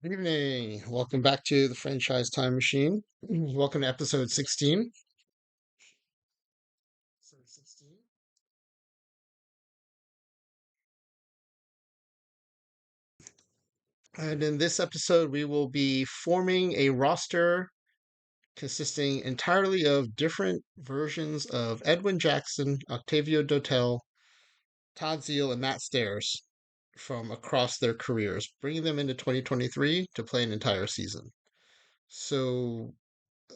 Good evening. Welcome back to the Franchise Time Machine. Welcome to episode 16. Episode 16. And in this episode, we will be forming a roster consisting entirely of different versions of Edwin Jackson, Octavio Dotel, Todd Zeiles, and Matt Stairs from across their careers, bringing them into 2023 to play an entire season. So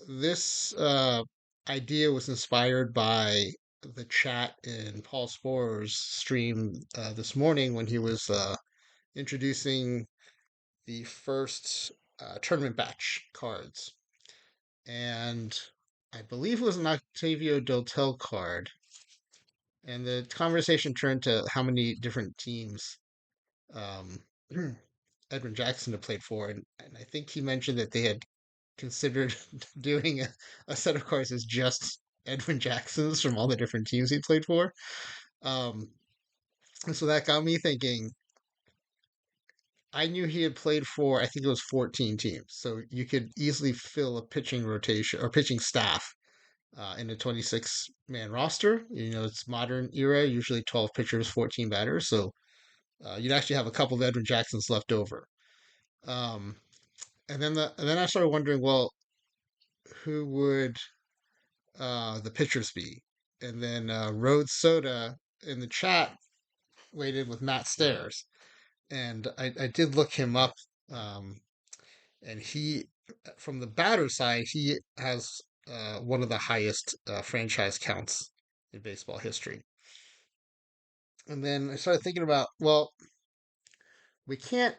this idea was inspired by the chat in Paul Sporer's stream this morning when he was introducing the first tournament batch cards. And I believe it was an Octavio Dotel card. And the conversation turned to how many different teams um, Edwin Jackson had played for. And I think he mentioned that they had considered doing a set of cards as just Edwin Jacksons from all the different teams he played for. Um, and so that got me thinking. I knew he had played for, I think it was 14 teams. So you could easily fill a pitching rotation or pitching staff in a 26-man roster. You know, it's modern era, usually 12 pitchers, 14 batters. So you'd actually have a couple of Edwin Jacksons left over. Um, and then I started wondering, well, who would the pitchers be? And then RhodeSoda in the chat waited with Matt Stairs, and I did look him up, um, and he, from the batter side, he has one of the highest franchise counts in baseball history. And then I started thinking about, well, we can't.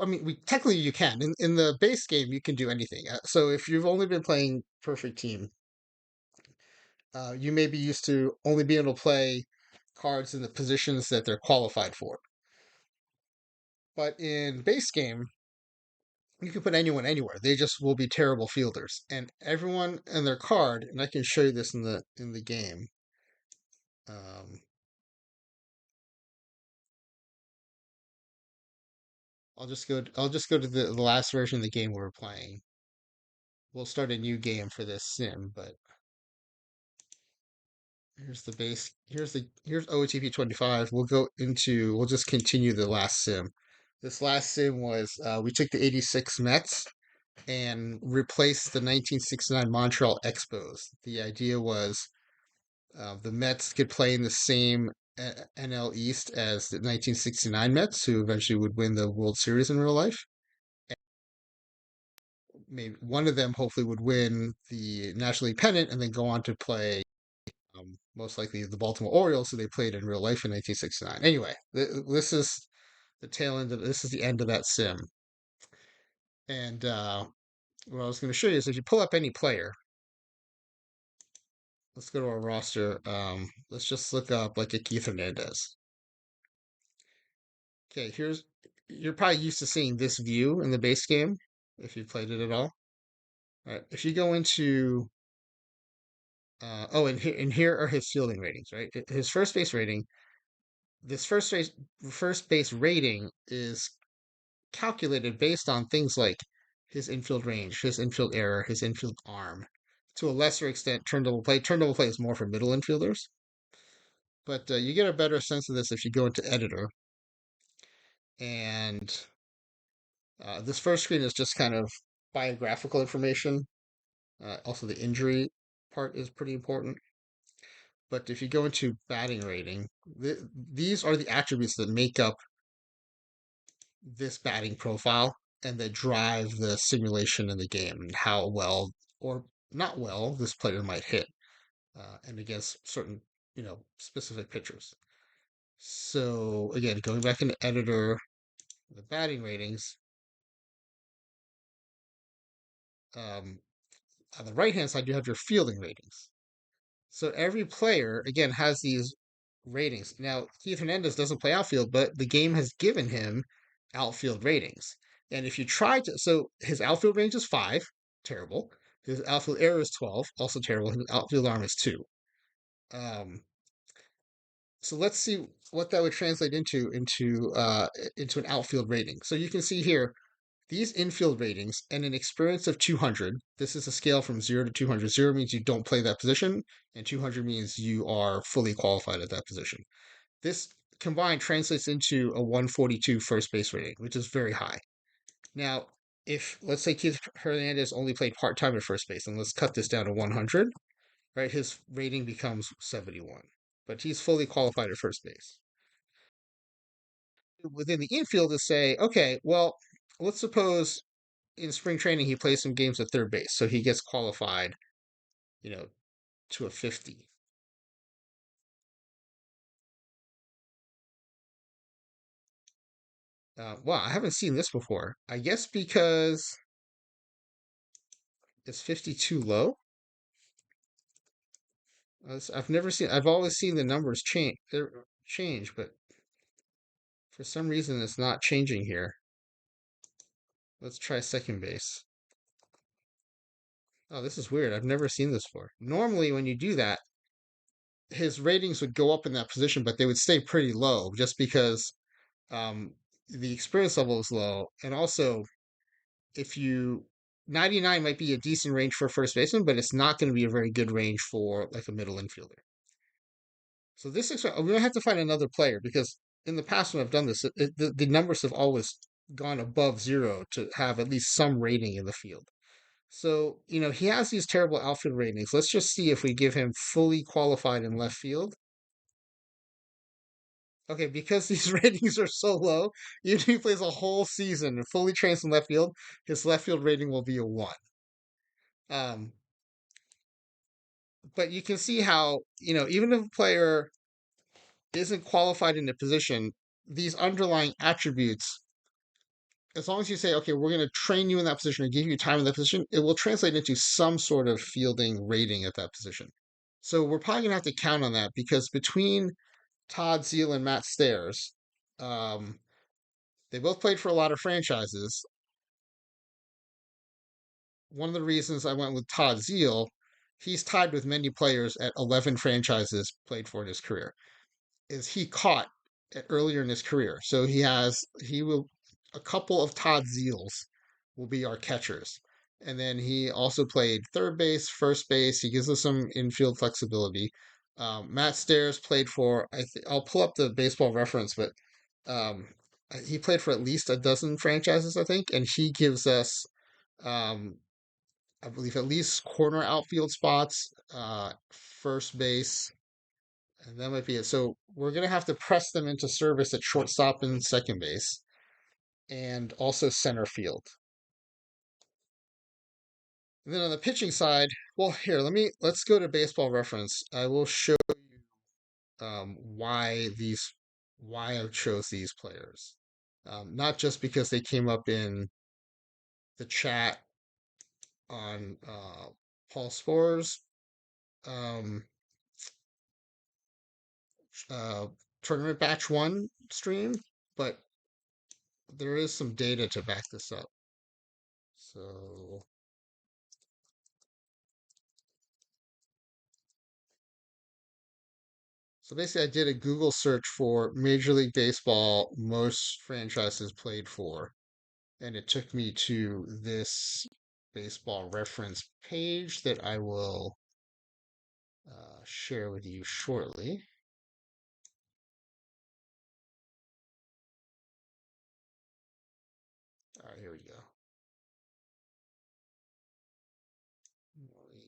I mean, we technically you can in the base game you can do anything. So if you've only been playing perfect team, you may be used to only being able to play cards in the positions that they're qualified for. But in base game, you can put anyone anywhere. They just will be terrible fielders. And everyone and their card, and I can show you this in the game. Um, I'll just go to the last version of the game we're playing. We'll start a new game for this sim, but here's the base. Here's OTP 25. We'll just continue the last sim. This last sim was we took the 86 Mets and replaced the 1969 Montreal Expos. The idea was the Mets could play in the same NL East as the 1969 Mets, who eventually would win the World Series in real life. Maybe one of them hopefully would win the National League pennant and then go on to play most likely the Baltimore Orioles, who they played in real life in 1969. Anyway, this is the tail end of this is the end of that sim. And what I was going to show you is if you pull up any player, let's go to our roster. Let's just look up like a Keith Hernandez. Okay, you're probably used to seeing this view in the base game if you played it at all. All right, if you go into and here are his fielding ratings, right? His first base rating, this first base rating is calculated based on things like his infield range, his infield error, his infield arm. To a lesser extent, turn double play. Turn double play is more for middle infielders, but you get a better sense of this if you go into editor. And this first screen is just kind of biographical information. Also, the injury part is pretty important. But if you go into batting rating, these are the attributes that make up this batting profile and that drive the simulation in the game and how well or not well this player might hit and against certain, specific pitchers. So again, going back into editor, the batting ratings, um, on the right hand side, you have your fielding ratings. So every player, again, has these ratings. Now, Keith Hernandez doesn't play outfield, but the game has given him outfield ratings. And if you try to, so his outfield range is 5, terrible. His outfield error is 12, also terrible. His outfield arm is 2. Um, so let's see what that would translate into an outfield rating. So you can see here, These infield ratings and an experience of 200, this is a scale from 0 to 200. 0 means you don't play that position, and 200 means you are fully qualified at that position. This combined translates into a 142 first base rating, which is very high. Now, if let's say Keith Hernandez only played part time at first base, and let's cut this down to 100, right? His rating becomes 71, but he's fully qualified at first base. Within the infield, to say, okay, well, let's suppose in spring training he plays some games at third base, so he gets qualified, you know, to a 50. Wow, I haven't seen this before. I guess because is 50 too low? I've never seen. I've always seen the numbers change, but for some reason it's not changing here. Let's try second base. Oh, this is weird. I've never seen this before. Normally, when you do that, his ratings would go up in that position, but they would stay pretty low just because um, the experience level is low. And also, if you 99 might be a decent range for a first baseman, but it's not going to be a very good range for like a middle infielder. So we're gonna have to find another player because in the past when I've done this, the numbers have always gone above 0 to have at least some rating in the field. So, he has these terrible outfield ratings. Let's just see if we give him fully qualified in left field. Okay, because these ratings are so low, even if he plays a whole season and fully trains in left field, his left field rating will be a 1. Um, but you can see how, even if a player isn't qualified in a position, these underlying attributes, as long as you say, okay, we're going to train you in that position or give you time in that position, it will translate into some sort of fielding rating at that position. So we're probably going to have to count on that because between Todd Zeiles and Matt Stairs, um, they both played for a lot of franchises. One of the reasons I went with Todd Zeiles, he's tied with many players at 11 franchises played for in his career, is he caught earlier in his career. So he will, a couple of Todd Zeiles will be our catchers. And then he also played third base, first base. He gives us some infield flexibility. Matt Stairs played for, I'll pull up the baseball reference, but um, he played for at least a dozen franchises, I think. And he gives us, um, I believe, at least corner outfield spots, first base, and that might be it. So we're going to have to press them into service at shortstop and second base, and also center field. And then on the pitching side, well, here let's go to Baseball Reference. I will show why I chose these players. Not just because they came up in the chat on Paul Sporer's um, uh, tournament batch 1 stream, but there is some data to back this up. So basically, I did a Google search for Major League Baseball most franchises played for, and it took me to this baseball reference page that I will share with you shortly. All right, here we go.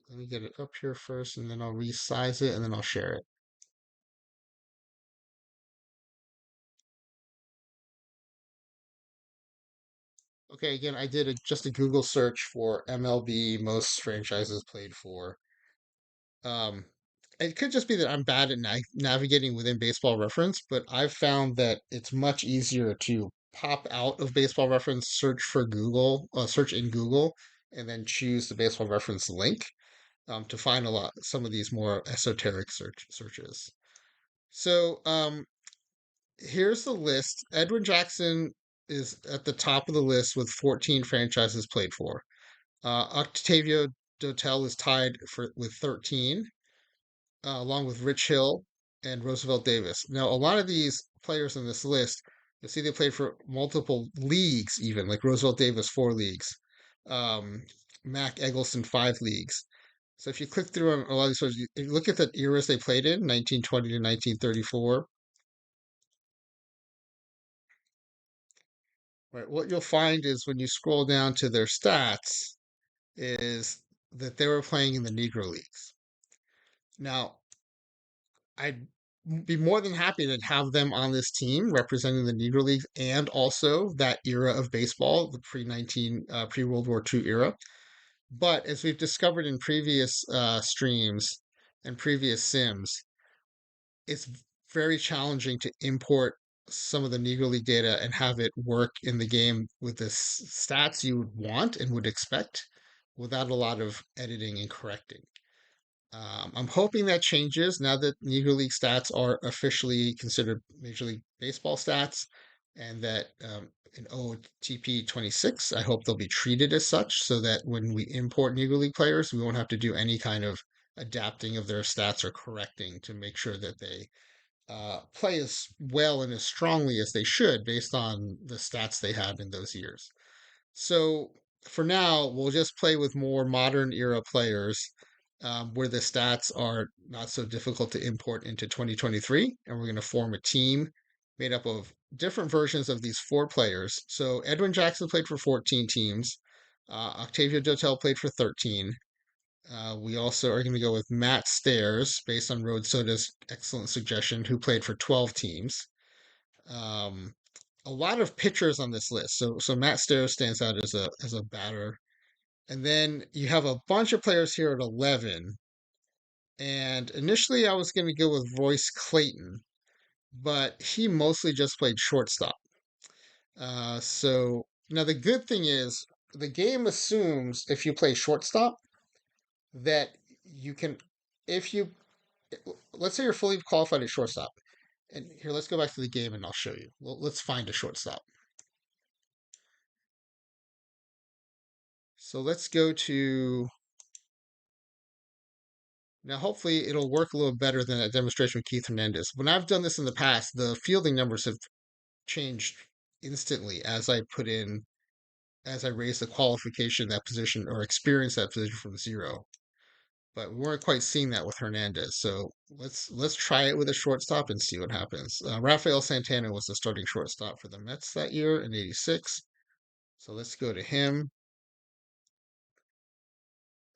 Let me get it up here first, and then I'll resize it, and then I'll share it. Okay, again, I did just a Google search for MLB most franchises played for. Um, it could just be that I'm bad at navigating within baseball reference, but I've found that it's much easier to pop out of baseball reference, search in Google, and then choose the baseball reference link to find some of these more esoteric searches. So here's the list. Edwin Jackson is at the top of the list with 14 franchises played for. Octavio Dotel is tied with 13, along with Rich Hill and Roosevelt Davis. Now, a lot of these players on this list You'll see they played for multiple leagues, even like Roosevelt Davis, 4 leagues, um, Mac Eggleston, 5 leagues. So if you click through on a lot of these players, you look at the eras they played in, 1920 to 1934. Right, what you'll find is when you scroll down to their stats, is that they were playing in the Negro Leagues. Now, I'd be more than happy to have them on this team representing the Negro Leagues and also that era of baseball, the pre World War II era. But as we've discovered in previous streams and previous sims, it's very challenging to import some of the Negro League data and have it work in the game with the stats you would want and would expect without a lot of editing and correcting. I'm hoping that changes now that Negro League stats are officially considered Major League Baseball stats, and that in OTP 26, I hope they'll be treated as such so that when we import Negro League players, we won't have to do any kind of adapting of their stats or correcting to make sure that they play as well and as strongly as they should based on the stats they had in those years. So for now, we'll just play with more modern era players where the stats are not so difficult to import into 2023. And we're going to form a team made up of different versions of these 4 players. So Edwin Jackson played for 14 teams. Octavio Dotel played for 13. We also are going to go with Matt Stairs, based on RhodeSodas' excellent suggestion, who played for 12 teams. Um, a lot of pitchers on this list. So Matt Stairs stands out as a batter. And then you have a bunch of players here at 11. And initially I was going to go with Royce Clayton, but he mostly just played shortstop. So now the good thing is the game assumes if you play shortstop that you can, if you, let's say you're fully qualified at shortstop. And here, let's go back to the game and I'll show you. Well, let's find a shortstop. So let's go to, now hopefully it'll work a little better than that demonstration with Keith Hernandez. When I've done this in the past, the fielding numbers have changed instantly as I raise the qualification of that position or experience that position from 0. But we weren't quite seeing that with Hernandez. So let's try it with a shortstop and see what happens. Rafael Santana was the starting shortstop for the Mets that year in '86. So let's go to him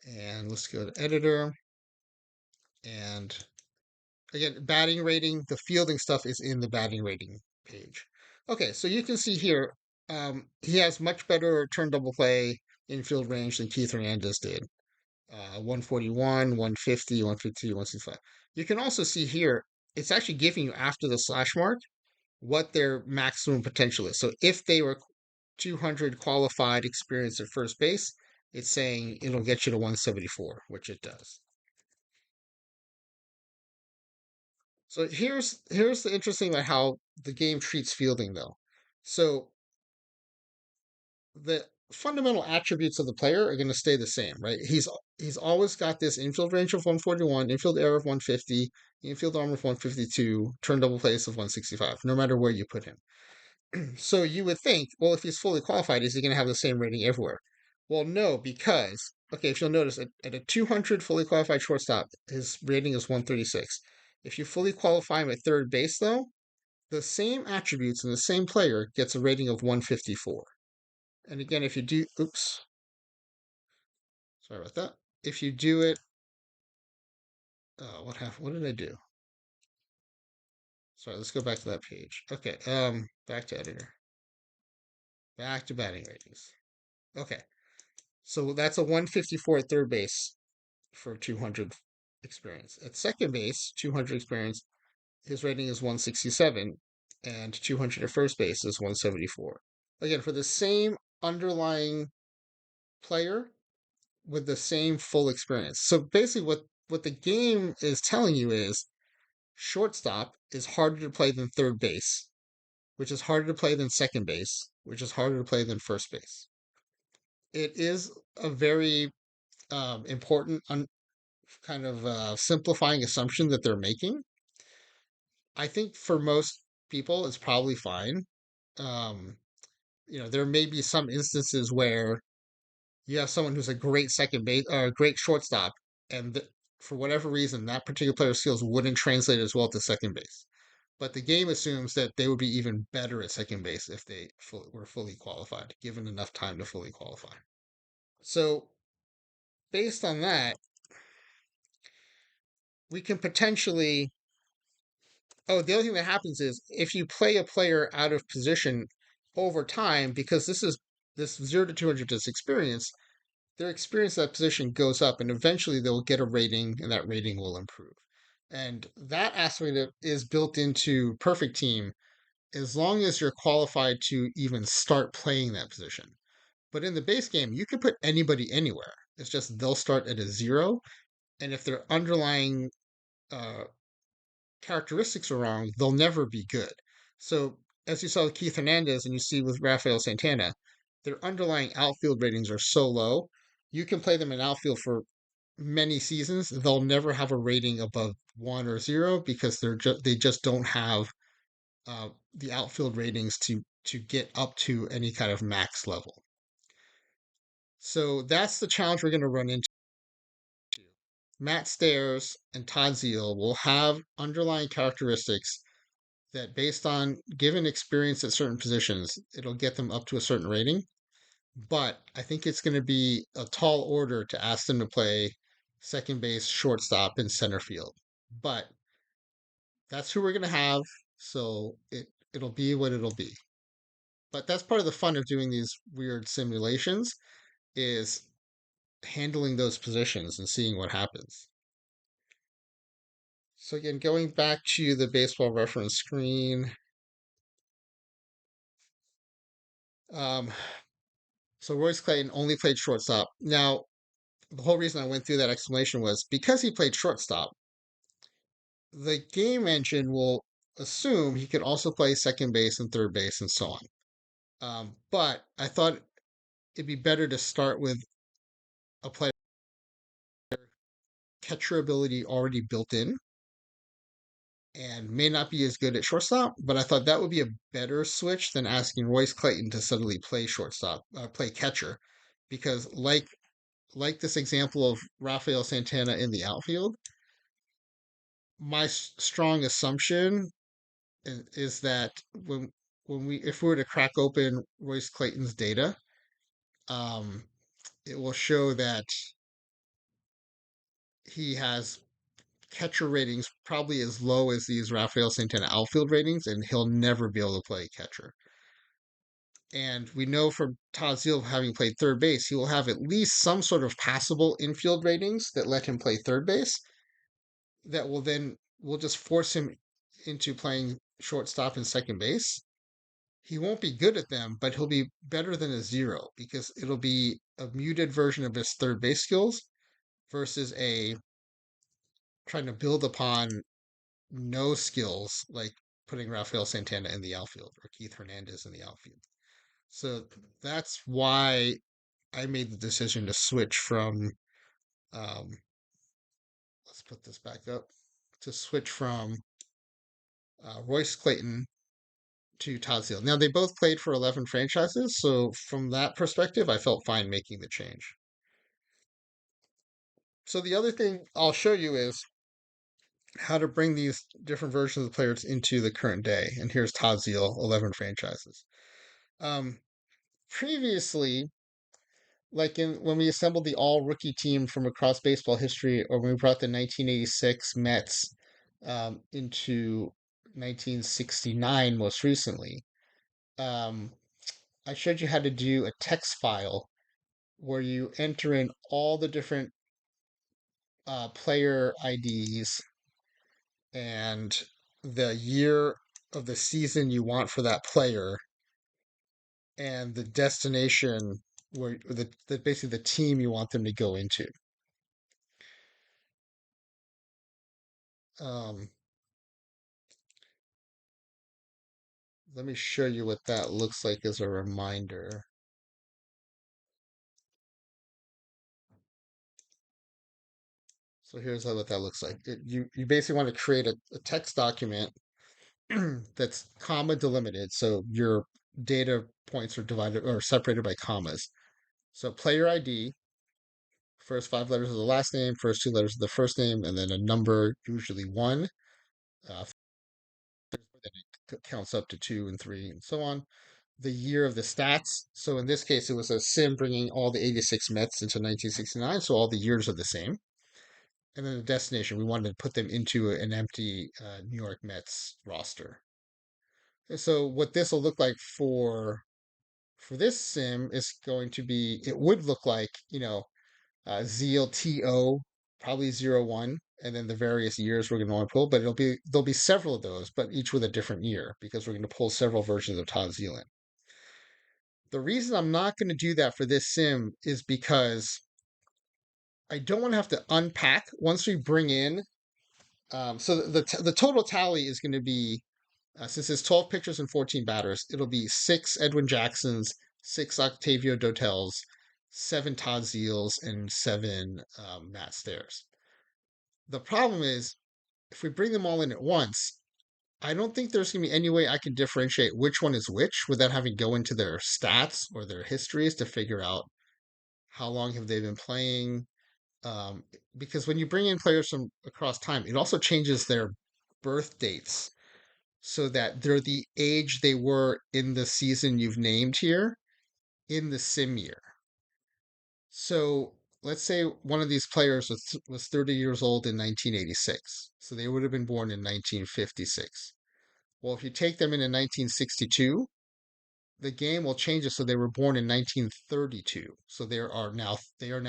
and let's go to editor. And again, batting rating, the fielding stuff is in the batting rating page. Okay, so you can see here, he has much better turn double play infield range than Keith Hernandez did. 141, 150, 152, 165. You can also see here, it's actually giving you after the slash mark what their maximum potential is. So if they were 200 qualified experience at first base, it's saying it'll get you to 174, which it does. So here's the interesting about how the game treats fielding though. So the fundamental attributes of the player are going to stay the same, right? He's always got this infield range of 141, infield air of 150, infield arm of 152, turn double place of 165, no matter where you put him. So you would think, well, if he's fully qualified, is he going to have the same rating everywhere? Well, no, because okay, if you'll notice at a 200 fully qualified shortstop, his rating is 136. If you fully qualify him at third base, though, the same attributes and the same player gets a rating of 154. And again, if you do, oops, sorry about that. If you do it, what happened? What did I do? Sorry, let's go back to that page. Okay, back to editor. Back to batting ratings. Okay, so that's a 154 at third base for 200 experience. At second base, 200 experience, his rating is 167, and 200 at first base is 174. Again, for the same underlying player with the same full experience. So basically, what the game is telling you is shortstop is harder to play than third base, which is harder to play than second base, which is harder to play than first base. It is a very important kind of simplifying assumption that they're making. I think for most people, it's probably fine. Um, there may be some instances where you have someone who's a great second base or a great shortstop, and for whatever reason, that particular player's skills wouldn't translate as well to second base. But the game assumes that they would be even better at second base if they were fully qualified, given enough time to fully qualify. So, based on that, we can potentially. Oh, the other thing that happens is if you play a player out of position over time, because this 0 to 200 is experience, their experience at that position goes up, and eventually they'll get a rating, and that rating will improve. And that aspect is built into Perfect Team as long as you're qualified to even start playing that position. But in the base game, you can put anybody anywhere. It's just they'll start at a 0, and if their underlying uh, characteristics are wrong, they'll never be good. So, as you saw with Keith Hernandez and you see with Rafael Santana, their underlying outfield ratings are so low, you can play them in outfield for many seasons. They'll never have a rating above 1 or 0 because they just don't have the outfield ratings to get up to any kind of max level. So that's the challenge we're going to run into. Matt Stairs and Todd Zeile will have underlying characteristics that, based on given experience at certain positions, it'll get them up to a certain rating. But I think it's going to be a tall order to ask them to play second base, shortstop, and center field. But that's who we're going to have. So it'll be what it'll be. But that's part of the fun of doing these weird simulations is handling those positions and seeing what happens. So again, going back to the baseball reference screen. Um, so Royce Clayton only played shortstop. Now, the whole reason I went through that explanation was because he played shortstop, the game engine will assume he could also play second base and third base and so on. But I thought it'd be better to start with a player catcher ability already built in and may not be as good at shortstop, but I thought that would be a better switch than asking Royce Clayton to suddenly play shortstop, play catcher, because like this example of Rafael Santana in the outfield, my strong assumption is that when we if we were to crack open Royce Clayton's data, um, it will show that he has catcher ratings probably as low as these Rafael Santana outfield ratings, and he'll never be able to play catcher. And we know from Todd Zeiles having played third base, he will have at least some sort of passable infield ratings that let him play third base. That will just force him into playing shortstop and second base. He won't be good at them, but he'll be better than a 0 because it'll be a muted version of his third base skills versus a trying to build upon no skills like putting Rafael Santana in the outfield or Keith Hernandez in the outfield. So that's why I made the decision to switch from, um, let's put this back up, to switch from Royce Clayton to Todd Zeiles. Now, they both played for 11 franchises, so from that perspective, I felt fine making the change. So the other thing I'll show you is how to bring these different versions of the players into the current day. And here's Todd Zeiles, 11 franchises. Um, Previously, like when we assembled the all rookie team from across baseball history, or when we brought the 1986 Mets into 1969 most recently, um, I showed you how to do a text file where you enter in all the different player IDs and the year of the season you want for that player and the destination where basically the team you want them to go into. Um, Let me show you what that looks like as a reminder. So here's what that looks like. You basically want to create a text document that's comma delimited. So your data points are divided or separated by commas. So player ID, first five letters of the last name, first two letters of the first name, and then a number, usually one. Then it counts up to two and three and so on. The year of the stats. So in this case, it was a sim bringing all the 86 Mets into 1969, so all the years are the same. And then the destination, we wanted to put them into an empty New York Mets roster. And so what this will look like for this sim is going to be, it would look like, Zeile TO, probably 01, and then the various years we're going to want to pull, but there'll be several of those, but each with a different year because we're going to pull several versions of Todd Zeiles. The reason I'm not going to do that for this sim is because I don't want to have to unpack once we bring in. So the total tally is going to be, since it's 12 pitchers and 14 batters, it'll be six Edwin Jacksons, six Octavio Dotels, seven Todd Zeiles, and seven Matt Stairs. The problem is, if we bring them all in at once, I don't think there's going to be any way I can differentiate which one is which without having to go into their stats or their histories to figure out how long have they been playing. Um, because when you bring in players from across time, it also changes their birth dates so that they're the age they were in the season you've named here in the sim year. So let's say one of these players was 30 years old in 1986. So they would have been born in 1956. Well, if you take them in 1962, the game will change it so they were born in 1932. So they are now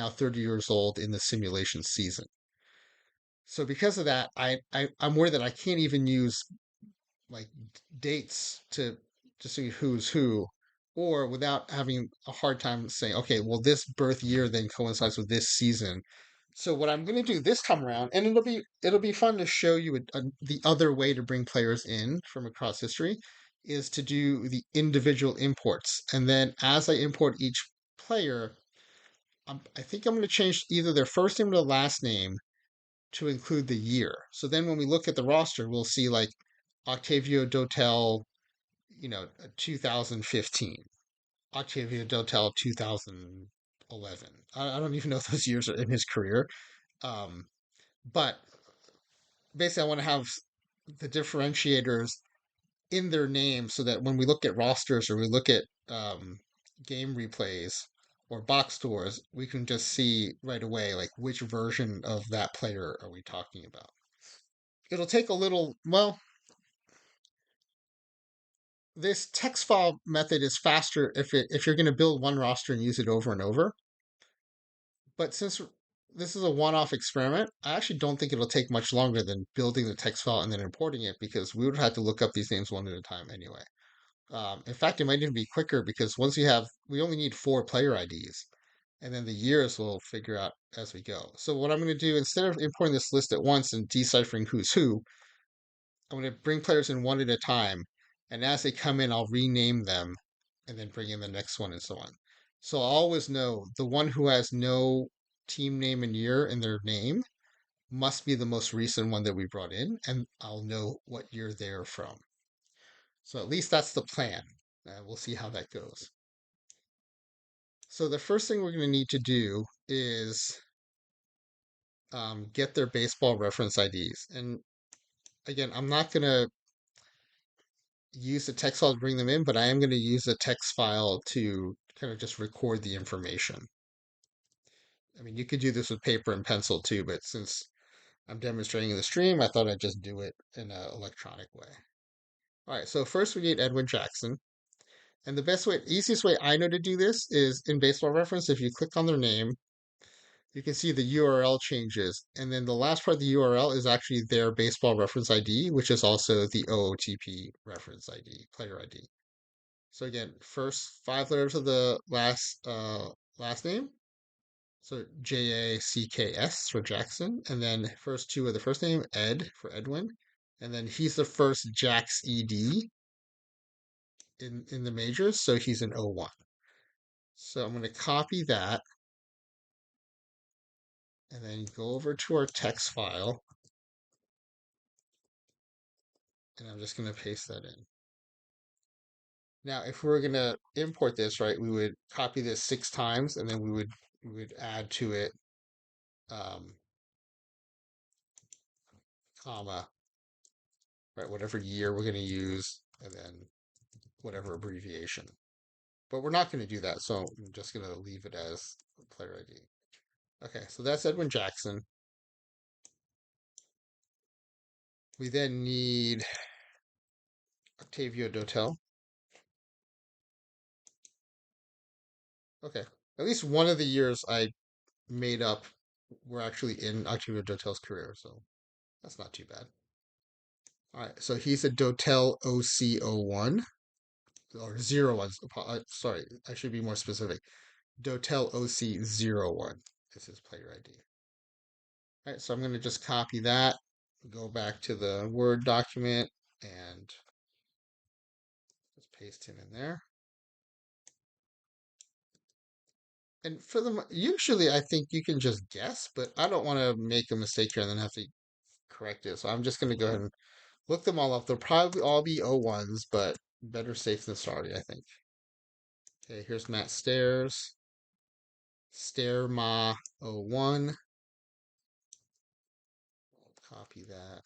30 years old in the simulation season. So because of that, I'm worried that I can't even use like dates to see who's who, or without having a hard time saying, okay, well, this birth year then coincides with this season. So what I'm going to do this time around, and it'll be fun to show you the other way to bring players in from across history, is to do the individual imports, and then as I import each player, I think I'm going to change either their first name or the last name to include the year. So then when we look at the roster, we'll see like Octavio Dotel, 2015, Octavio Dotel 2011. I don't even know if those years are in his career. Um, but basically, I want to have the differentiators in their name so that when we look at rosters or we look at game replays or box scores, we can just see right away like which version of that player are we talking about. It'll take a little, well, this text file method is faster if you're going to build one roster and use it over and over. But since this is a one-off experiment, I actually don't think it'll take much longer than building the text file and then importing it because we would have to look up these names one at a time anyway. In fact, it might even be quicker because we only need four player IDs, and then the years we'll figure out as we go. So what I'm going to do, instead of importing this list at once and deciphering who's who, I'm going to bring players in one at a time, and as they come in, I'll rename them and then bring in the next one and so on. So I'll always know the one who has no team name and year in their name must be the most recent one that we brought in, and I'll know what year they're from. So at least that's the plan. We'll see how that goes. So the first thing we're going to need to do is get their baseball reference IDs. And again, I'm not going to use the text file to bring them in, but I am going to use the text file to kind of just record the information. I mean, you could do this with paper and pencil too, but since I'm demonstrating in the stream, I thought I'd just do it in an electronic way. All right, so first we need Edwin Jackson. And the easiest way I know to do this is in Baseball Reference. If you click on their name, you can see the URL changes. And then the last part of the URL is actually their Baseball Reference ID, which is also the OOTP reference ID, player ID. So again, first five letters of the last name. So Jacks for Jackson, and then first two of the first name, Ed for Edwin, and then he's the first Jax ED in the majors, so he's an 01. So I'm going to copy that and then go over to our text file, and I'm just going to paste that in. Now, if we were going to import this, right, we would copy this 6 times, and then we would add to it, um, comma, right, whatever year we're going to use, and then whatever abbreviation. But we're not going to do that, so I'm just going to leave it as player ID. Okay, so that's Edwin Jackson. We then need Octavio Dotel. Okay, at least one of the years I made up were actually in Octavio Dotel's career, so that's not too bad. All right, so he's a Dotel OC01 or 01. Sorry, I should be more specific. Dotel OC01 is his player ID. All right, so I'm going to just copy that, go back to the Word document, and just paste him in there. And for the usually, I think you can just guess, but I don't want to make a mistake here and then have to correct it. So I'm just going to go ahead and look them all up. They'll probably all be O1s, but better safe than sorry, I think. Okay, here's Matt Stairs. Stairma 01. Copy that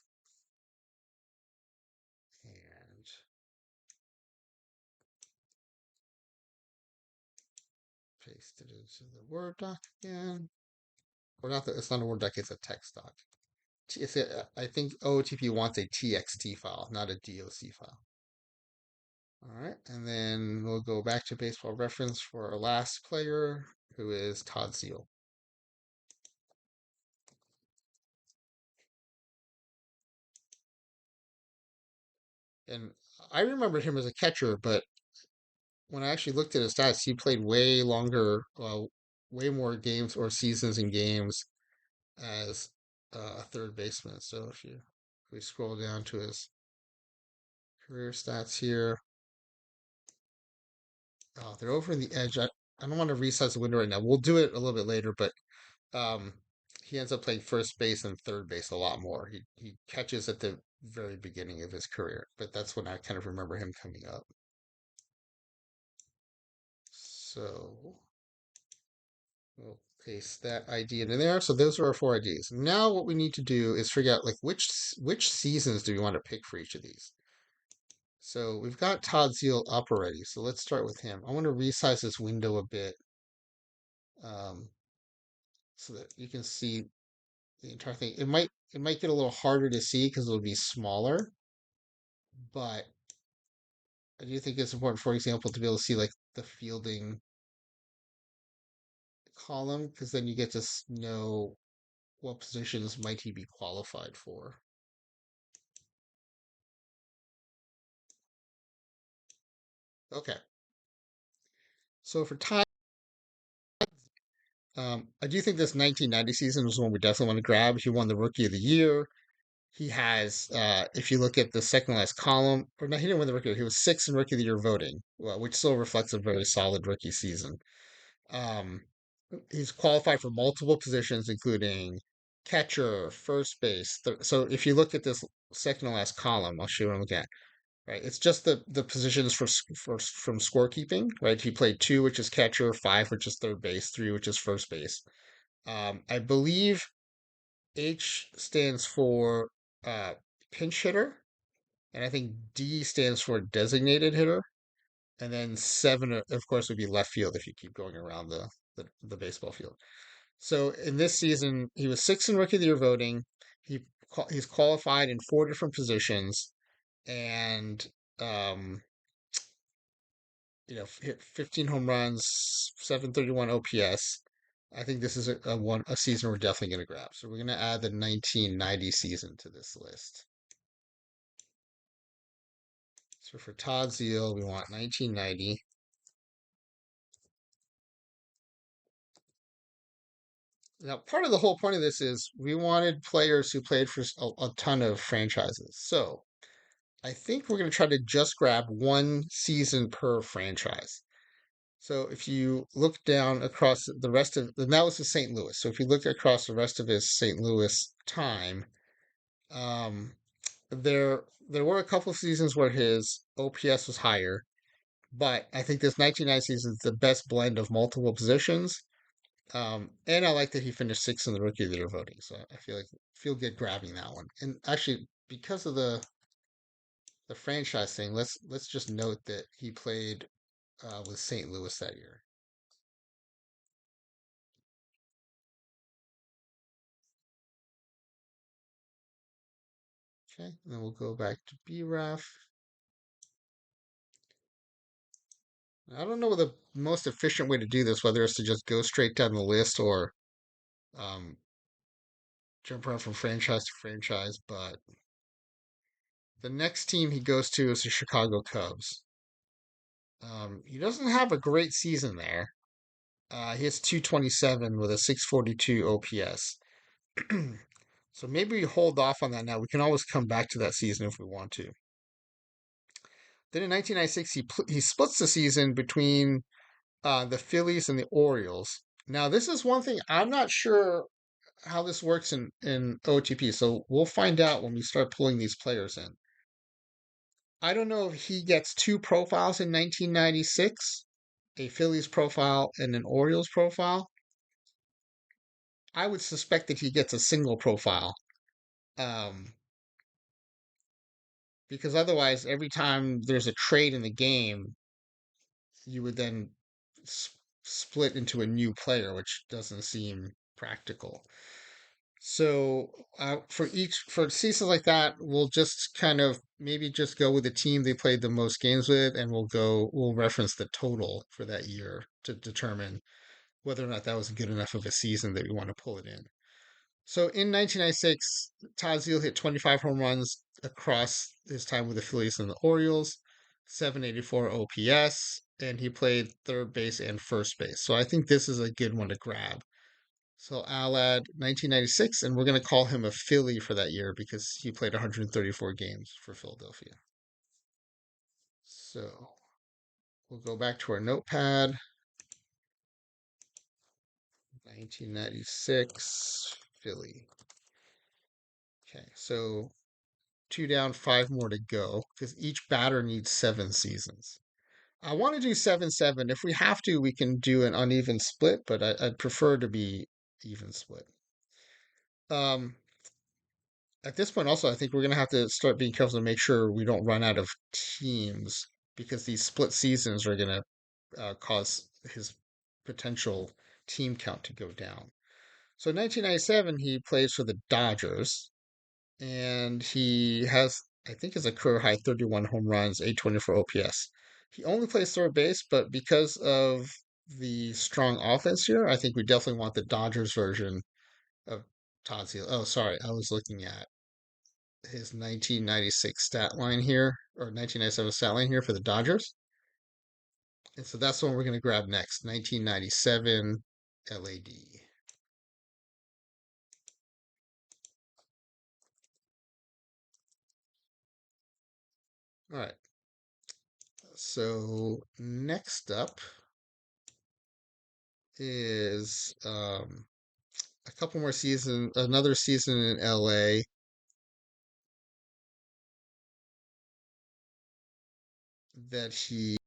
and paste it into the Word doc again. Or not, it's not a Word doc, it's a text doc. I think OOTP wants a TXT file, not a DOC file. All right, and then we'll go back to Baseball Reference for our last player, who is Todd Zeiles. And I remembered him as a catcher, but when I actually looked at his stats, he played way longer, way more games or seasons and games as a third baseman. So if we scroll down to his career stats here, oh, they're over in the edge. I don't want to resize the window right now. We'll do it a little bit later, but um, he ends up playing first base and third base a lot more. He catches at the very beginning of his career, but that's when I kind of remember him coming up. So we'll paste that ID into there. So those are our 4 IDs. Now what we need to do is figure out like which seasons do we want to pick for each of these. So we've got Todd Zeiles up already. So let's start with him. I want to resize this window a bit, um, so that you can see the entire thing. It might get a little harder to see because it'll be smaller, but I do think it's important, for example, to be able to see like the fielding column because then you get to know what positions might he be qualified for. Okay, so for Todd, I do think this 1990 season was one we definitely want to grab. He won the Rookie of the Year. He has, if you look at the second last column, or no, he didn't win the Rookie. He was sixth in Rookie of the Year voting, well, which still reflects a very solid rookie season. Um, he's qualified for multiple positions, including catcher, first base. So if you look at this second to last column, I'll show you what I'm looking at. Right, it's just the positions for from scorekeeping. Right, he played 2, which is catcher, 5, which is third base, 3, which is first base. I believe H stands for uh, pinch hitter, and I think D stands for designated hitter. And then 7, of course, would be left field if you keep going around the baseball field. So in this season, he was sixth in Rookie of the Year voting. He's qualified in 4 different positions, and um, hit 15 home runs, 731 OPS. I think this is a season we're definitely going to grab. So we're going to add the 1990 season to this list. So for Todd Zeiles, we want 1990. Now, part of the whole point of this is we wanted players who played for a ton of franchises. So I think we're going to try to just grab 1 season per franchise. So if you look down across the rest of, and that was with St. Louis. So if you look across the rest of his St. Louis time, um, there were a couple of seasons where his OPS was higher, But I think this 1996 is the best blend of multiple positions. And I like that he finished sixth in the Rookie of the Year voting. So I feel good grabbing that one. And actually, because of the franchise thing, let's just note that he played with St. Louis that year. Okay, and then we'll go back to BRAF. I don't know the most efficient way to do this, whether it's to just go straight down the list or um, jump around from franchise to franchise, but the next team he goes to is the Chicago Cubs. He doesn't have a great season there. He has 227 with a 642 OPS. So maybe we hold off on that now. We can always come back to that season if we want to. Then in 1996, he splits the season between the Phillies and the Orioles. Now, this is one thing I'm not sure how this works in OTP, so we'll find out when we start pulling these players in. I don't know if he gets two profiles in 1996, a Phillies profile and an Orioles profile. I would suspect that he gets a single profile, um, because otherwise, every time there's a trade in the game, you would then s- split into a new player, which doesn't seem practical. So for seasons like that, we'll just kind of maybe just go with the team they played the most games with, and we'll reference the total for that year to determine whether or not that was good enough of a season that we want to pull it in. So in 1996, Todd Zeiles hit 25 home runs across his time with the Phillies and the Orioles, 784 OPS, and he played third base and first base. So I think this is a good one to grab. So I'll add 1996, and we're going to call him a Philly for that year because he played 134 games for Philadelphia. So we'll go back to our notepad. 1996, Philly. Okay, so two down, five more to go because each batter needs 7 seasons. I want to do 7-7. If we have to, we can do an uneven split, but I'd prefer to be even split. Um, at this point, also, I think we're going to have to start being careful to make sure we don't run out of teams because these split seasons are going to cause his potential team count to go down. So in 1997, he plays for the Dodgers, and he has, I think, is a career high 31 home runs, 824 OPS. He only plays third base, but because of the strong offense here, I think we definitely want the Dodgers version of Todd Zeiles. Oh, sorry, I was looking at his 1996 stat line here, or 1997 stat line here for the Dodgers. And so that's the one we're going to grab next, 1997 LAD. All right. So next up is a couple more seasons, another season in LA that he.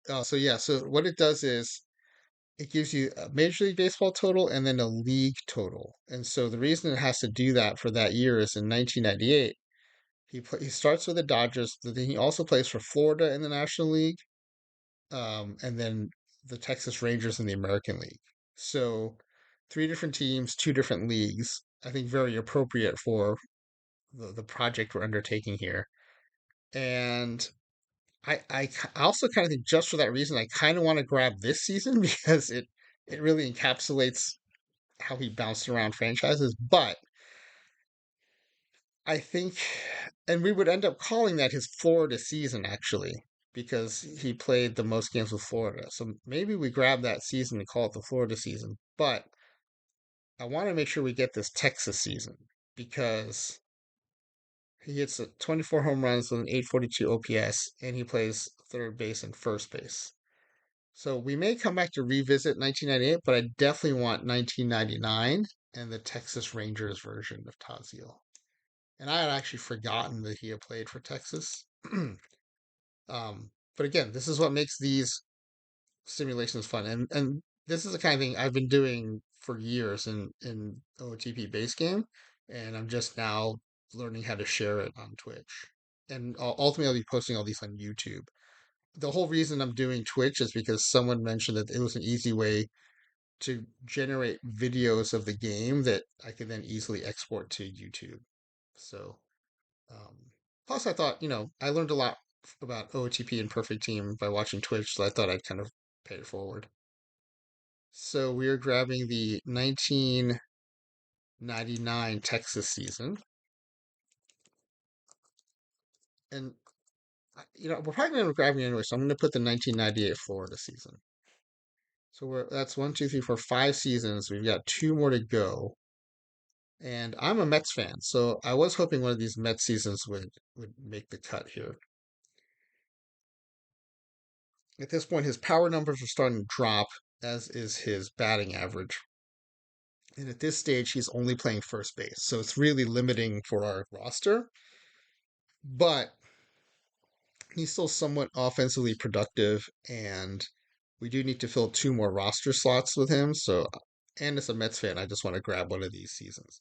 Oh, so yeah. So what it does is it gives you a Major League Baseball total and then a league total. And so the reason it has to do that for that year is in 1998, he starts with the Dodgers, but then he also plays for Florida in the National League, and then the Texas Rangers in the American League. So 3 different teams, 2 different leagues. I think very appropriate for the project we're undertaking here. And I also kind of think just for that reason, I kind of want to grab this season because it really encapsulates how he bounced around franchises. But I think, and we would end up calling that his Florida season actually, because he played the most games with Florida. So maybe we grab that season and call it the Florida season. But I want to make sure we get this Texas season because he hits 24 home runs with an 842 OPS and he plays third base and first base. So we may come back to revisit 1998, but I definitely want 1999 and the Texas Rangers version of Todd Zeiles. And I had actually forgotten that he had played for Texas. um, But again, this is what makes these simulations fun. And this is the kind of thing I've been doing for years in OTP base game, and I'm just now learning how to share it on Twitch. And ultimately, I'll be posting all these on YouTube. The whole reason I'm doing Twitch is because someone mentioned that it was an easy way to generate videos of the game that I could then easily export to YouTube. So, um, plus I thought, I learned a lot about OTP and Perfect Team by watching Twitch, so I thought I'd kind of pay it forward. So we are grabbing the 1999 Texas season, and we're probably going to be grabbing it anyway. So I'm going to put the 1998 Florida season. So that's one, two, three, four, 5 seasons. We've got 2 more to go. And I'm a Mets fan, so I was hoping one of these Mets seasons would make the cut here. At this point, his power numbers are starting to drop, as is his batting average. And at this stage, he's only playing first base, so it's really limiting for our roster. But he's still somewhat offensively productive, and we do need to fill 2 more roster slots with him. So, and as a Mets fan, I just want to grab one of these seasons.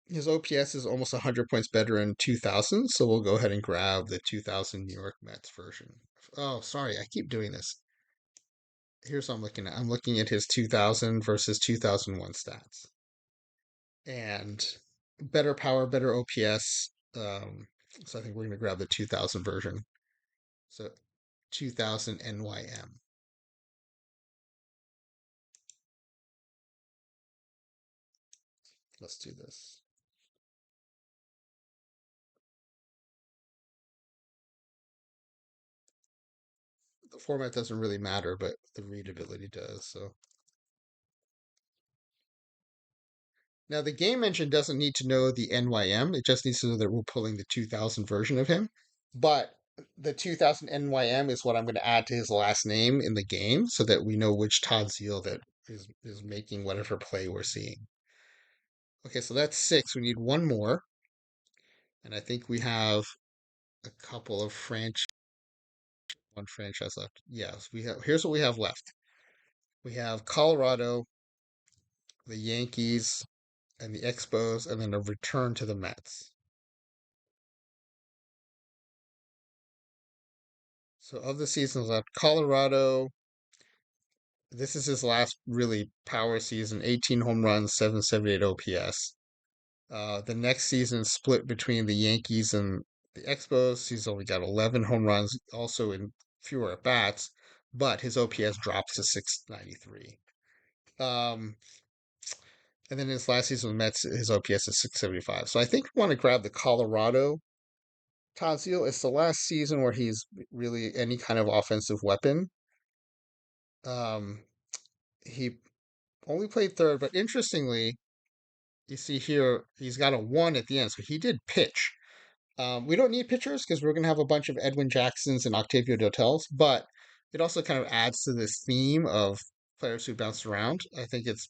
His OPS is almost 100 points better in 2000, so we'll go ahead and grab the 2000 New York Mets version. Oh, sorry, I keep doing this. Here's what I'm looking at. I'm looking at his 2000 versus 2001 stats. And better power, better OPS. So I think we're going to grab the 2000 version. So 2000 NYM. Let's do this. The format doesn't really matter, but the readability does. So now the game engine doesn't need to know the NYM. It just needs to know that we're pulling the 2000 version of him. But the 2000 NYM is what I'm going to add to his last name in the game so that we know which Todd Zeile that is making whatever play we're seeing. Okay, so that's 6. We need one more. And I think we have a couple of one franchise left. Yes, we have. Here's what we have left. We have Colorado, the Yankees, and the Expos, and then a return to the Mets. So of the seasons left, Colorado, this is his last really power season, 18 home runs, 778 OPS. The next season split between the Yankees and the Expos. He's only got 11 home runs, also in fewer at bats, but his OPS drops to 693. Um, and then his last season with Mets, his OPS is 675. So I think we want to grab the Colorado Todd Zeile. It's the last season where he's really any kind of offensive weapon. Um, he only played third, but interestingly, you see here he's got a 1 at the end, so he did pitch. We don't need pitchers because we're going to have a bunch of Edwin Jacksons and Octavio Dotels, but it also kind of adds to this theme of players who bounced around. I think it's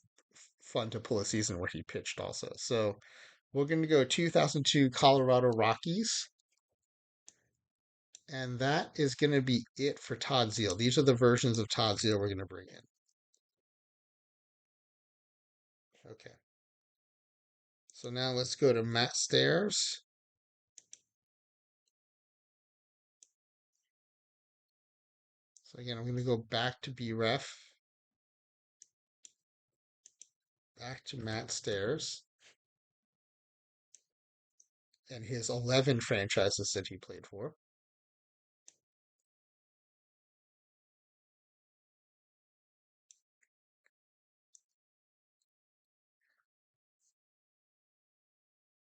fun to pull a season where he pitched also. So we're going to go 2002 Colorado Rockies. And that is going to be it for Todd Zeile. These are the versions of Todd Zeile we're going to bring in. Okay. So now let's go to Matt Stairs. So again, I'm going to go back to BREF, back to Matt Stairs, and his 11 franchises that he played for.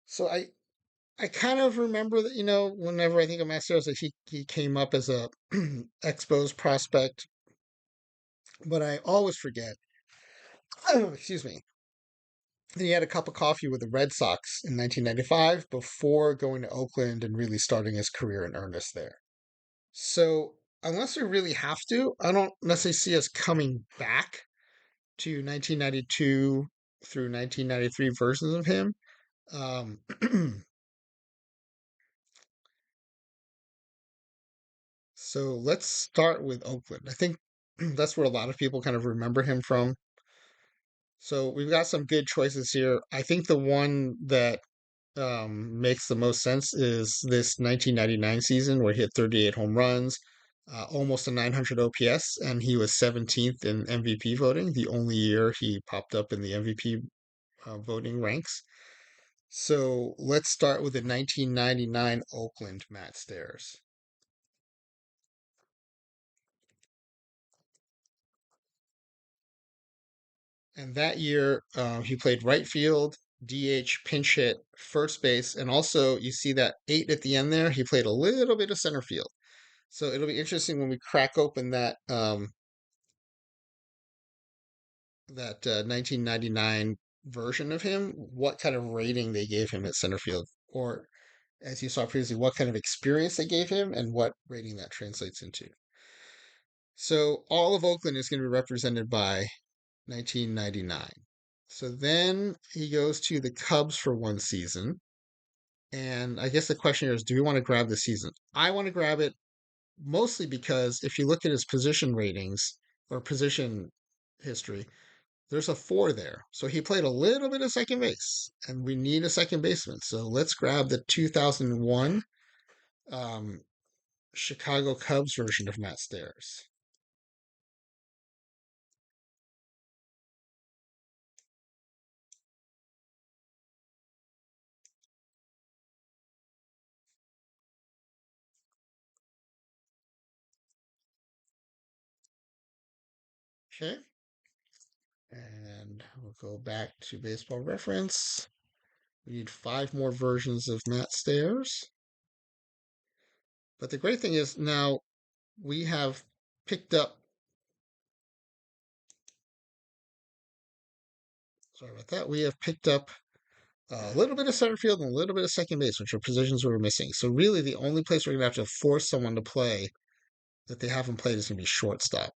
So I kind of remember that, whenever I think of Matt Stairs, that he came up as a Expos prospect, but I always forget, excuse me, that he had a cup of coffee with the Red Sox in 1995 before going to Oakland and really starting his career in earnest there. So, unless we really have to, I don't necessarily see us coming back to 1992 through 1993 versions of him. Um, So let's start with Oakland. I think that's where a lot of people kind of remember him from. So we've got some good choices here. I think the one that makes the most sense is this 1999 season where he had 38 home runs, almost a 900 OPS, and he was 17th in MVP voting, the only year he popped up in the MVP voting ranks. So let's start with the 1999 Oakland Matt Stairs. And that year, he played right field, DH, pinch hit, first base, and also you see that eight at the end there. He played a little bit of center field. So it'll be interesting when we crack open that 1999 version of him, what kind of rating they gave him at center field, or as you saw previously, what kind of experience they gave him, and what rating that translates into. So all of Oakland is going to be represented by 1999. So then he goes to the Cubs for one season. And I guess the question here is, do we want to grab the season? I want to grab it mostly because if you look at his position ratings or position history, there's a four there. So he played a little bit of second base, and we need a second baseman. So let's grab the 2001 um, Chicago Cubs version of Matt Stairs. Okay. And we'll go back to baseball reference. We need five more versions of Matt Stairs. But the great thing is now we have picked up, sorry about that, we have picked up a little bit of center field and a little bit of second base, which are positions we were missing. So really the only place we're going to have to force someone to play that they haven't played is going to be shortstop.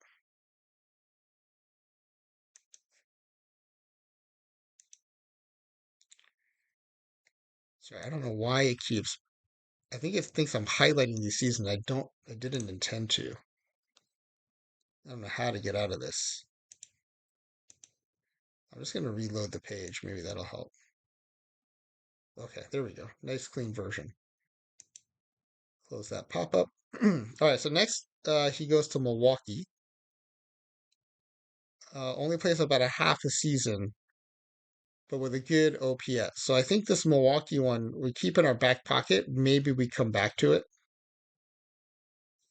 Sorry, I don't know why it keeps, I think it thinks I'm highlighting these seasons. I didn't intend to. I don't know how to get out of this. I'm just going to reload the page. Maybe that'll help. Okay, there we go. Nice clean version. Close that pop up. All right, so next he goes to Milwaukee. Only plays about a half a season, but with a good OPS. So I think this Milwaukee one we keep in our back pocket. Maybe we come back to it.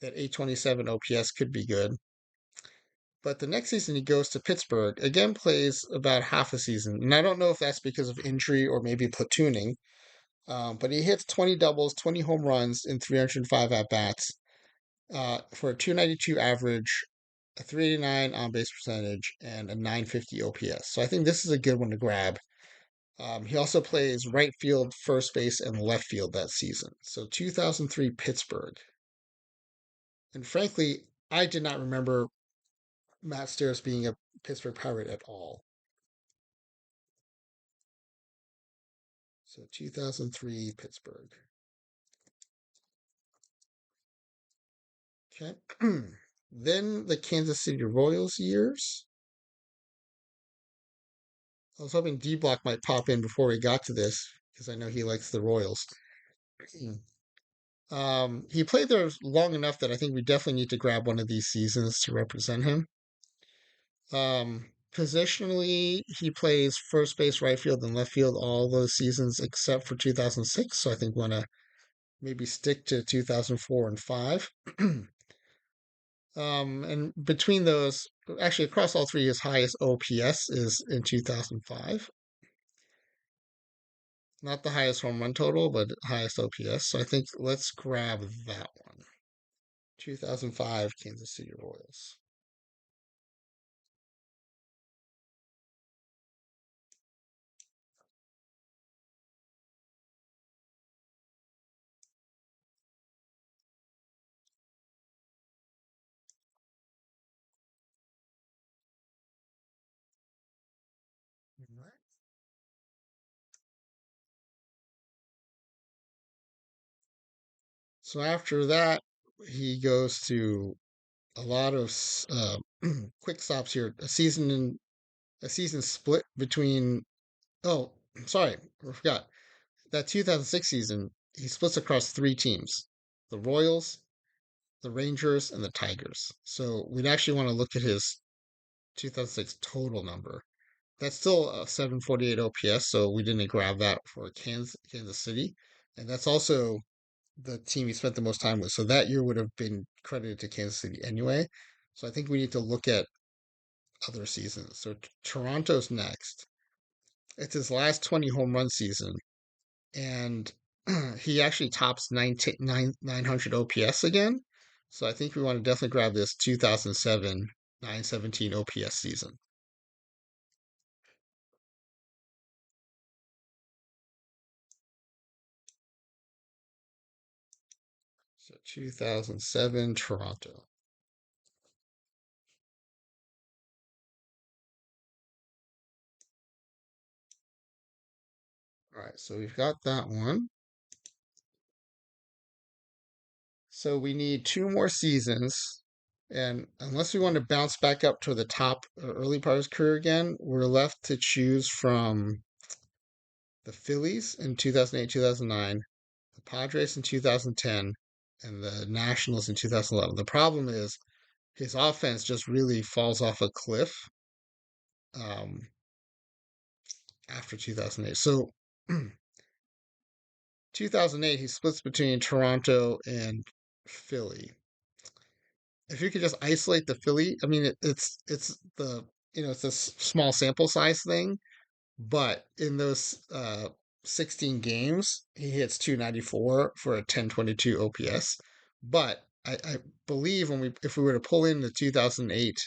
That 827 OPS could be good. But the next season he goes to Pittsburgh, again plays about half a season. And I don't know if that's because of injury or maybe platooning. But he hits 20 doubles, 20 home runs in 305 at bats for a 292 average, a 389 on base percentage, and a 950 OPS. So I think this is a good one to grab. He also plays right field, first base, and left field that season. So 2003 Pittsburgh. And frankly, I did not remember Matt Stairs being a Pittsburgh Pirate at all. So 2003 Pittsburgh. Okay. Then the Kansas City Royals years. I was hoping D Block might pop in before we got to this because I know he likes the Royals. He played there long enough that I think we definitely need to grab one of these seasons to represent him. Positionally, he plays first base, right field, and left field all those seasons except for 2006. So I think we want to maybe stick to 2004 and 5. And between those, actually across all three, his highest OPS is in 2005. Not the highest home run total, but highest OPS. So I think let's grab that one. 2005 Kansas City Royals. All right. So after that, he goes to a lot of quick stops here. A season split between. Oh, sorry, I forgot that 2006 season. He splits across three teams: the Royals, the Rangers, and the Tigers. So we'd actually want to look at his 2006 total number. That's still a 748 OPS, so we didn't grab that for Kansas City. And that's also the team he spent the most time with. So that year would have been credited to Kansas City anyway. So I think we need to look at other seasons. So Toronto's next. It's his last 20 home run season, and he actually tops 900 OPS again. So I think we want to definitely grab this 2007 917 OPS season. So 2007 Toronto. All right, so we've got that one. So we need two more seasons. And unless we want to bounce back up to the top early part of his career again, we're left to choose from the Phillies in 2008, 2009, the Padres in 2010, and the Nationals in 2011. The problem is his offense just really falls off a cliff um, after 2008. So 2008, he splits between Toronto and Philly. If you could just isolate the Philly, I mean, it's the it's a small sample size thing, but in those 16 games, he hits 294 for a 1022 OPS. But I believe if we were to pull in the 2008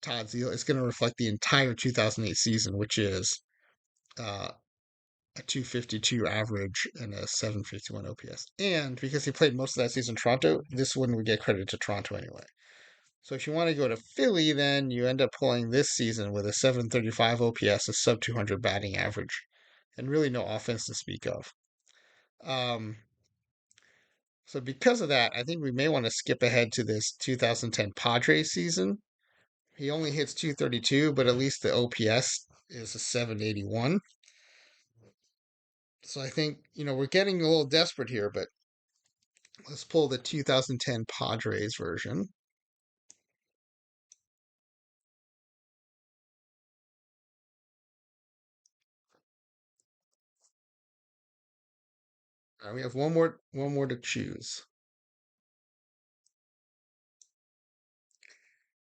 Todd Zeiles, it's going to reflect the entire 2008 season, which is uh, a 252 average and a 751 OPS. And because he played most of that season in Toronto, this one would get credit to Toronto anyway. So if you want to go to Philly, then you end up pulling this season with a 735 OPS, a sub 200 batting average, and really no offense to speak of. Um, so because of that, I think we may want to skip ahead to this 2010 Padres season. He only hits 232, but at least the OPS is a 781. So I think, we're getting a little desperate here, but let's pull the 2010 Padres version. All right, we have one more to choose.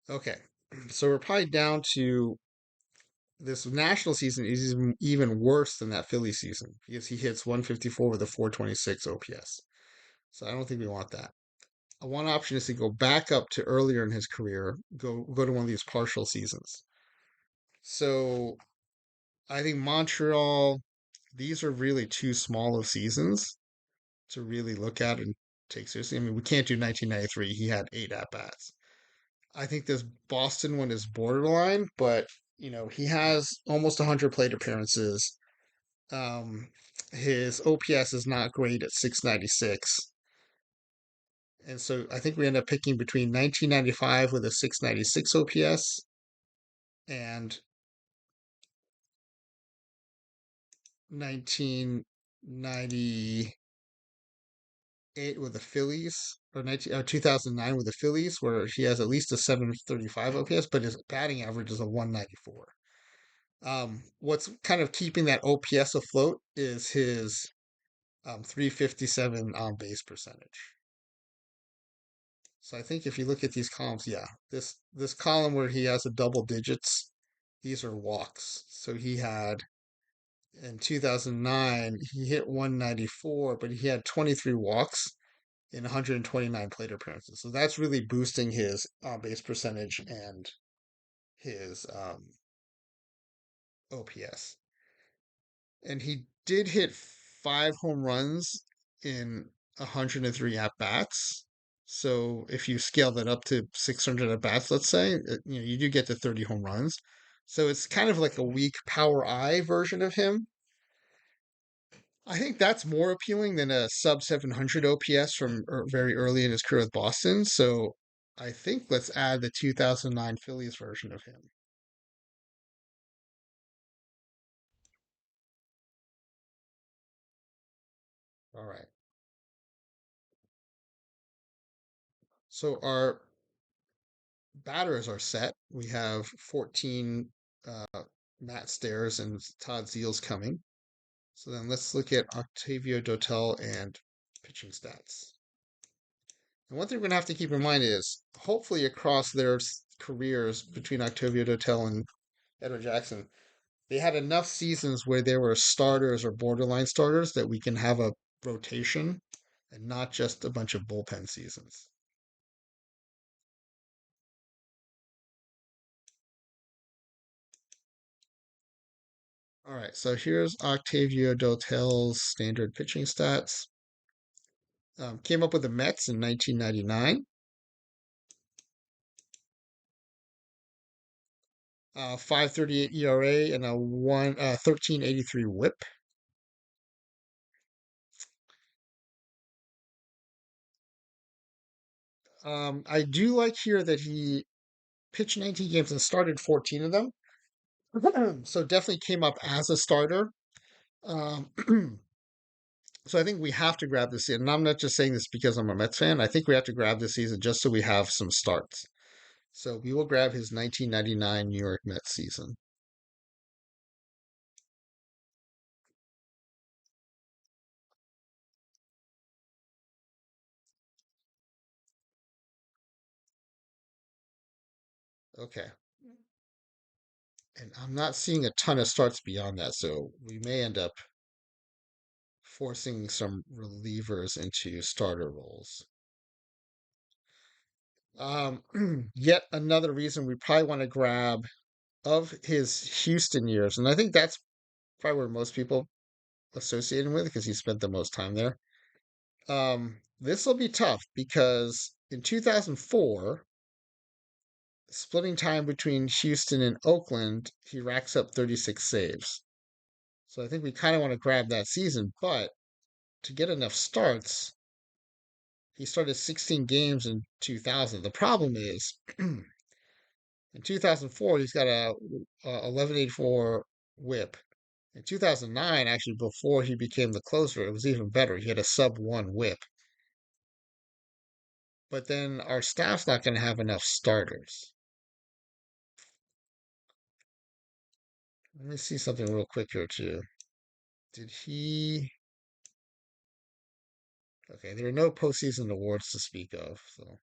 Okay, so we're probably down to this national season is even worse than that Philly season because he hits 154 with a 426 OPS. So I don't think we want that. One option is to go back up to earlier in his career, go to one of these partial seasons. So I think Montreal, these are really too small of seasons to really look at and take seriously. I mean, we can't do 1993. He had 8 at-bats. I think this Boston one is borderline, but he has almost 100 plate appearances. Um, his OPS is not great at 696. And so I think we end up picking between 1995 with a 696 OPS and 1998 with the Phillies, or 2009 with the Phillies, where he has at least a 735 OPS, but his batting average is a 194. What's kind of keeping that OPS afloat is his 357 on base percentage. So I think if you look at these columns, yeah, this column where he has the double digits, these are walks. So he had in 2009, he hit 194, but he had 23 walks in 129 plate appearances. So that's really boosting his on base percentage and his OPS. And he did hit 5 home runs in 103 at bats. So if you scale that up to 600 at bats, let's say, you do get to 30 home runs. So it's kind of like a weak power I version of him. I think that's more appealing than a sub 700 OPS from very early in his career with Boston. So I think let's add the 2009 Phillies version of him. All right. So our batters are set. We have 14 Matt Stairs and Todd Zeiles coming. So then let's look at Octavio Dotel and pitching stats. And one thing we're going to have to keep in mind is hopefully across their careers between Octavio Dotel and Edwin Jackson, they had enough seasons where they were starters or borderline starters that we can have a rotation and not just a bunch of bullpen seasons. All right, so here's Octavio Dotel's standard pitching stats. Came up with the Mets in 1999. 5.38 ERA and a 13.83 WHIP. I do like here that he pitched 19 games and started 14 of them. So definitely came up as a starter. Um, so I think we have to grab this season. And I'm not just saying this because I'm a Mets fan. I think we have to grab this season just so we have some starts. So we will grab his 1999 New York Mets season. Okay. And I'm not seeing a ton of starts beyond that, so we may end up forcing some relievers into starter roles. Um, Yet another reason we probably want to grab of his Houston years, and I think that's probably where most people associate him with because he spent the most time there. This will be tough because in 2004, splitting time between Houston and Oakland, he racks up 36 saves. So I think we kind of want to grab that season, but to get enough starts, he started 16 games in 2000. The problem is in 2004, he's got a 11.84 whip. In 2009, actually, before he became the closer, it was even better. He had a sub one whip. But then our staff's not going to have enough starters. Let me see something real quick here, too. Did he? Okay, there are no postseason awards to speak of, so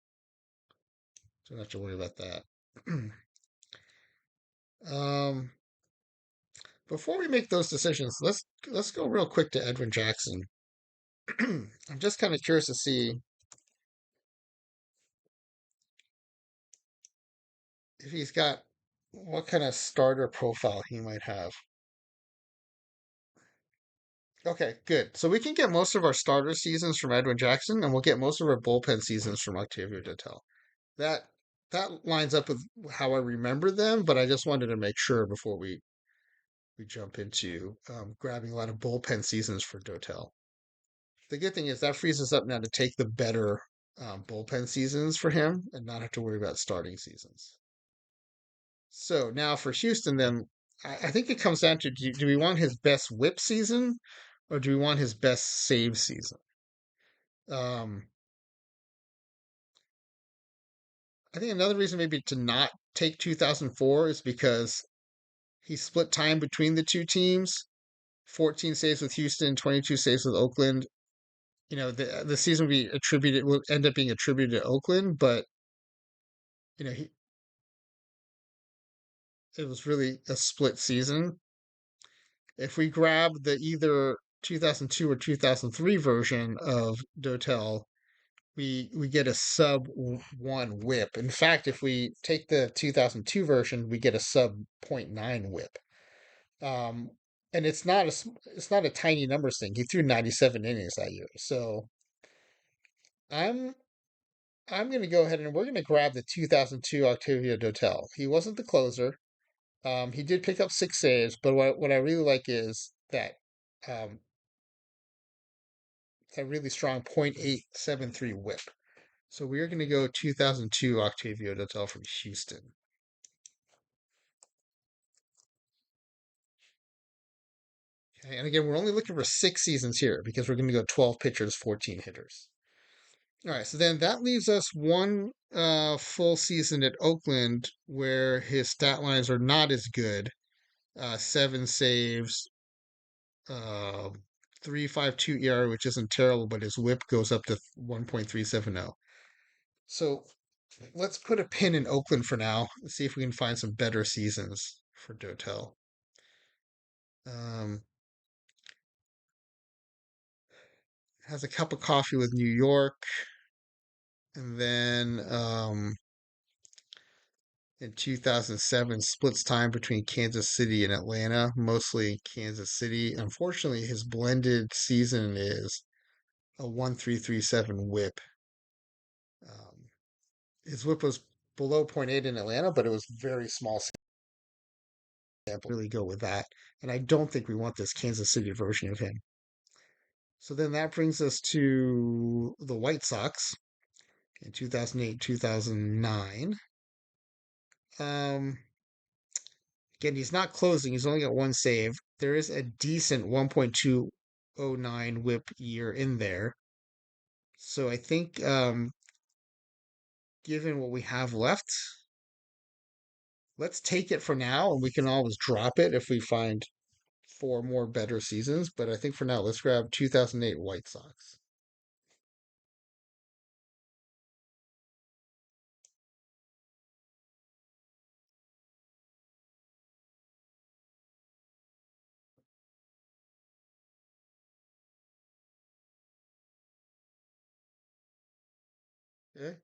don't have to worry about that. um, Before we make those decisions, let's go real quick to Edwin Jackson. I'm just kind of curious to see if he's got what kind of starter profile he might have. Okay, good. So we can get most of our starter seasons from Edwin Jackson, and we'll get most of our bullpen seasons from Octavio Dotel. That that lines up with how I remember them, but I just wanted to make sure before we jump into grabbing a lot of bullpen seasons for Dotel. The good thing is that frees us up now to take the better bullpen seasons for him and not have to worry about starting seasons. So now for Houston, then I think it comes down to do we want his best whip season or do we want his best save season? Um, I think another reason maybe to not take 2004 is because he split time between the two teams 14 saves with Houston, 22 saves with Oakland. The season will end up being attributed to Oakland, but he it was really a split season. If we grab the either 2002 or 2003 version of Dotel, we get a sub one whip. In fact, if we take the 2002 version, we get a sub point 0.9 whip. Um, and it's not a tiny numbers thing. He threw 97 innings that year. So I'm I'm going to go ahead and we're going to grab the 2002 Octavio Dotel. He wasn't the closer. He did pick up 6 saves, but what I really like is that um, a really strong .873 whip. So we're going to go 2002 Octavio Dotel from Houston. Okay, and again, we're only looking for 6 seasons here because we're going to go 12 pitchers, 14 hitters. All right, so then that leaves us one full season at Oakland where his stat lines are not as good. 7 saves, uh, 3.52 ERA, which isn't terrible, but his WHIP goes up to 1.370. So let's put a pin in Oakland for now. Let's see if we can find some better seasons for Dotel. Um, has a cup of coffee with New York, and then in 2007 splits time between Kansas City and Atlanta, mostly Kansas City. Unfortunately, his blended season is a 1.337 WHIP. Um, his WHIP was below .8 in Atlanta, but it was very small sample. Really go with that. And I don't think we want this Kansas City version of him. So then that brings us to the White Sox in 2008, 2009. Um, Again, he's not closing. He's only got one save. There is a decent 1.209 whip year in there. So I think, given what we have left, let's take it for now, and we can always drop it if we find 4 more better seasons. But I think for now, let's grab 2008 White Sox. Okay,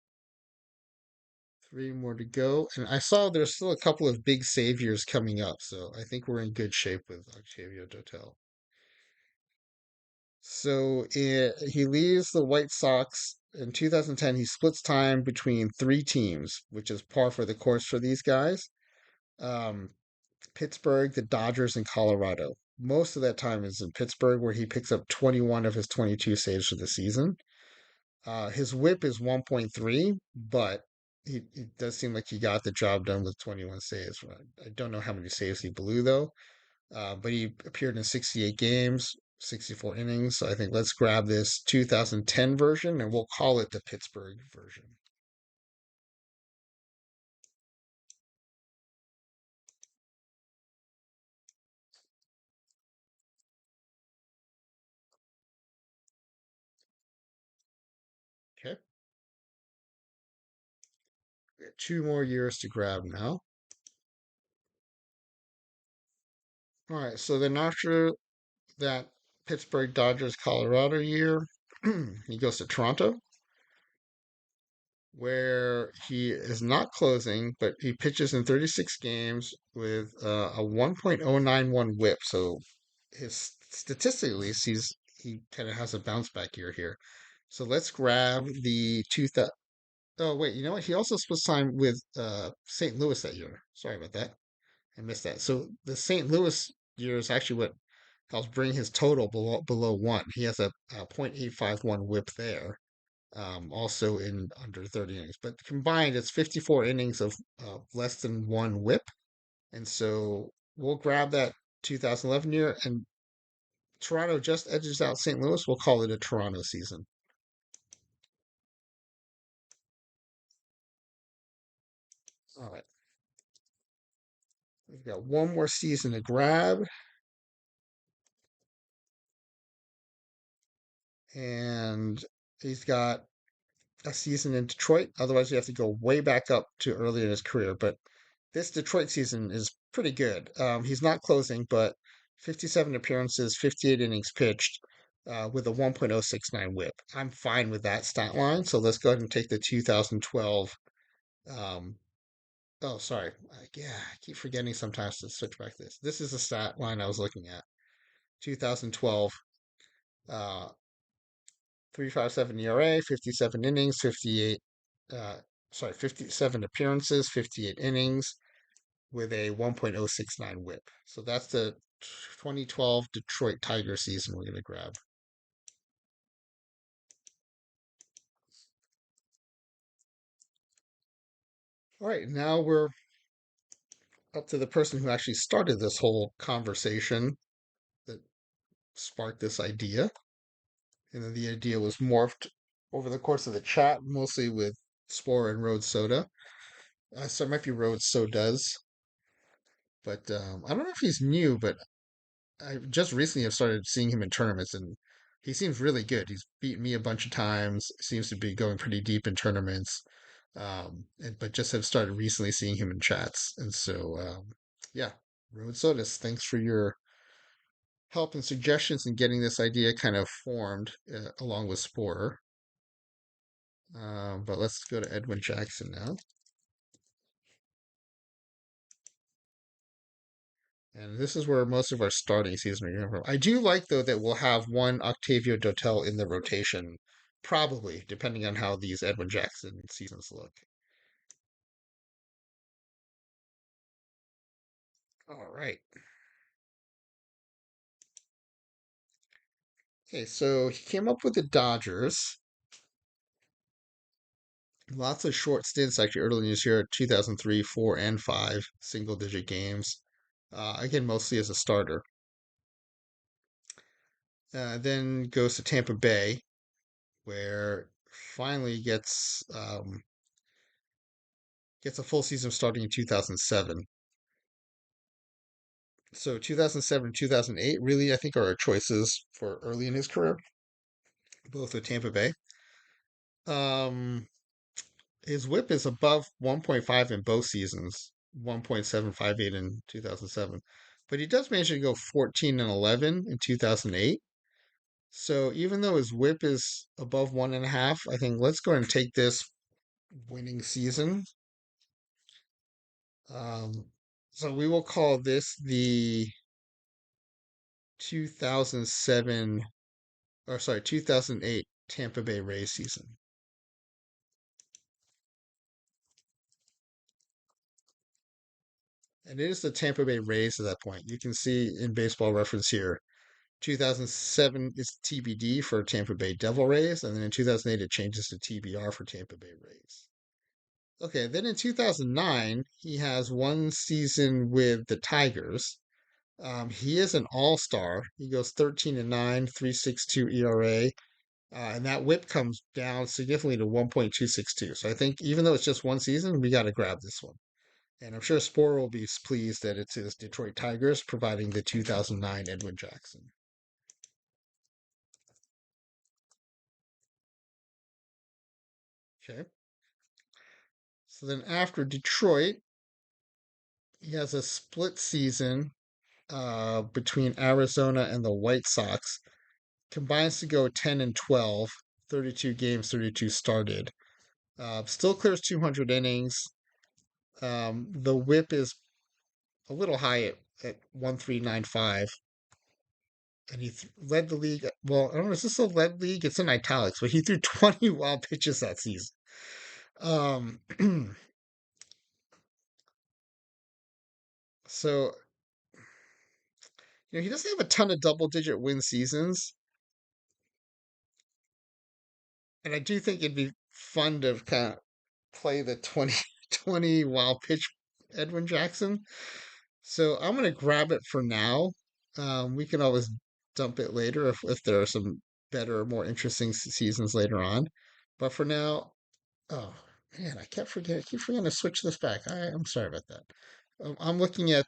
3 more to go. And I saw there's still a couple of big saviors coming up, so I think we're in good shape with Octavio Dotel. So he leaves the White Sox in 2010. He splits time between 3 teams, which is par for the course for these guys. Um, Pittsburgh, the Dodgers, and Colorado. Most of that time is in Pittsburgh, where he picks up 21 of his 22 saves for the season. His WHIP is 1.3, but it does seem like he got the job done with 21 saves. I don't know how many saves he blew, though. But he appeared in 68 games, 64 innings. So I think let's grab this 2010 version and we'll call it the Pittsburgh version. Okay. We got 2 more years to grab now. All right. So then after that Pittsburgh Dodgers Colorado year, he goes to Toronto, where he is not closing, but he pitches in 36 games with a 1.091 WHIP. So his statistically, he kind of has a bounce back year here. So let's grab the 2000. Oh wait, you know what? He also split time with St. Louis that year. Sorry about that. I missed that. So the St. Louis year is actually what helps bring his total below 1. He has a .851 WHIP there. Also in under 30 innings, but combined it's 54 innings of less than 1 WHIP, and so we'll grab that 2011 year, and Toronto just edges out St. Louis. We'll call it a Toronto season. All right. We've got one more season to grab. And he's got a season in Detroit. Otherwise, you have to go way back up to early in his career. But this Detroit season is pretty good. He's not closing, but 57 appearances, 58 innings pitched, with a 1.069 WHIP. I'm fine with that stat line. So let's go ahead and take the 2012. Um, oh, sorry. Yeah, I keep forgetting sometimes to switch back this. This is the stat line I was looking at. 2012. 3.57 ERA, 57 innings, 57 appearances, 58 innings with a 1.069 WHIP. So that's the 2012 Detroit Tiger season we're going to grab. All right, now we're up to the person who actually started this whole conversation that sparked this idea. And then the idea was morphed over the course of the chat, mostly with Sporer and RhodeSoda. So it might be RhodeSodas, but I don't know if he's new, but I just recently have started seeing him in tournaments, and he seems really good. He's beaten me a bunch of times. Seems to be going pretty deep in tournaments, but just have started recently seeing him in chats, and so yeah, RhodeSodas, thanks for your help and suggestions in getting this idea kind of formed along with Sporer. But let's go to Edwin Jackson now. And this is where most of our starting season are coming from. I do like, though, that we'll have one Octavio Dotel in the rotation, probably, depending on how these Edwin Jackson seasons look. All right. Okay, so he came up with the Dodgers. Lots of short stints, actually, early in his year, 2003, 4, and 5, single digit games. Again, mostly as a starter. Then goes to Tampa Bay, where finally gets a full season starting in 2007. So 2007, 2008 really, I think, are our choices for early in his career, both with Tampa Bay. Um, his whip is above 1.5 in both seasons, 1.758 in 2007. But he does manage to go 14 and 11 in 2008. So even though his whip is above 1.5, I think let's go and take this winning season. Um, so we will call this the 2007 or sorry, 2008 Tampa Bay Rays season. And it is the Tampa Bay Rays at that point. You can see in baseball reference here, 2007 is TBD for Tampa Bay Devil Rays, and then in 2008 it changes to TBR for Tampa Bay Rays. Okay, then in 2009, he has one season with the Tigers. He is an all-star. He goes 13 and 9, 3.62 ERA, and that whip comes down significantly to 1.262. So I think even though it's just one season, we got to grab this one. And I'm sure Sporer will be pleased that it's his Detroit Tigers providing the 2009 Edwin Jackson. Okay. So then after Detroit, he has a split season between Arizona and the White Sox. Combines to go 10 and 12, 32 games, 32 started. Still clears 200 innings. The whip is a little high at 1.395. And led the league. Well, I don't know, is this a led league? It's in italics, but he threw 20 wild pitches that season. So, he doesn't have a ton of double digit win seasons. And I do think it'd be fun to kind of play the 20 wild pitch Edwin Jackson. So I'm going to grab it for now. We can always dump it later if there are some better, more interesting seasons later on. But for now, oh man, I keep forgetting to switch this back. I'm sorry about that. I'm looking at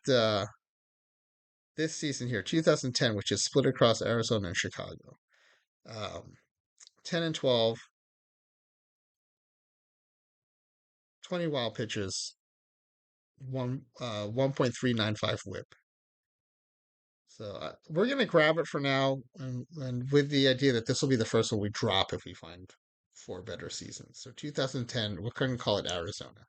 this season here, 2010, which is split across Arizona and Chicago. Um, 10 and 12, 20 wild pitches, 1.395 whip. So we're gonna grab it for now, and with the idea that this will be the first one we drop if we find four better seasons. So 2010, we're going to call it Arizona.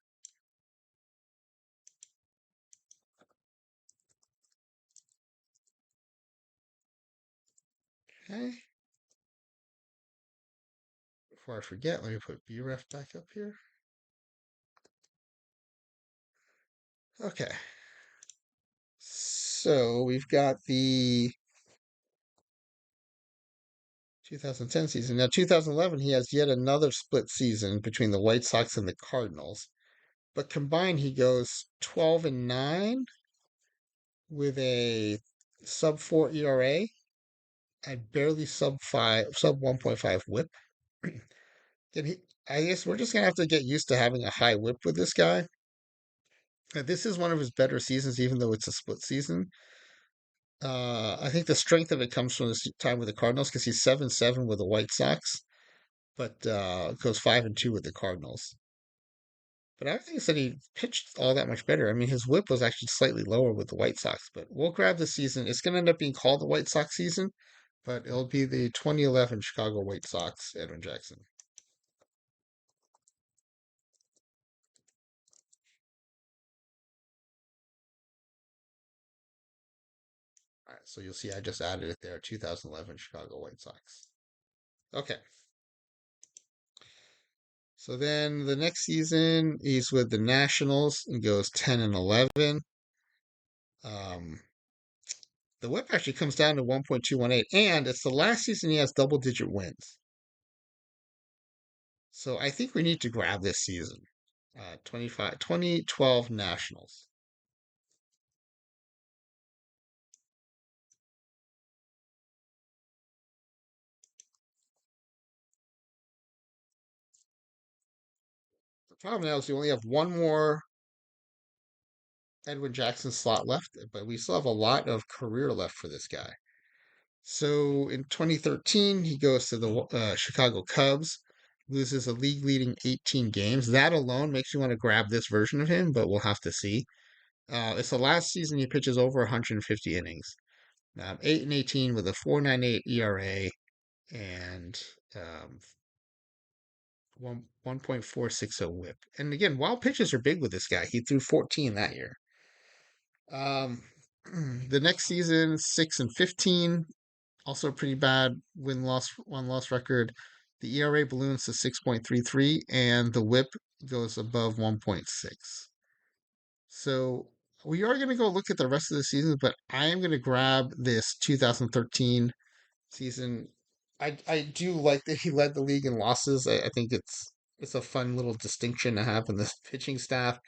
Okay. Before I forget, let me put BREF back up here. Okay. So we've got the 2010 season. Now, 2011, he has yet another split season between the White Sox and the Cardinals. but combined he goes 12-9 with a sub 4 ERA and barely sub 1.5 WHIP. And I guess we're just gonna have to get used to having a high WHIP with this guy. This is one of his better seasons, even though it's a split season. I think the strength of it comes from his time with the Cardinals because he's 7-7 with the White Sox, but goes 5-2 with the Cardinals. But I don't think that he pitched all that much better. I mean, his WHIP was actually slightly lower with the White Sox, but we'll grab this season. It's going to end up being called the White Sox season, but it'll be the 2011 Chicago White Sox, Edwin Jackson. All right, so you'll see I just added it there, 2011 Chicago White Sox. Okay. So then the next season, he's with the Nationals and goes 10-11. Um, the WHIP actually comes down to 1.218, and it's the last season he has double-digit wins. So I think we need to grab this season. 2012 Nationals. The problem now is we only have one more Edwin Jackson slot left, but we still have a lot of career left for this guy. So in 2013, he goes to the Chicago Cubs, loses a league leading 18 games. That alone makes you want to grab this version of him, but we'll have to see. It's the last season he pitches over 150 innings. 8-18 with a 4.98 ERA and 1.460 WHIP. And again, wild pitches are big with this guy. He threw 14 that year. Um, the next season, 6-15, also a pretty bad one loss record. The ERA balloons to 6.33, and the WHIP goes above 1.6. So we are going to go look at the rest of the season, but I am going to grab this 2013 season. I do like that he led the league in losses. I think it's a fun little distinction to have in this pitching staff.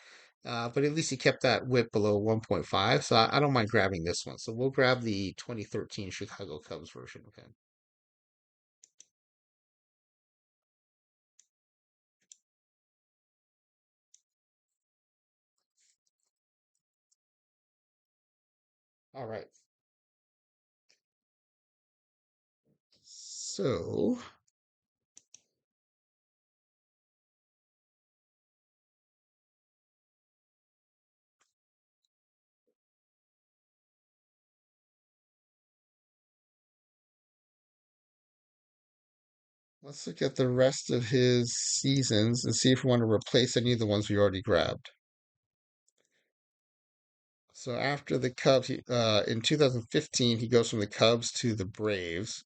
But at least he kept that WHIP below 1.5, so I don't mind grabbing this one. So we'll grab the 2013 Chicago Cubs version of him. All right. So let's look at the rest of his seasons and see if we want to replace any of the ones we already grabbed. So after the Cubs, in 2015, he goes from the Cubs to the Braves,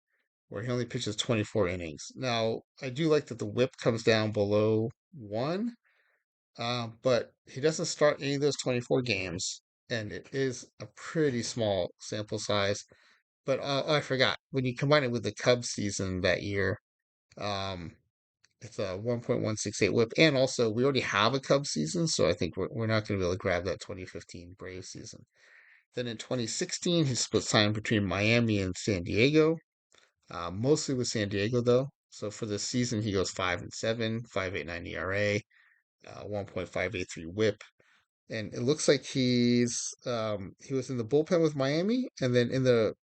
where he only pitches 24 innings. Now, I do like that the WHIP comes down below one, but he doesn't start any of those 24 games, and it is a pretty small sample size. But I forgot, when you combine it with the Cubs season that year, um, it's a 1.168 WHIP, and also we already have a Cubs season, so I think we're not going to be able to grab that 2015 Braves season. Then in 2016, he split time between Miami and San Diego, mostly with San Diego though. So for the season, he goes 5-7, 5.89 ERA, 1.583 WHIP, and it looks like he was in the bullpen with Miami, and then in the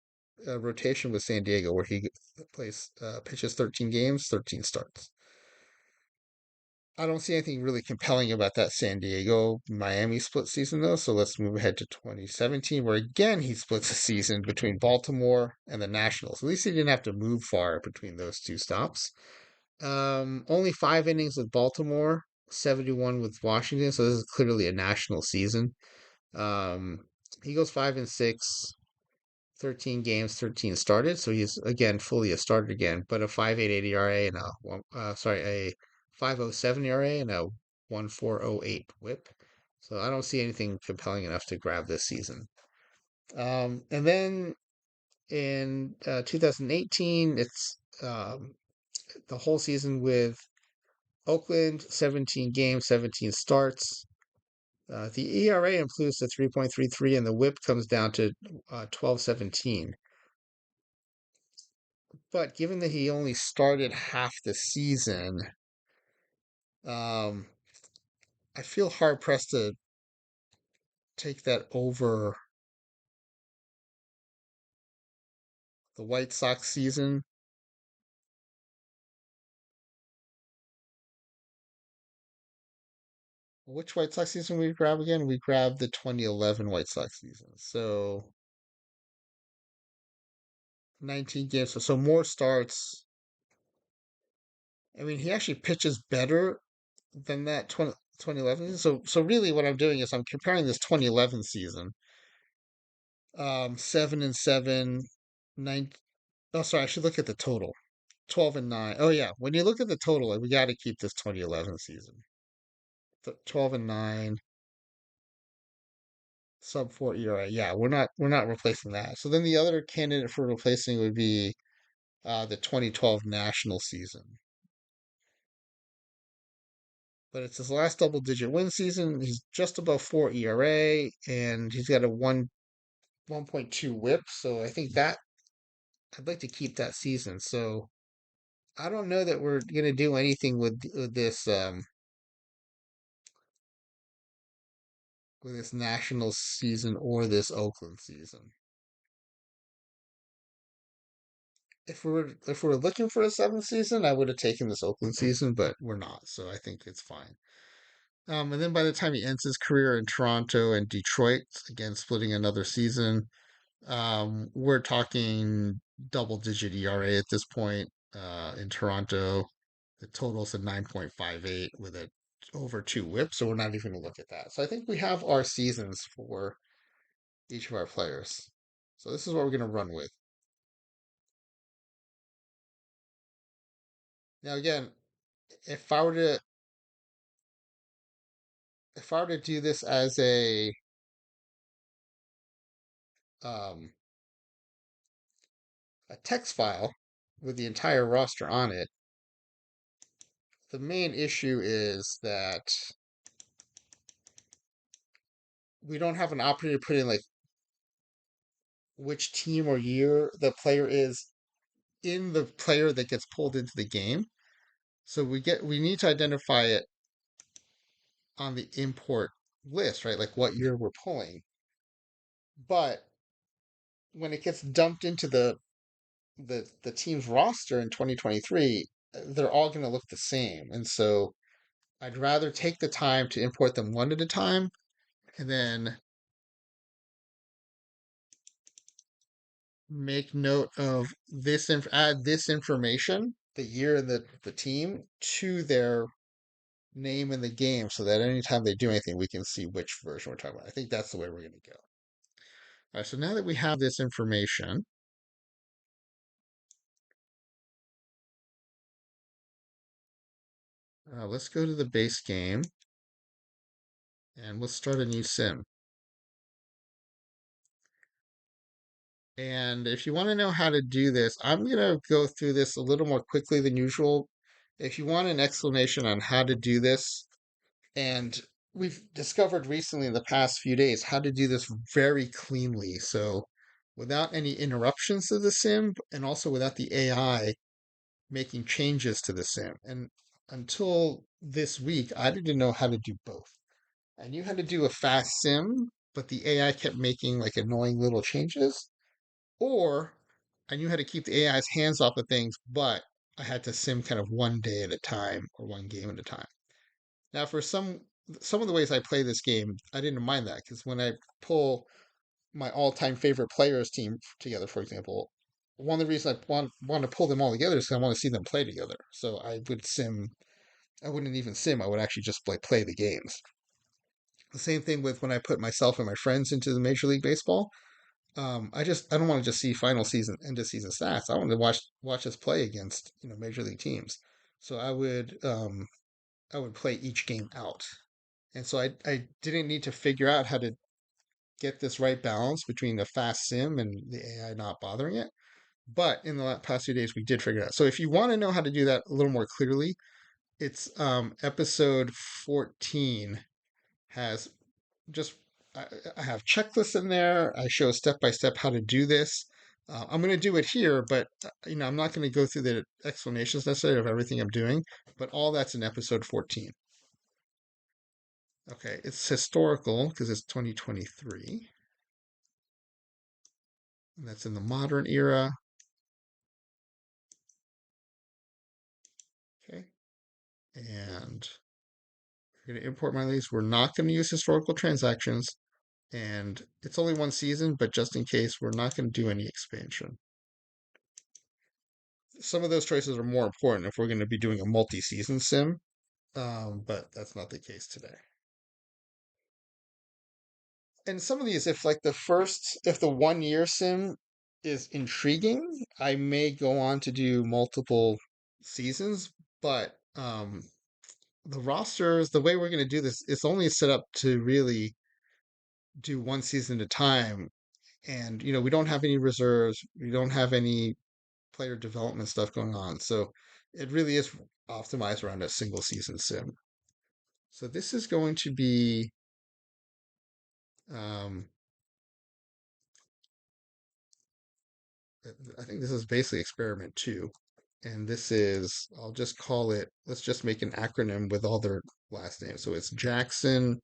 rotation with San Diego, where he plays pitches 13 games, 13 starts. I don't see anything really compelling about that San Diego Miami split season though. So let's move ahead to 2017, where again he splits the season between Baltimore and the Nationals. At least he didn't have to move far between those two stops. Only 5 innings with Baltimore, 71 with Washington. So this is clearly a national season. Um, he goes 5-6, 13 games, 13 started. So he's again fully a starter again, but a 5.88 ERA and a 5.07 ERA and a 1.408 WHIP. So I don't see anything compelling enough to grab this season. And then in 2018, it's the whole season with Oakland, 17 games, 17 starts. The ERA improves to 3.33 and the whip comes down to 12.17. But given that he only started half the season, um, I feel hard pressed to take that over the White Sox season. Which White Sox season we grab again? We grabbed the 2011 White Sox season. So 19 games. So more starts. I mean, he actually pitches better than that 2011 season. So really what I'm doing is I'm comparing this 2011 season. 7-7, 9. Oh, sorry, I should look at the total. 12-9. Oh yeah, when you look at the total, like, we got to keep this 2011 season. 12-9, sub 4 ERA. Yeah, we're not replacing that. So then the other candidate for replacing would be the 2012 national season. But it's his last double digit win season. He's just above 4 ERA and he's got a 1.2 whip. So I think that I'd like to keep that season. So I don't know that we're gonna do anything with this national season or this Oakland season. If we were looking for a seventh season, I would have taken this Oakland season, but we're not, so I think it's fine. And then by the time he ends his career in Toronto and Detroit, again splitting another season, we're talking double digit ERA at this point. In Toronto, the total's a 9.58 with a over 2 whips, so we're not even gonna look at that. So I think we have our seasons for each of our players. So this is what we're gonna run with. Now again, if I were to if I were to do this as um, a text file with the entire roster on it, the main issue is that we don't have an opportunity to put in like which team or year the player is in the player that gets pulled into the game. So we need to identify it on the import list, right? Like what year we're pulling. But when it gets dumped into the team's roster in 2023, they're all going to look the same. And so I'd rather take the time to import them one at a time and then make note of add this information, the year and the team to their name in the game so that anytime they do anything, we can see which version we're talking about. I think that's the way we're going to go. All right, so now that we have this information, let's go to the base game and let's start a new sim. And if you want to know how to do this, I'm going to go through this a little more quickly than usual. If you want an explanation on how to do this, and we've discovered recently in the past few days how to do this very cleanly. So without any interruptions to the sim and also without the AI making changes to the sim. And until this week, I didn't know how to do both. I knew how to do a fast sim, but the AI kept making like annoying little changes. Or I knew how to keep the AI's hands off of things, but I had to sim kind of one day at a time or one game at a time. Now, for some of the ways I play this game, I didn't mind that because when I pull my all-time favorite players team together, for example, one of the reasons I want to pull them all together is because I want to see them play together. So I wouldn't even sim. I would actually just play the games. The same thing with when I put myself and my friends into the Major League Baseball. I don't want to just see final season, end of season stats. I want to watch us play against major league teams. So I would play each game out, and so I didn't need to figure out how to get this right balance between the fast sim and the AI not bothering it. But in the past few days, we did figure it out. So if you want to know how to do that a little more clearly, it's episode 14 has just I, I have checklists in there. I show step by step how to do this. I'm going to do it here, but I'm not going to go through the explanations necessarily of everything I'm doing. But all that's in episode 14. Okay, it's historical because it's 2023, and that's in the modern era. Okay, and we're going to import my leads. We're not going to use historical transactions, and it's only one season, but just in case, we're not going to do any expansion. Some of those choices are more important if we're going to be doing a multi-season sim, but that's not the case today. And some of these, if the 1 year sim is intriguing, I may go on to do multiple seasons, but the rosters, the way we're going to do this, it's only set up to really do one season at a time. And, we don't have any reserves, we don't have any player development stuff going on. So it really is optimized around a single season sim. So this is going to be, um, I think this is basically experiment two. And this is, I'll just call it, let's just make an acronym with all their last names. So it's Jackson,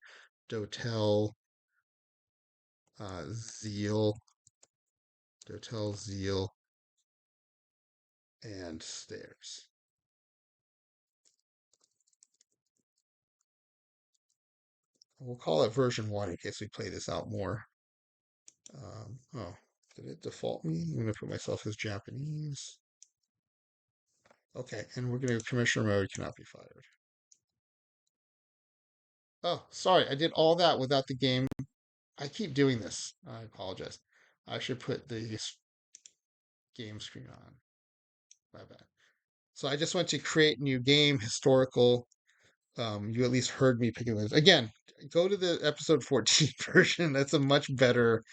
Dotel, Zeile, Dotel, Zeile, and Stairs. We'll call it version one in case we play this out more. Oh, did it default me? I'm going to put myself as Japanese. Okay, and we're going to commissioner mode cannot be fired. Oh, sorry, I did all that without the game. I keep doing this. I apologize. I should put the game screen on. My bad. So I just went to create new game, historical. You at least heard me picking this. Again, go to the episode 14 version. That's a much better.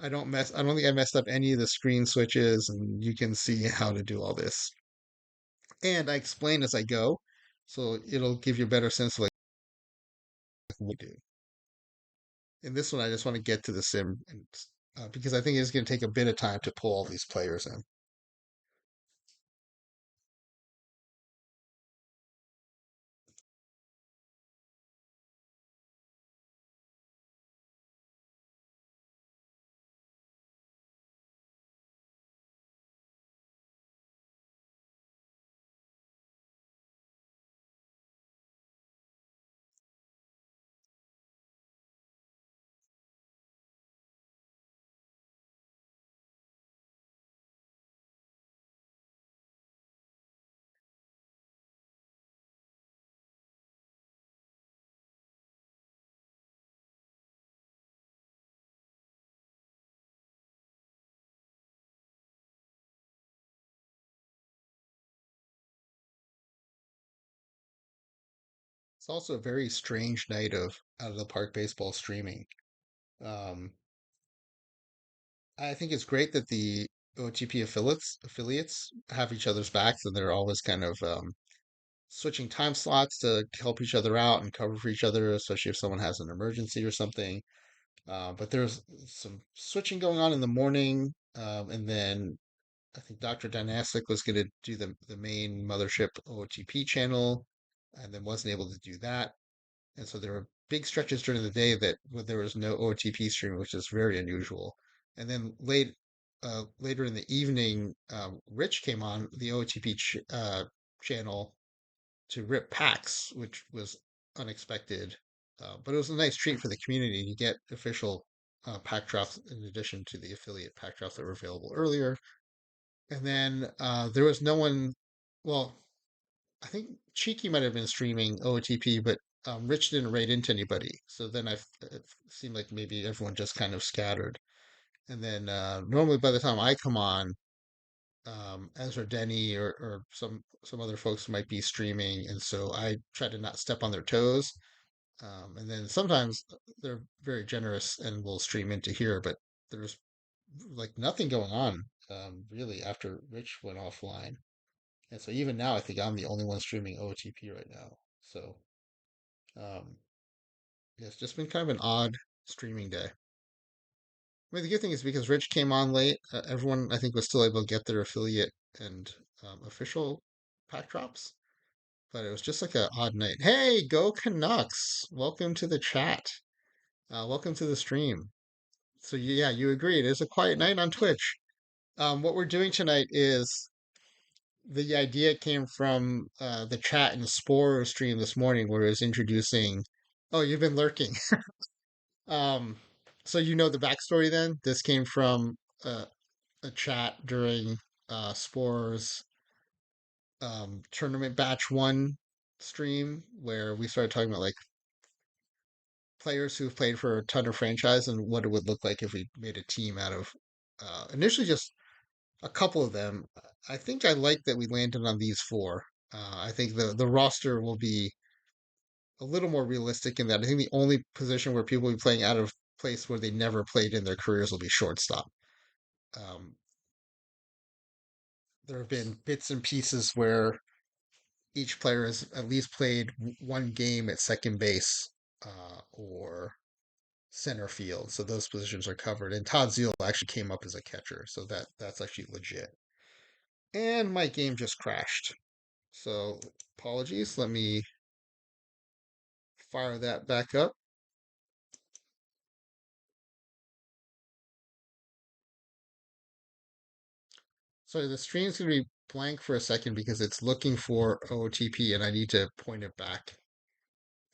I don't think I messed up any of the screen switches, and you can see how to do all this. And I explain as I go, so it'll give you a better sense of like what to do. In this one, I just want to get to the sim, and because I think it's going to take a bit of time to pull all these players in. It's also a very strange night of out of the park baseball streaming. Um, I think it's great that the OTP affiliates have each other's backs, and they're always kind of switching time slots to help each other out and cover for each other, especially if someone has an emergency or something. But there's some switching going on in the morning, and then I think Dr. Dynastic was going to do the main mothership OTP channel, and then wasn't able to do that. And so there were big stretches during the day that there was no OTP stream, which is very unusual. And then later in the evening, Rich came on the OTP channel to rip packs, which was unexpected. But it was a nice treat for the community to get official pack drops in addition to the affiliate pack drops that were available earlier. And then there was no one. Well, I think Cheeky might have been streaming OTP, but Rich didn't raid into anybody. So then it seemed like maybe everyone just kind of scattered. And then normally by the time I come on, Ezra Denny or some other folks might be streaming, and so I try to not step on their toes. And then sometimes they're very generous and will stream into here, but there's like nothing going on really after Rich went offline. And so even now, I think I'm the only one streaming OTP right now. So um, Yeah, it's just been kind of an odd streaming day. I mean, the good thing is because Rich came on late, everyone I think was still able to get their affiliate and official pack drops, but it was just like an odd night. Hey, go Canucks! Welcome to the chat. Welcome to the stream. So yeah, you agree. It is a quiet night on Twitch. What we're doing tonight is the idea came from the chat in the Sporer stream this morning where it was introducing. Oh, you've been lurking. Um, so you know the backstory then? This came from uh, a chat during Sporer's tournament batch one stream where we started talking about like players who've played for a ton of franchise and what it would look like if we made a team out of initially just a couple of them. I think I like that we landed on these four. I think the roster will be a little more realistic in that I think the only position where people will be playing out of place where they never played in their careers will be shortstop. Um, there have been bits and pieces where each player has at least played one game at second base or center field, so those positions are covered. And Todd Zeiles actually came up as a catcher, so that's actually legit. And my game just crashed. So apologies. Let me fire that back up. So the stream's going to be blank for a second because it's looking for OTP and I need to point it back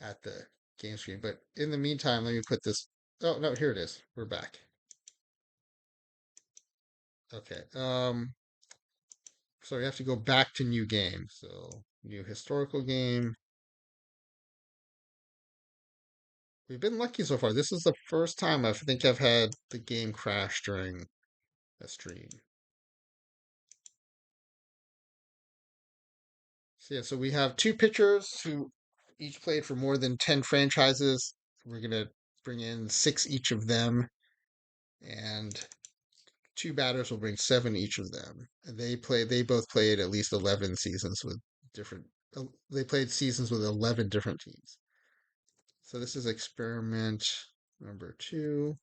at the game screen. But in the meantime, let me put this. Oh, no, here it is. We're back. Okay. So we have to go back to new game. So new historical game. We've been lucky so far. This is the first time I think I've had the game crash during a stream. So yeah, so we have two pitchers who each played for more than 10 franchises. We're gonna bring in six each of them, and two batters will bring seven each of them. And they both played at least 11 seasons with different they played seasons with 11 different teams. So this is experiment number two,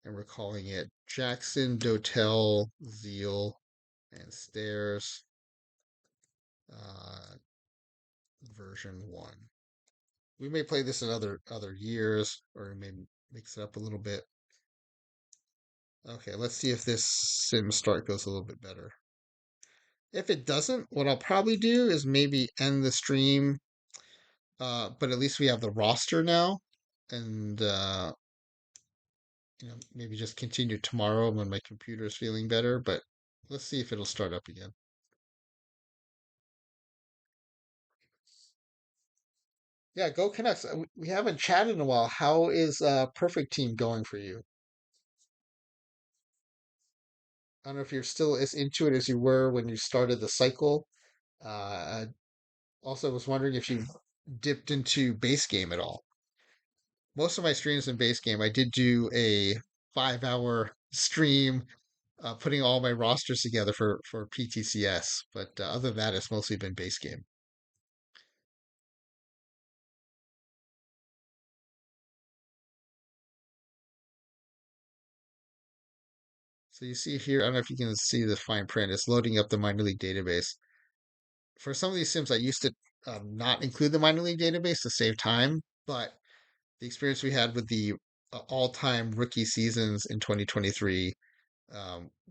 and we're calling it Jackson, Dotel, Zeile, and Stairs uh, version one. We may play this in other years, or we may mix it up a little bit. Okay, let's see if this sim start goes a little bit better. If it doesn't, what I'll probably do is maybe end the stream, but at least we have the roster now, and maybe just continue tomorrow when my computer is feeling better. But let's see if it'll start up again. Yeah, go Canucks. We haven't chatted in a while. How is Perfect Team going for you? I don't know if you're still as into it as you were when you started the cycle. I also was wondering if you dipped into base game at all. Most of my streams in base game, I did do a 5 hour stream putting all my rosters together for PTCS, but other than that, it's mostly been base game. So you see here, I don't know if you can see the fine print. It's loading up the minor league database. For some of these sims, I used to not include the minor league database to save time, but the experience we had with the all-time rookie seasons in 2023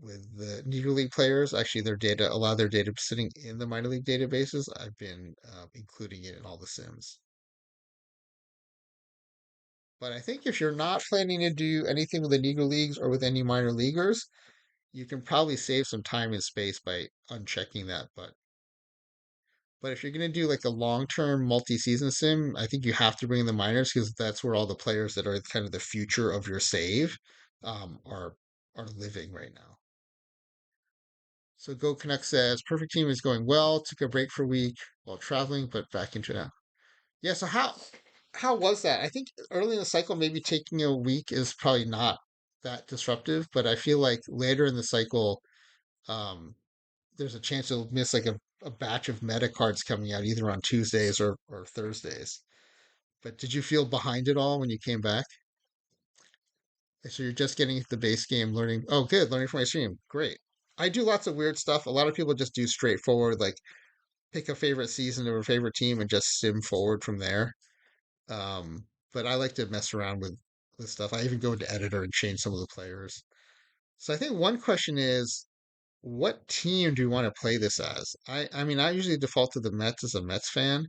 with the Negro League players, actually allow their data sitting in the minor league databases. I've been including it in all the sims. But I think if you're not planning to do anything with the Negro Leagues or with any minor leaguers, you can probably save some time and space by unchecking that. But if you're going to do like a long-term multi-season sim, I think you have to bring in the minors because that's where all the players that are kind of the future of your save are living right now. So Go Connect says perfect team is going well. Took a break for a week while traveling, but back into it now. Yeah. So how was that? I think early in the cycle, maybe taking a week is probably not that disruptive, but I feel like later in the cycle, um, there's a chance you'll miss like a batch of meta cards coming out either on Tuesdays or Thursdays. But did you feel behind it all when you came back? So you're just getting the base game, learning. Oh, good, learning from my stream. Great. I do lots of weird stuff. A lot of people just do straightforward, like pick a favorite season or a favorite team and just sim forward from there. But I like to mess around with stuff. I even go into editor and change some of the players. So I think one question is, what team do you want to play this as? I mean, I usually default to the Mets as a Mets fan,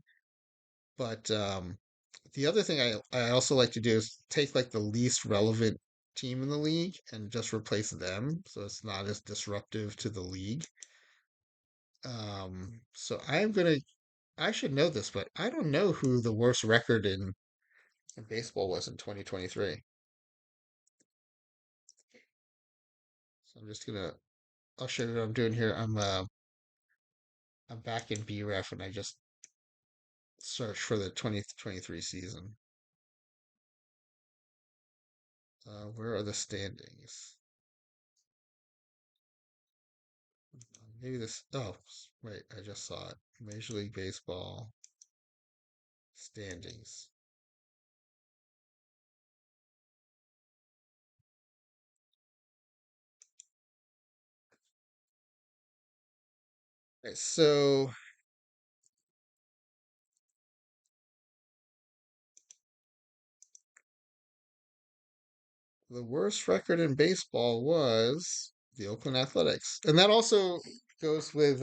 but the other thing I also like to do is take like the least relevant team in the league and just replace them, so it's not as disruptive to the league. So I should know this, but I don't know who the worst record in baseball was in 2023. So I'll show you what I'm doing here. I'm back in BREF and I just searched for the 2023 season. Where are the standings? Maybe this. Oh, wait, I just saw it. Major League Baseball standings. Right, so the worst record in baseball was the Oakland Athletics, and that also goes with.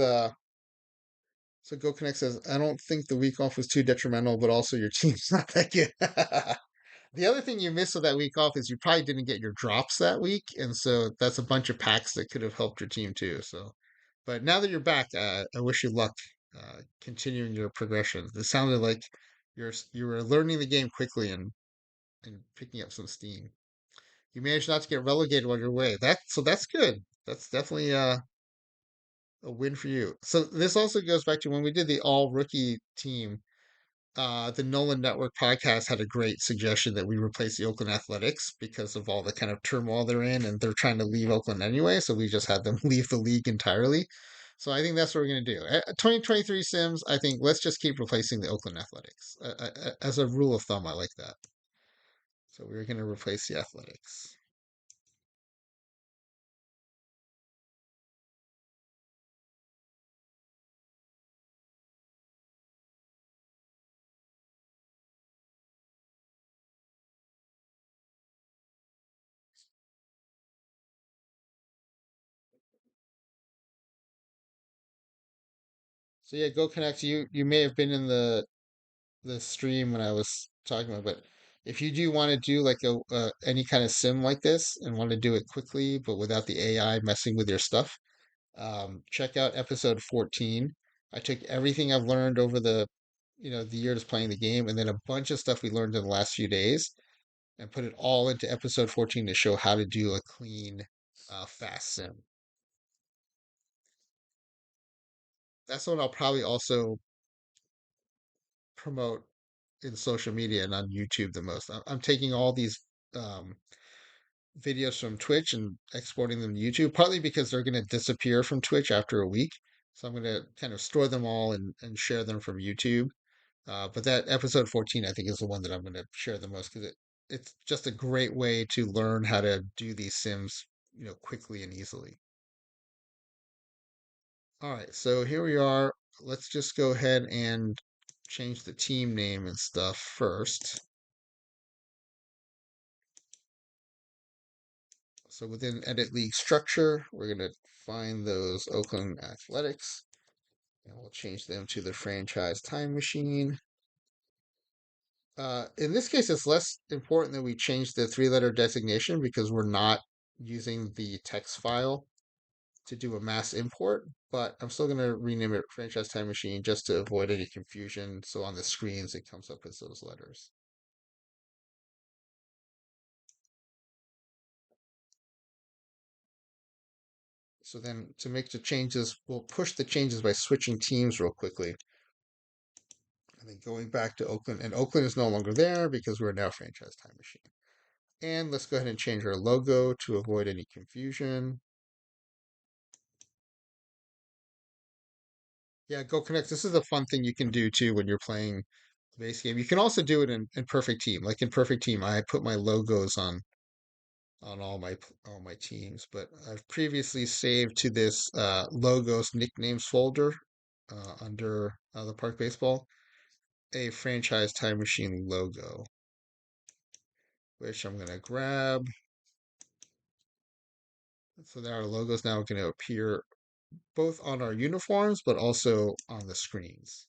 So Go Connect says, I don't think the week off was too detrimental, but also your team's not that good. The other thing you missed with that week off is you probably didn't get your drops that week, and so that's a bunch of packs that could have helped your team too. So, but now that you're back, I wish you luck continuing your progression. It sounded like you were learning the game quickly and picking up some steam. You managed not to get relegated while you're away. That's good. That's definitely a win for you. So this also goes back to when we did the all rookie team. The Nolan Network podcast had a great suggestion that we replace the Oakland Athletics because of all the kind of turmoil they're in, and they're trying to leave Oakland anyway. So we just had them leave the league entirely. So I think that's what we're going to do. 2023 Sims, I think let's just keep replacing the Oakland Athletics. As a rule of thumb, I like that. So we're going to replace the Athletics. So yeah, Go Connect. You may have been in the stream when I was talking about, but if you do want to do like a any kind of sim like this and want to do it quickly but without the AI messing with your stuff, check out episode 14. I took everything I've learned over the years playing the game and then a bunch of stuff we learned in the last few days and put it all into episode 14 to show how to do a clean, fast sim. That's what I'll probably also promote in social media and on YouTube the most. I'm taking all these um, videos from Twitch and exporting them to YouTube, partly because they're going to disappear from Twitch after a week. So I'm going to kind of store them all and share them from YouTube. But that episode 14, I think, is the one that I'm going to share the most because it's just a great way to learn how to do these sims, quickly and easily. All right, so here we are. Let's just go ahead and change the team name and stuff first. So within Edit League structure, we're going to find those Oakland Athletics and we'll change them to the franchise time machine. In this case, it's less important that we change the three-letter designation because we're not using the text file to do a mass import, but I'm still going to rename it franchise time machine just to avoid any confusion. So on the screens, it comes up as those letters. So then to make the changes, we'll push the changes by switching teams real quickly. And then going back to Oakland, and Oakland is no longer there because we're now franchise time machine. And let's go ahead and change our logo to avoid any confusion. Yeah, Go Connect. This is a fun thing you can do too when you're playing base game. You can also do it in Perfect Team. Like in Perfect Team, I put my logos on all my teams, but I've previously saved to this logos nicknames folder under the Park Baseball a franchise time machine logo, which I'm gonna grab. So that our logos now are going to appear both on our uniforms, but also on the screens.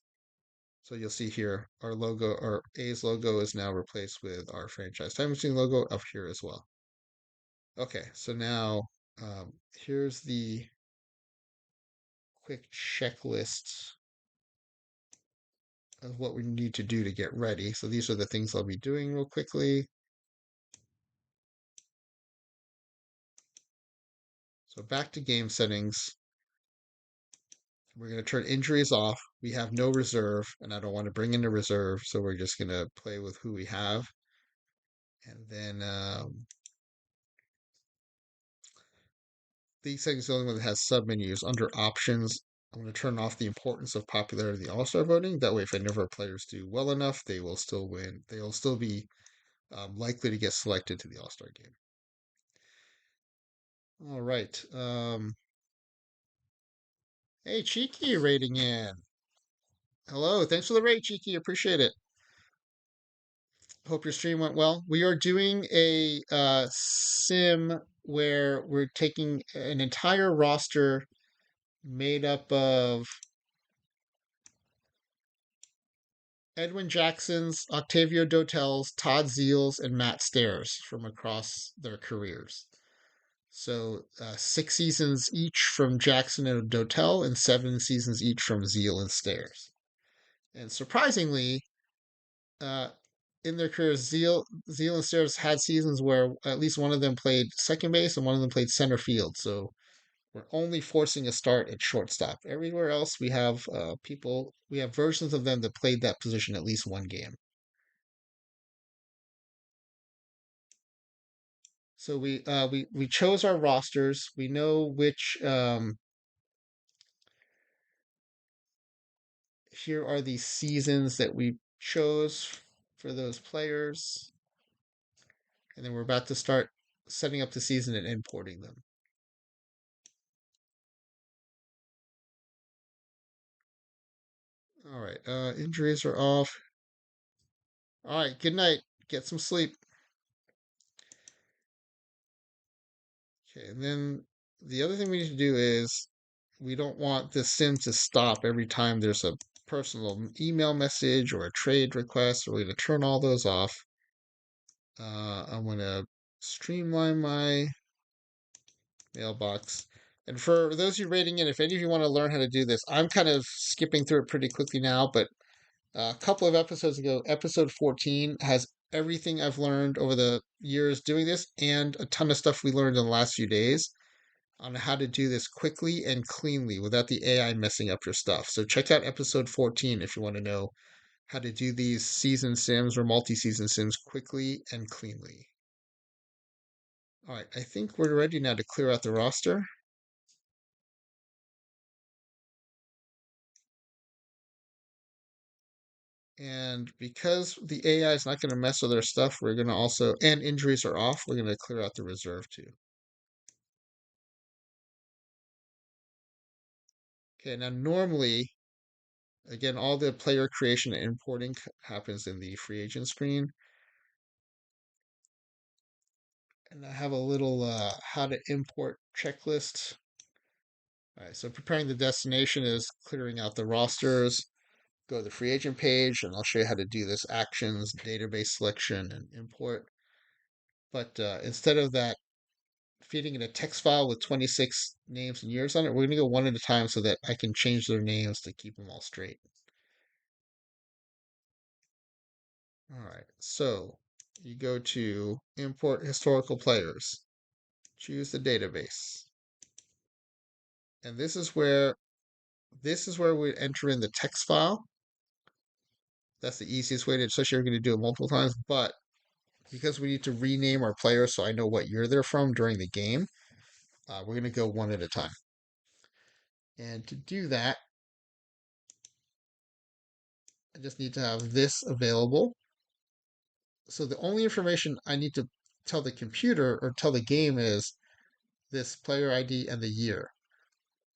So you'll see here our logo, our A's logo is now replaced with our franchise time machine logo up here as well. Okay, so now here's the quick checklist of what we need to do to get ready. So these are the things I'll be doing real quickly. So back to game settings. We're going to turn injuries off. We have no reserve, and I don't want to bring in a reserve, so we're just going to play with who we have. And then these settings is the only one that has submenus. Under options, I'm going to turn off the importance of popularity of the All-Star voting. That way, if any of our players do well enough, they will still win. They will still be likely to get selected to the All-Star game. All right. Hey, Cheeky, rating in. Hello. Thanks for the rate, Cheeky. Appreciate it. Hope your stream went well. We are doing a sim where we're taking an entire roster made up of Edwin Jacksons, Octavio Dotels, Todd Zeiles, and Matt Stairs from across their careers. So 6 seasons each from Jackson and Dotel, and 7 seasons each from Zeile and Stairs. And surprisingly, uh, in their careers, Zeile and Stairs had seasons where at least one of them played second base and one of them played center field. So we're only forcing a start at shortstop. Everywhere else, we have we have versions of them that played that position at least one game. So we chose our rosters. We know which here are the seasons that we chose for those players, and then we're about to start setting up the season and importing them. All right, injuries are off. All right, good night. Get some sleep. Okay, and then the other thing we need to do is we don't want the sim to stop every time there's a personal email message or a trade request. So we're going to turn all those off. I'm going to streamline my mailbox. And for those of you rating it, if any of you want to learn how to do this, I'm kind of skipping through it pretty quickly now, but a couple of episodes ago, episode 14 has everything I've learned over the years doing this and a ton of stuff we learned in the last few days on how to do this quickly and cleanly without the AI messing up your stuff. So check out episode 14 if you want to know how to do these season sims or multi-season sims quickly and cleanly. All right, I think we're ready now to clear out the roster. And because the AI is not going to mess with our stuff, we're going to also, and injuries are off, we're going to clear out the reserve too. Okay, now normally, again, all the player creation and importing happens in the free agent screen. And I have a little how to import checklist. All right, so preparing the destination is clearing out the rosters. Go to the free agent page, and I'll show you how to do this actions, database selection, and import. But instead of that, feeding in a text file with 26 names and years on it, we're going to go one at a time so that I can change their names to keep them all straight. All right, so you go to import historical players, choose the database. And this is where we enter in the text file. That's the easiest way to, especially if you're going to do it multiple times. But because we need to rename our players so I know what year they're from during the game, we're going to go one at a time. And to do that, I just need to have this available. So the only information I need to tell the computer or tell the game is this player ID and the year.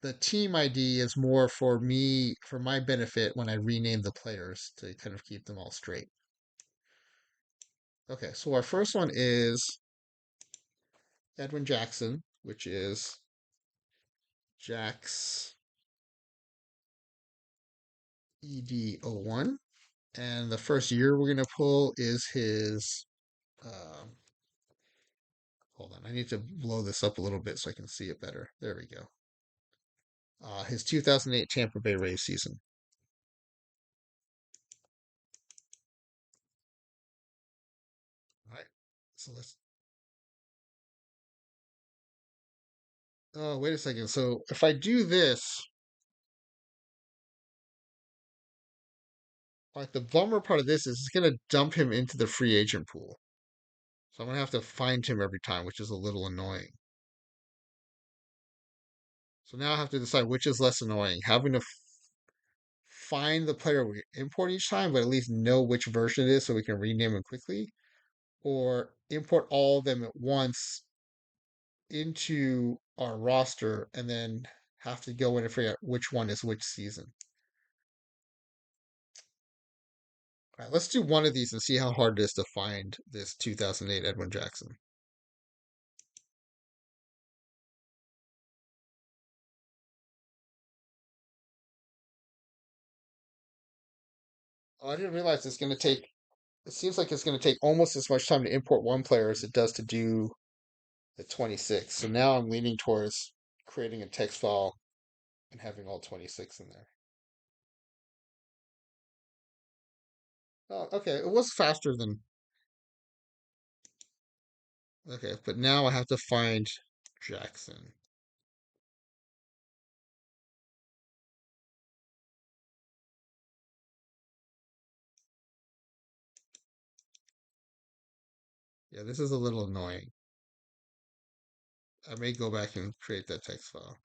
The team ID is more for me, for my benefit when I rename the players to kind of keep them all straight. Okay, so our first one is Edwin Jackson, which is Jax ED01. And the first year we're going to pull is his. Um, hold on, I need to blow this up a little bit so I can see it better. There we go. His 2008 Tampa Bay Rays season. All right. So let's. Oh, wait a second. So if I do this, like the bummer part of this is it's going to dump him into the free agent pool. So I'm going to have to find him every time, which is a little annoying. So now I have to decide which is less annoying, having to find the player we import each time, but at least know which version it is so we can rename them quickly, or import all of them at once into our roster and then have to go in and figure out which one is which season. All right, let's do one of these and see how hard it is to find this 2008 Edwin Jackson. Oh, I didn't realize it's going to take, it seems like it's going to take almost as much time to import one player as it does to do the 26. So now I'm leaning towards creating a text file and having all 26 in there. Oh, okay. It was faster than. Okay, but now I have to find Jackson. Yeah, this is a little annoying. I may go back and create that text file.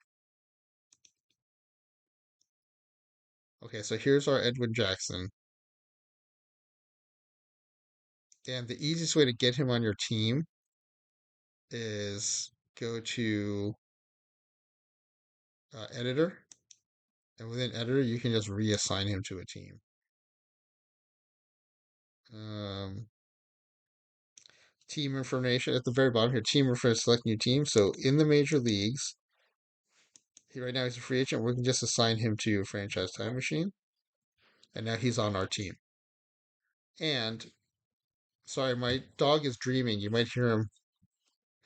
Okay, so here's our Edwin Jackson. And the easiest way to get him on your team is go to editor. And within editor, you can just reassign him to a team. Um, team information at the very bottom here, team information, select new team. So in the major leagues, he right now he's a free agent. We can just assign him to franchise time machine. And now he's on our team. And sorry, my dog is dreaming. You might hear him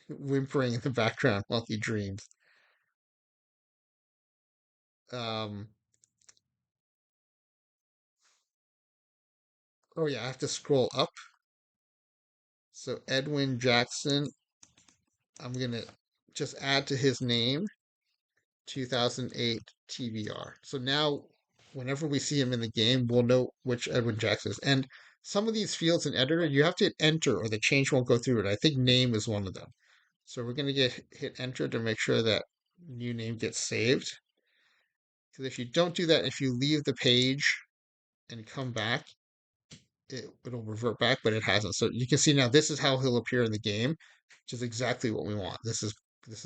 whimpering in the background while he dreams. Um, oh yeah, I have to scroll up. So Edwin Jackson, I'm gonna just add to his name 2008 TBR. So now, whenever we see him in the game, we'll know which Edwin Jackson is. And some of these fields in editor, you have to hit enter or the change won't go through it. I think name is one of them. So we're gonna hit enter to make sure that new name gets saved. Because if you don't do that, if you leave the page and come back, it'll revert back, but it hasn't. So you can see now this is how he'll appear in the game, which is exactly what we want. This is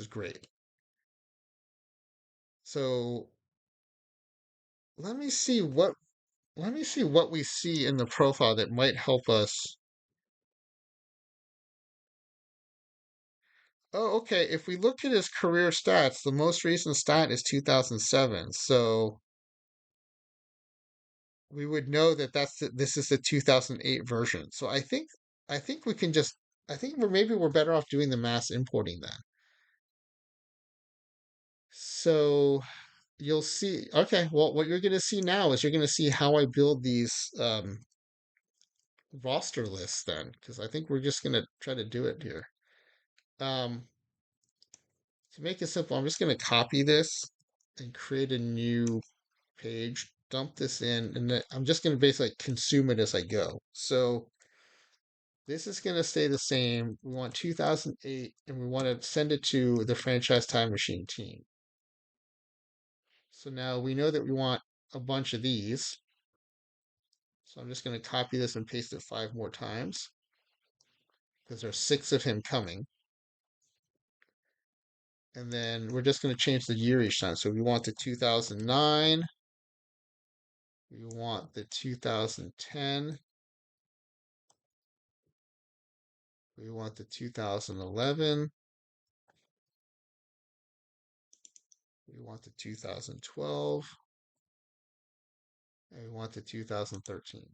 great. So let me see what we see in the profile that might help us. Oh, okay. If we look at his career stats, the most recent stat is 2007. So we would know that this is the 2008 version. So I think we can just I think we're better off doing the mass importing then. So you'll see. Okay, well, what you're going to see now is you're going to see how I build these roster lists then, because I think we're just going to try to do it here. Um, to make it simple, I'm just going to copy this and create a new page, dump this in, and then I'm just going to basically consume it as I go. So this is going to stay the same. We want 2008, and we want to send it to the franchise time machine team. So now we know that we want a bunch of these. So I'm just going to copy this and paste it 5 more times because there's 6 of him coming. And then we're just going to change the year each time. So we want the 2009. We want the 2010. We want the 2011. We want the 2012. And we want the 2013.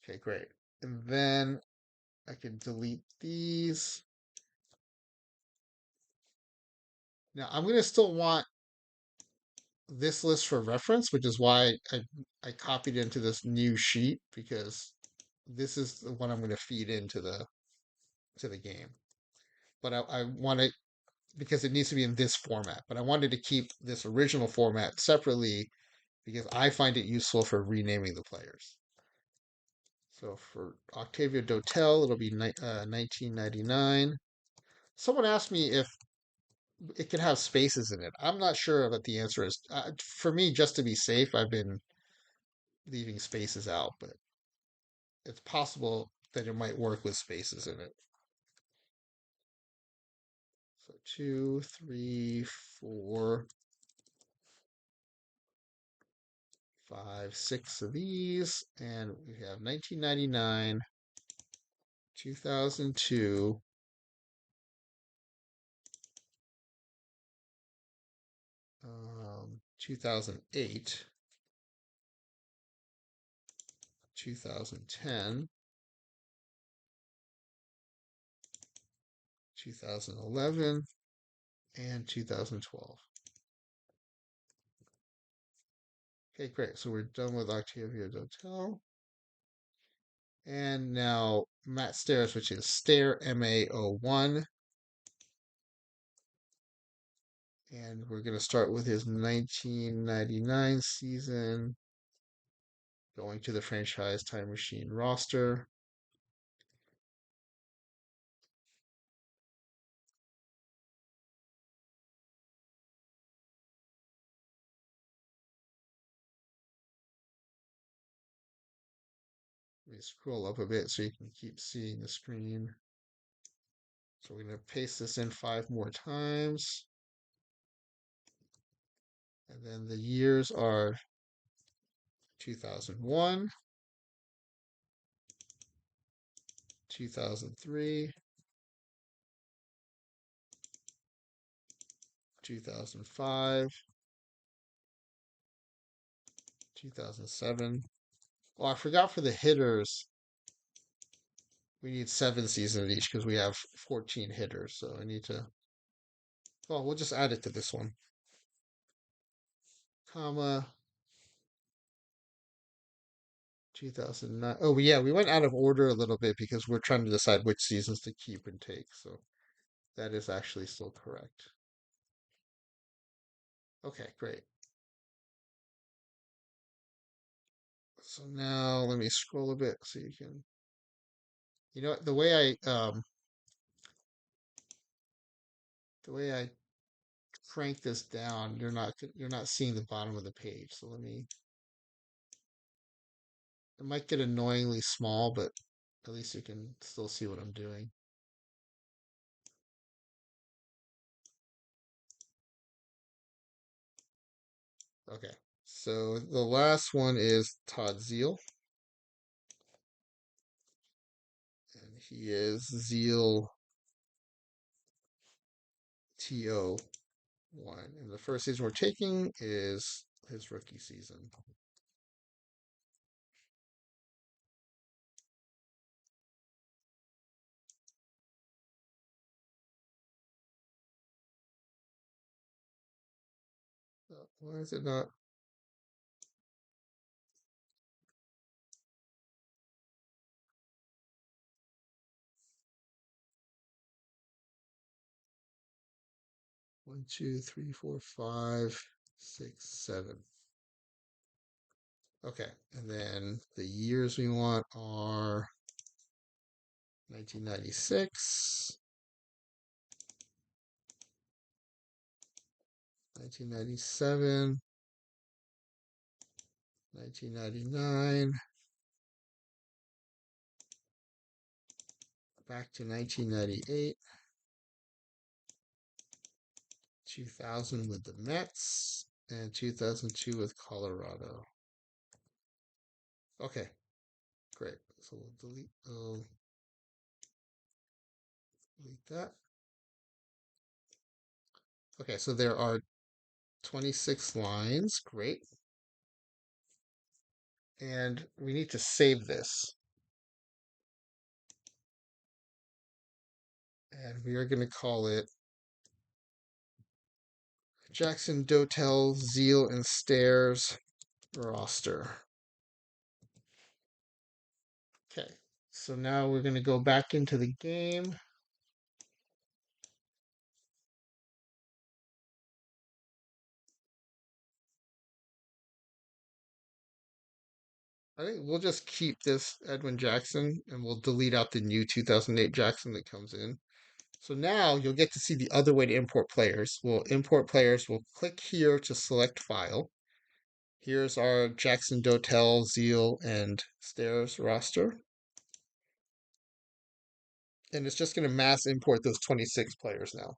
Okay, great. And then I can delete these. Now I'm going to still want this list for reference, which is why I copied into this new sheet because this is the one I'm going to feed into the game. But I want to because it needs to be in this format. But I wanted to keep this original format separately because I find it useful for renaming the players. So for Octavio Dotel, it'll be 1999. Someone asked me if it could have spaces in it. I'm not sure what the answer is. For me, just to be safe, I've been leaving spaces out, but it's possible that it might work with spaces in it. So 2, 3, 4, 5, 6 of these, and we have 1999, 2002, 2008, 2010, 2011, and 2012. Okay, great. So we're done with Octavio Dotel. And now Matt Stairs, which is Stair MA01. And we're going to start with his 1999 season, going to the franchise time machine roster. Let me scroll up a bit so you can keep seeing the screen. So we're going to paste this in 5 more times. And then the years are 2001, 2003, 2005, 2007. Oh, I forgot for the hitters, we need 7 seasons each because we have 14 hitters. So I need to, well, we'll just add it to this one. Comma, 2009. Oh, yeah, we went out of order a little bit because we're trying to decide which seasons to keep and take. So that is actually still correct. Okay, great. So now let me scroll a bit so you can, the way I crank this down, you're not seeing the bottom of the page. So it might get annoyingly small, but at least you can still see what I'm doing. Okay, so the last one is Todd Zeiles, and he is Zeile TO1. And the first season we're taking is his rookie season. Why is it not? One, two, three, four, 5, 6, 7. Okay, and then the years we want are 1996, 1997, 1999, back to 1998, 2000 with the Mets, and 2002 with Colorado. Okay, great. So delete that. Okay, so there are 26 lines. Great. And we need to save this. And we are going to call it Jackson, Dotel, Zeile, and Stairs roster. Okay, so now we're going to go back into the game. I think we'll just keep this Edwin Jackson and we'll delete out the new 2008 Jackson that comes in. So now you'll get to see the other way to import players. We'll import players. We'll click here to select file. Here's our Jackson, Dotel, Zeile, and Stairs roster. And it's just going to mass import those 26 players now.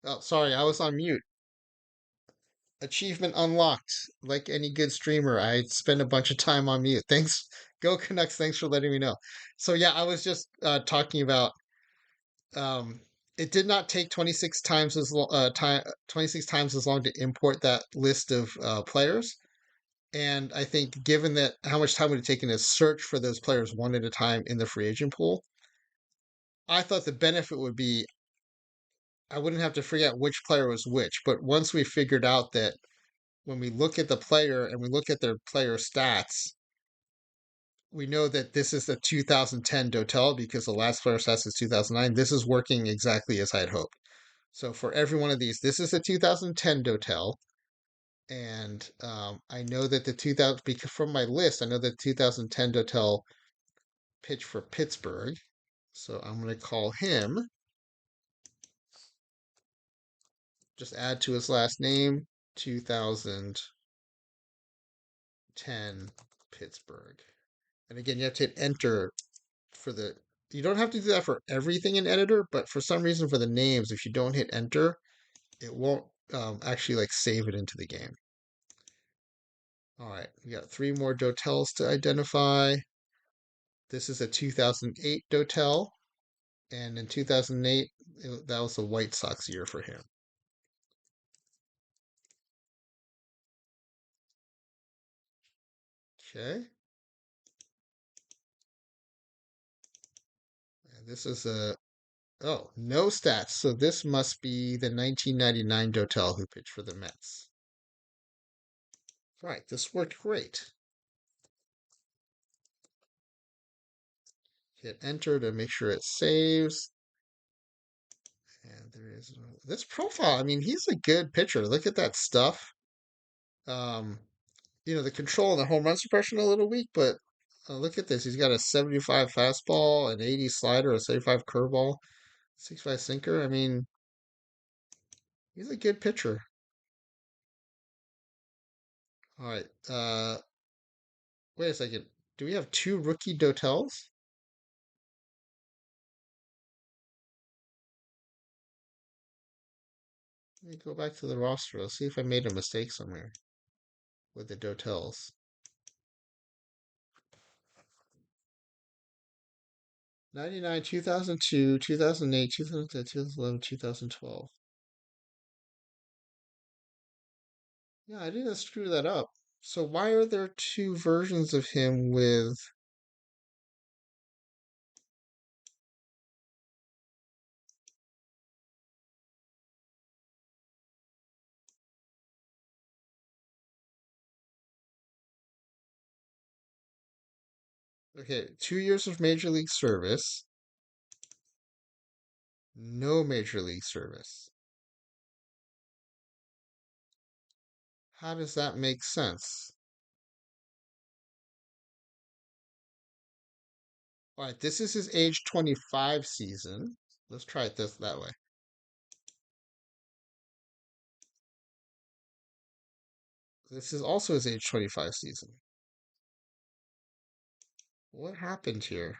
Oh, sorry, I was on mute. Achievement unlocked. Like any good streamer, I spend a bunch of time on mute. Thanks, Go Canucks. Thanks for letting me know. So yeah, I was just talking about. Um, it did not take 26 times as time 26 times as long to import that list of players. And I think, given that how much time would it taken to search for those players one at a time in the free agent pool, I thought the benefit would be I wouldn't have to figure out which player was which. But once we figured out that when we look at the player and we look at their player stats, we know that this is the 2010 Dotel because the last player stats is 2009. This is working exactly as I had hoped. So for every one of these, this is a 2010 Dotel. And I know that the 2000, because from my list, I know that 2010 Dotel pitched for Pittsburgh. So I'm going to call him, just add to his last name, 2010 Pittsburgh. And again, you have to hit enter for the, you don't have to do that for everything in editor, but for some reason for the names, if you don't hit enter, it won't actually like save it into the game. All right, we got three more Dotels to identify. This is a 2008 Dotel, and in 2008, that was the White Sox year for him. Okay. And this is a, oh, no stats. So this must be the 1999 Dotel who pitched for the Mets. Right, this worked great. Hit enter to make sure it saves. And there is this profile. I mean, he's a good pitcher. Look at that stuff. Um, the control and the home run suppression a little weak, but look at this. He's got a 75 fastball, an 80 slider, a 75 curveball, 65 sinker. I mean, he's a good pitcher. All right. Wait a second. Do we have two rookie Dotels? Let me go back to the roster. Let's see if I made a mistake somewhere with the Dotels. 99, 2002, 2008, 2010, 2011, 2012. Yeah, I didn't screw that up. So why are there two versions of him with... Okay, 2 years of Major League service, no Major League service. How does that make sense? All right, this is his age 25 season. Let's try it that way. This is also his age 25 season. What happened here?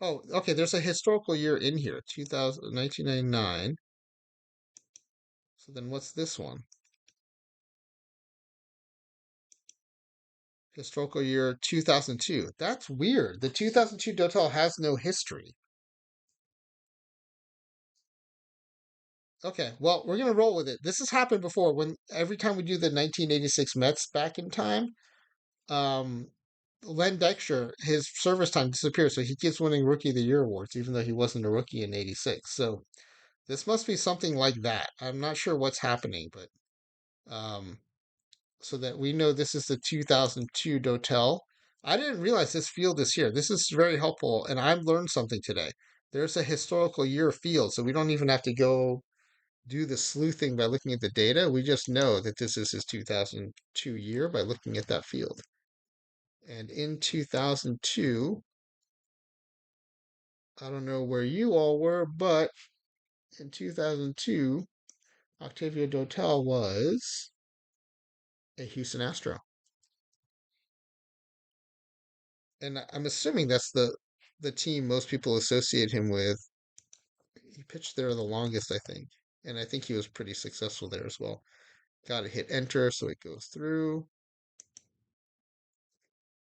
Oh, okay, there's a historical year in here, 1999. So then what's this one? Historical year 2002. That's weird. The 2002 Dotel has no history. Okay, well, we're gonna roll with it. This has happened before when every time we do the 1986 Mets back in time, um, Len Dexter, his service time disappears, so he keeps winning Rookie of the Year awards, even though he wasn't a rookie in '86. So this must be something like that. I'm not sure what's happening, but um, so that we know this is the 2002 Dotel. I didn't realize this field is here. This is very helpful, and I've learned something today. There's a historical year field, so we don't even have to go do the sleuthing by looking at the data. We just know that this is his 2002 year by looking at that field. And in 2002, I don't know where you all were, but in 2002, Octavio Dotel was a Houston Astro. And I'm assuming that's the team most people associate him with. He pitched there the longest, I think. And I think he was pretty successful there as well. Got to hit enter so it goes through.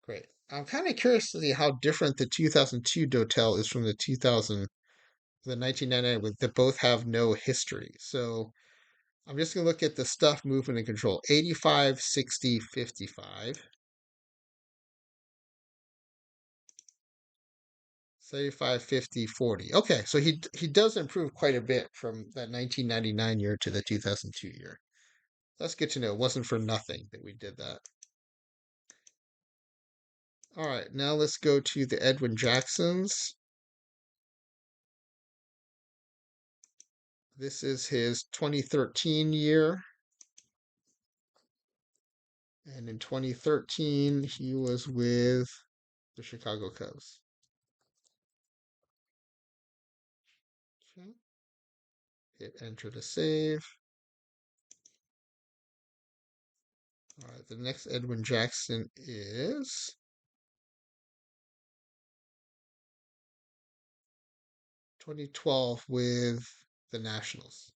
Great. I'm kind of curious to see how different the 2002 Dotel is from the 1999 with that both have no history. So I'm just going to look at the stuff, movement, and control. 85, 60, 55. 35, 50, 40. Okay, so he does improve quite a bit from that 1999 year to the 2002 year. That's good to know. It wasn't for nothing that we did that. All right, now let's go to the Edwin Jacksons. This is his 2013 year. And in 2013, he was with the Chicago Cubs. Okay. Hit enter to save. All right, the next Edwin Jackson is 2012 with the Nationals.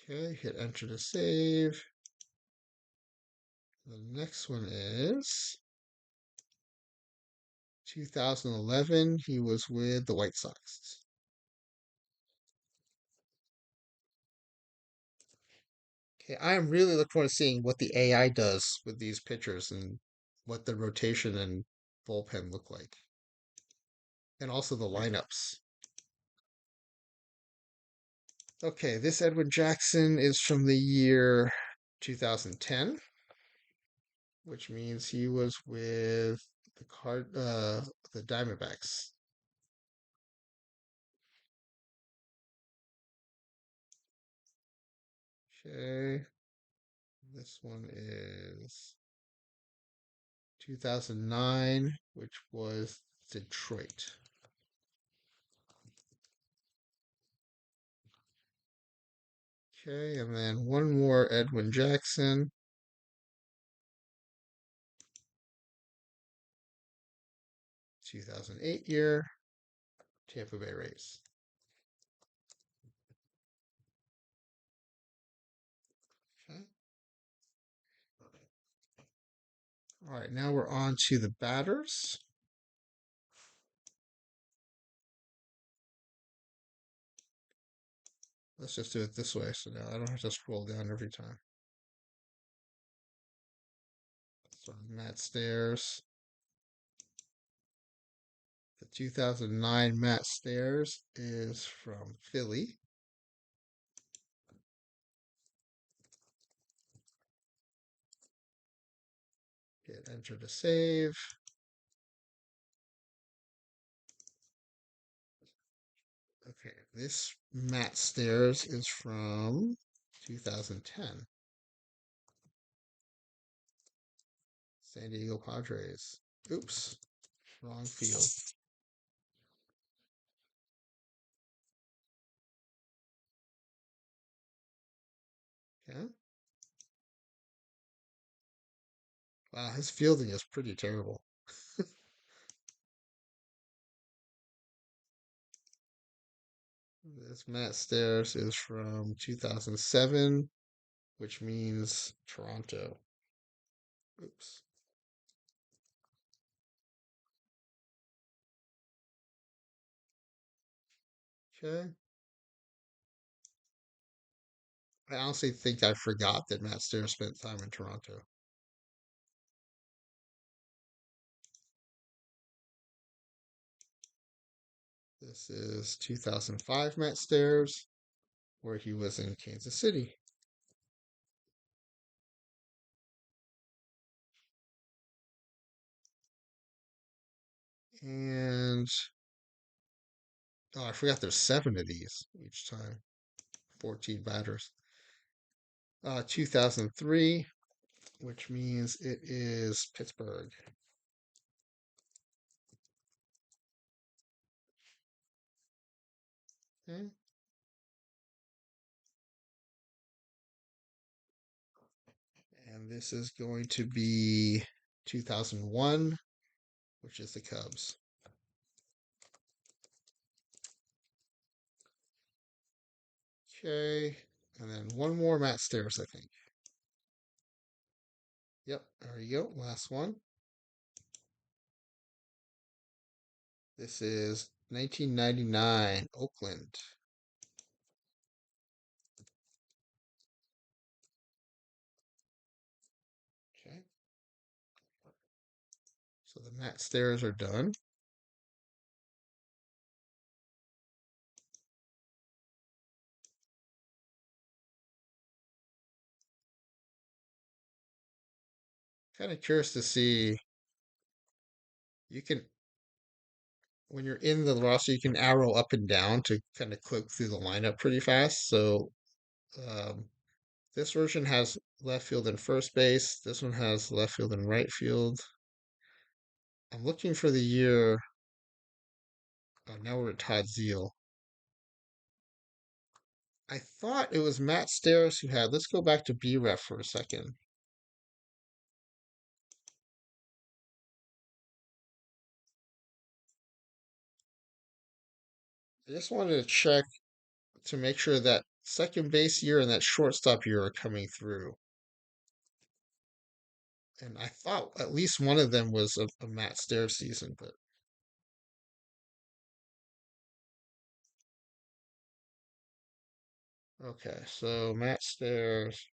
Okay, hit enter to save. The next one is 2011. He was with the White Sox. Okay, I am really looking forward to seeing what the AI does with these pitchers and what the rotation and bullpen look like, and also the lineups. Okay, this Edwin Jackson is from the year 2010, which means he was with the Diamondbacks. Okay, this one is 2009, which was Detroit. Okay, and then one more Edwin Jackson, 2008 year, Tampa Bay Rays. Okay. All right, now we're on to the batters. Let's just do it this way so now I don't have to scroll down every time. So Matt Stairs. The 2009 Matt Stairs is from Philly. Hit enter to save. Okay, this Matt Stairs is from 2010. San Diego Padres. Oops, wrong field. Okay. Wow, his fielding is pretty terrible. This Matt Stairs is from 2007, which means Toronto. Oops. Okay. I honestly think I forgot that Matt Stairs spent time in Toronto. This is 2005 Matt Stairs, where he was in Kansas City. And oh, I forgot there's 7 of these each time. 14 batters. 2003, which means it is Pittsburgh. Okay. And this is going to be 2001, which is the Cubs. Okay. And then one more Matt Stairs, I think. Yep, there you go. Last one. This is 1999, Oakland. Okay. So the Matt Stairs are done. Kind of curious to see. You can, when you're in the roster, you can arrow up and down to kind of click through the lineup pretty fast. So Um, this version has left field and first base. This one has left field and right field. I'm looking for the year. Oh, now we're at Todd Zeiles. I thought it was Matt Stairs who had. Let's go back to BREF for a second. I just wanted to check to make sure that second base year and that shortstop year are coming through. And I thought at least one of them was a Matt Stairs season, but okay. So Matt Stairs.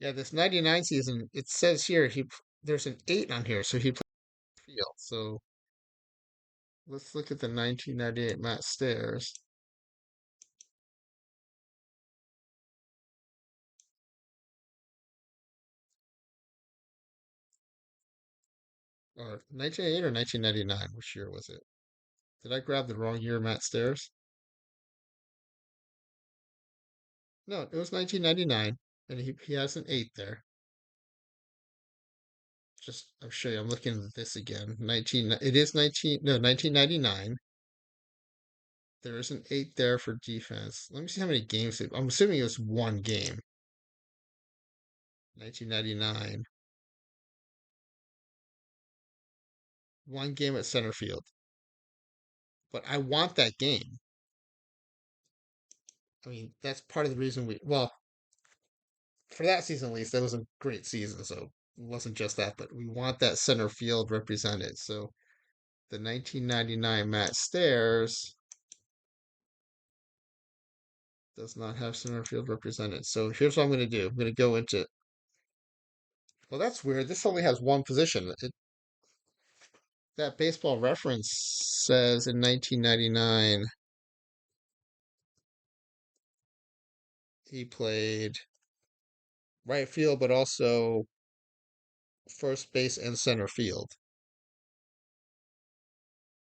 Yeah, this 99 season, it says here there's an 8 on here, so he played field. So let's look at the 1998 Matt Stairs. Or 1988 or 1999? Which year was it? Did I grab the wrong year, Matt Stairs? No, it was 1999, and he has an 8 there. Just, I'll show you. I'm looking at this again. It is 19, no, 1999. There is an 8 there for defense. Let me see how many games. I'm assuming it was one game. 1999. One game at center field. But I want that game. I mean, that's part of the reason well, for that season at least, that was a great season. So it wasn't just that, but we want that center field represented. So the 1999 Matt Stairs does not have center field represented. So here's what I'm going to do. I'm going to go into, well, that's weird. This only has one position. That baseball reference says in 1999 he played right field, but also first base and center field.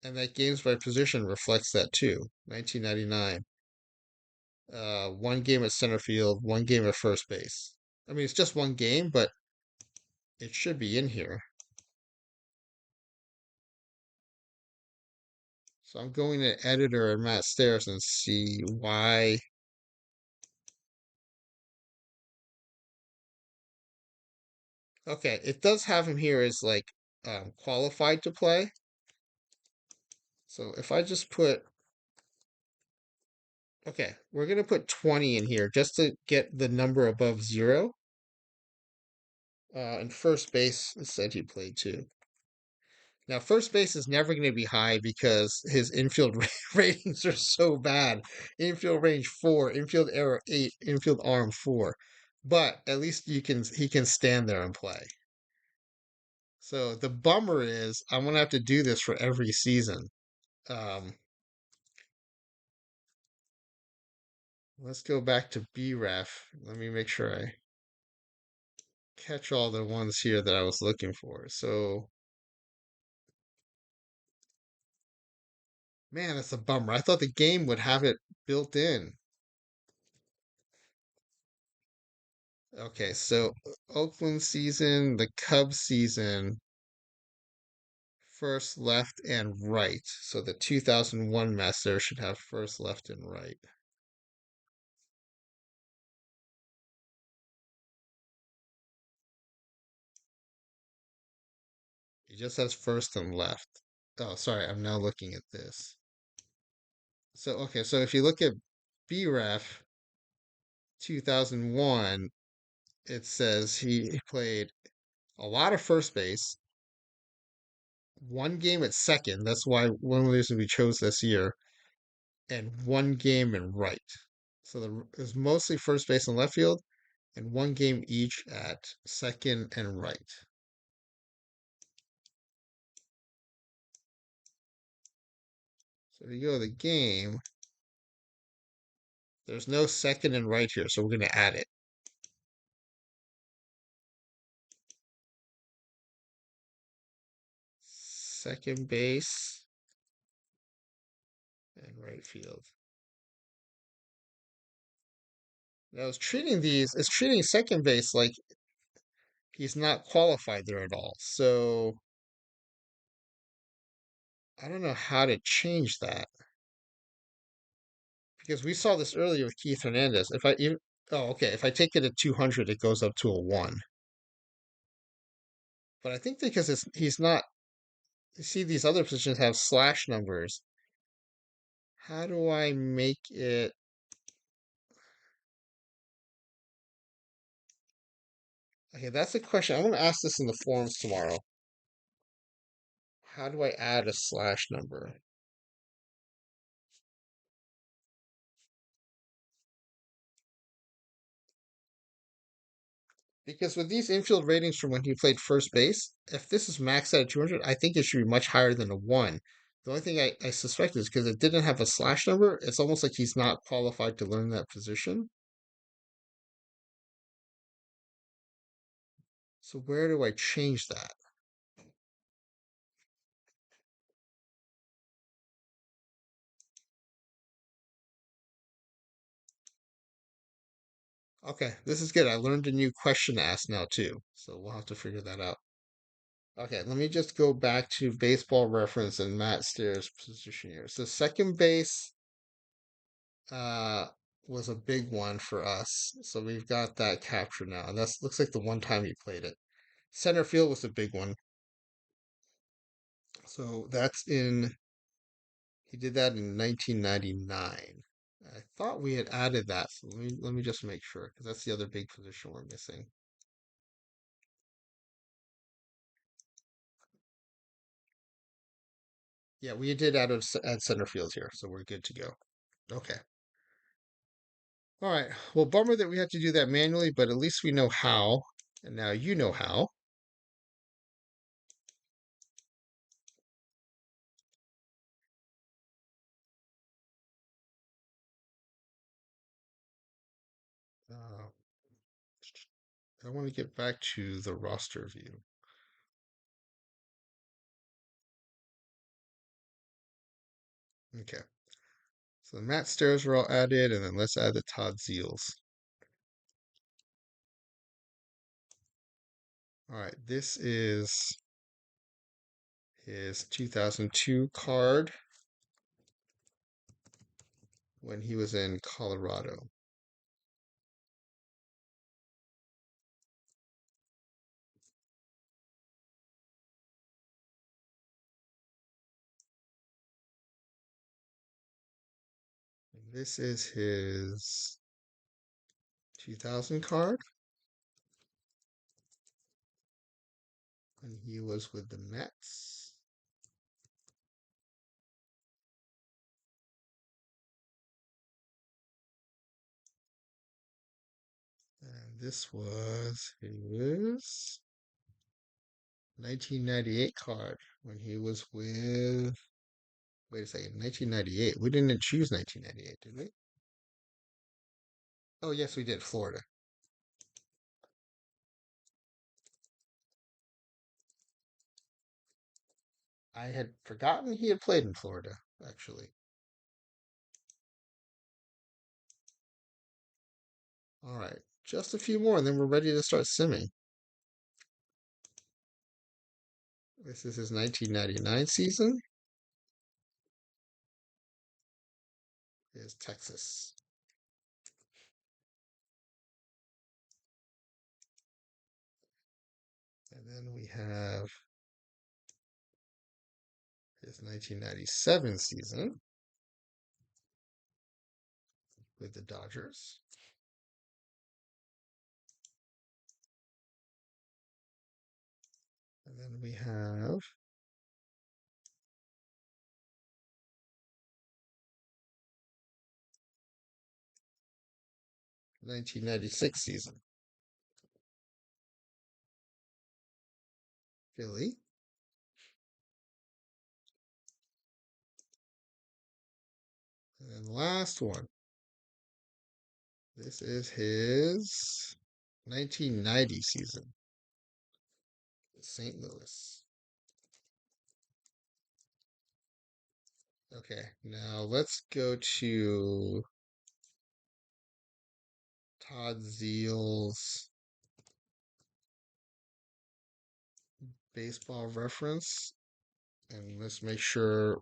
And that games by position reflects that too. 1999. One game at center field, one game at first base. I mean, it's just one game, but it should be in here. So I'm going to editor and Matt Stairs and see why. Okay, it does have him here as like qualified to play. So if I just put, okay, we're going to put 20 in here just to get the number above zero. And first base said he played too. Now, first base is never going to be high because his infield ratings are so bad. Infield range 4, infield error 8, infield arm 4. But at least he can stand there and play. So the bummer is I'm gonna have to do this for every season. Um, let's go back to BREF. Let me make sure I catch all the ones here that I was looking for. So, man, that's a bummer. I thought the game would have it built in. Okay, so Oakland season, the Cubs season, first, left, and right. So the 2001 Master should have first, left, and right. He just has first and left. Oh, sorry, I'm now looking at this. So, okay, so if you look at BREF 2001, it says he played a lot of first base, one game at second. That's why one of the reasons we chose this year, and one game in right. So it was mostly first base and left field, and one game each at second and right. So if you go to the game, there's no second and right here, so we're going to add it. Second base and right field. Now it's treating second base like he's not qualified there at all. So I don't know how to change that because we saw this earlier with Keith Hernandez. If I even Oh, okay, if I take it at 200, it goes up to a 1. But I think because he's not, you see these other positions have slash numbers. How do I make it? Okay, that's a question. I'm going to ask this in the forums tomorrow. How do I add a slash number? Because with these infield ratings from when he played first base, if this is maxed out at 200, I think it should be much higher than a 1. The only thing I suspect is because it didn't have a slash number, it's almost like he's not qualified to learn that position. So where do I change that? Okay, this is good. I learned a new question to ask now too. So we'll have to figure that out. Okay, let me just go back to baseball reference and Matt Steer's position here. So second base uh was a big one for us. So we've got that captured now. And that's looks like the one time he played it. Center field was a big one. So that's in he did that in 1999. I thought we had added that. So let me just make sure because that's the other big position we're missing. Yeah, we did add center field here, so we're good to go. Okay. All right. Well, bummer that we had to do that manually, but at least we know how. And now you know how. Uh, I want to get back to the roster view. Okay. So the Matt Stairs were all added, and then let's add the Todd Zeiles. All right. This is his 2002 card when he was in Colorado. And this is his 2000 card when he was with the Mets. And this was his 1998 card when he was with. Wait a second, 1998. We didn't choose 1998, did we? Oh, yes, we did. Florida. I had forgotten he had played in Florida, actually. All right, just a few more, and then we're ready to start simming. This is his 1999 season. Is Texas. And then we have his 1997 season with the Dodgers. And then we have '96 season. Philly. And then last one. This is his 1990 season. St. Louis. Okay, now let's go to Todd Zeiles baseball reference, and let's make sure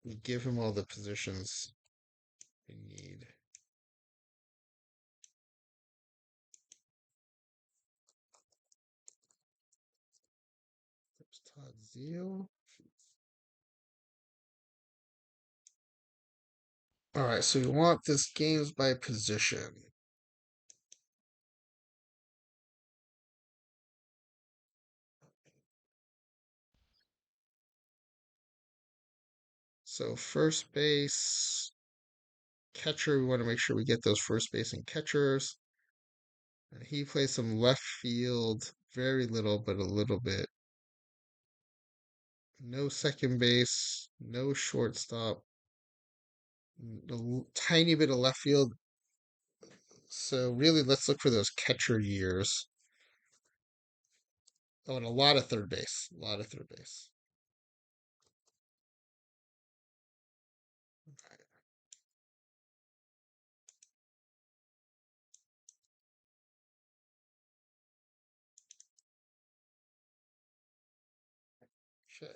we give him all the positions we need. There's Todd Zeiles. All right, so we want this games by position. So first base, catcher, we want to make sure we get those first base and catchers. And he plays some left field, very little, but a little bit. No second base, no shortstop, a tiny bit of left field. So really, let's look for those catcher years. Oh, and a lot of third base, a lot of third base. Okay.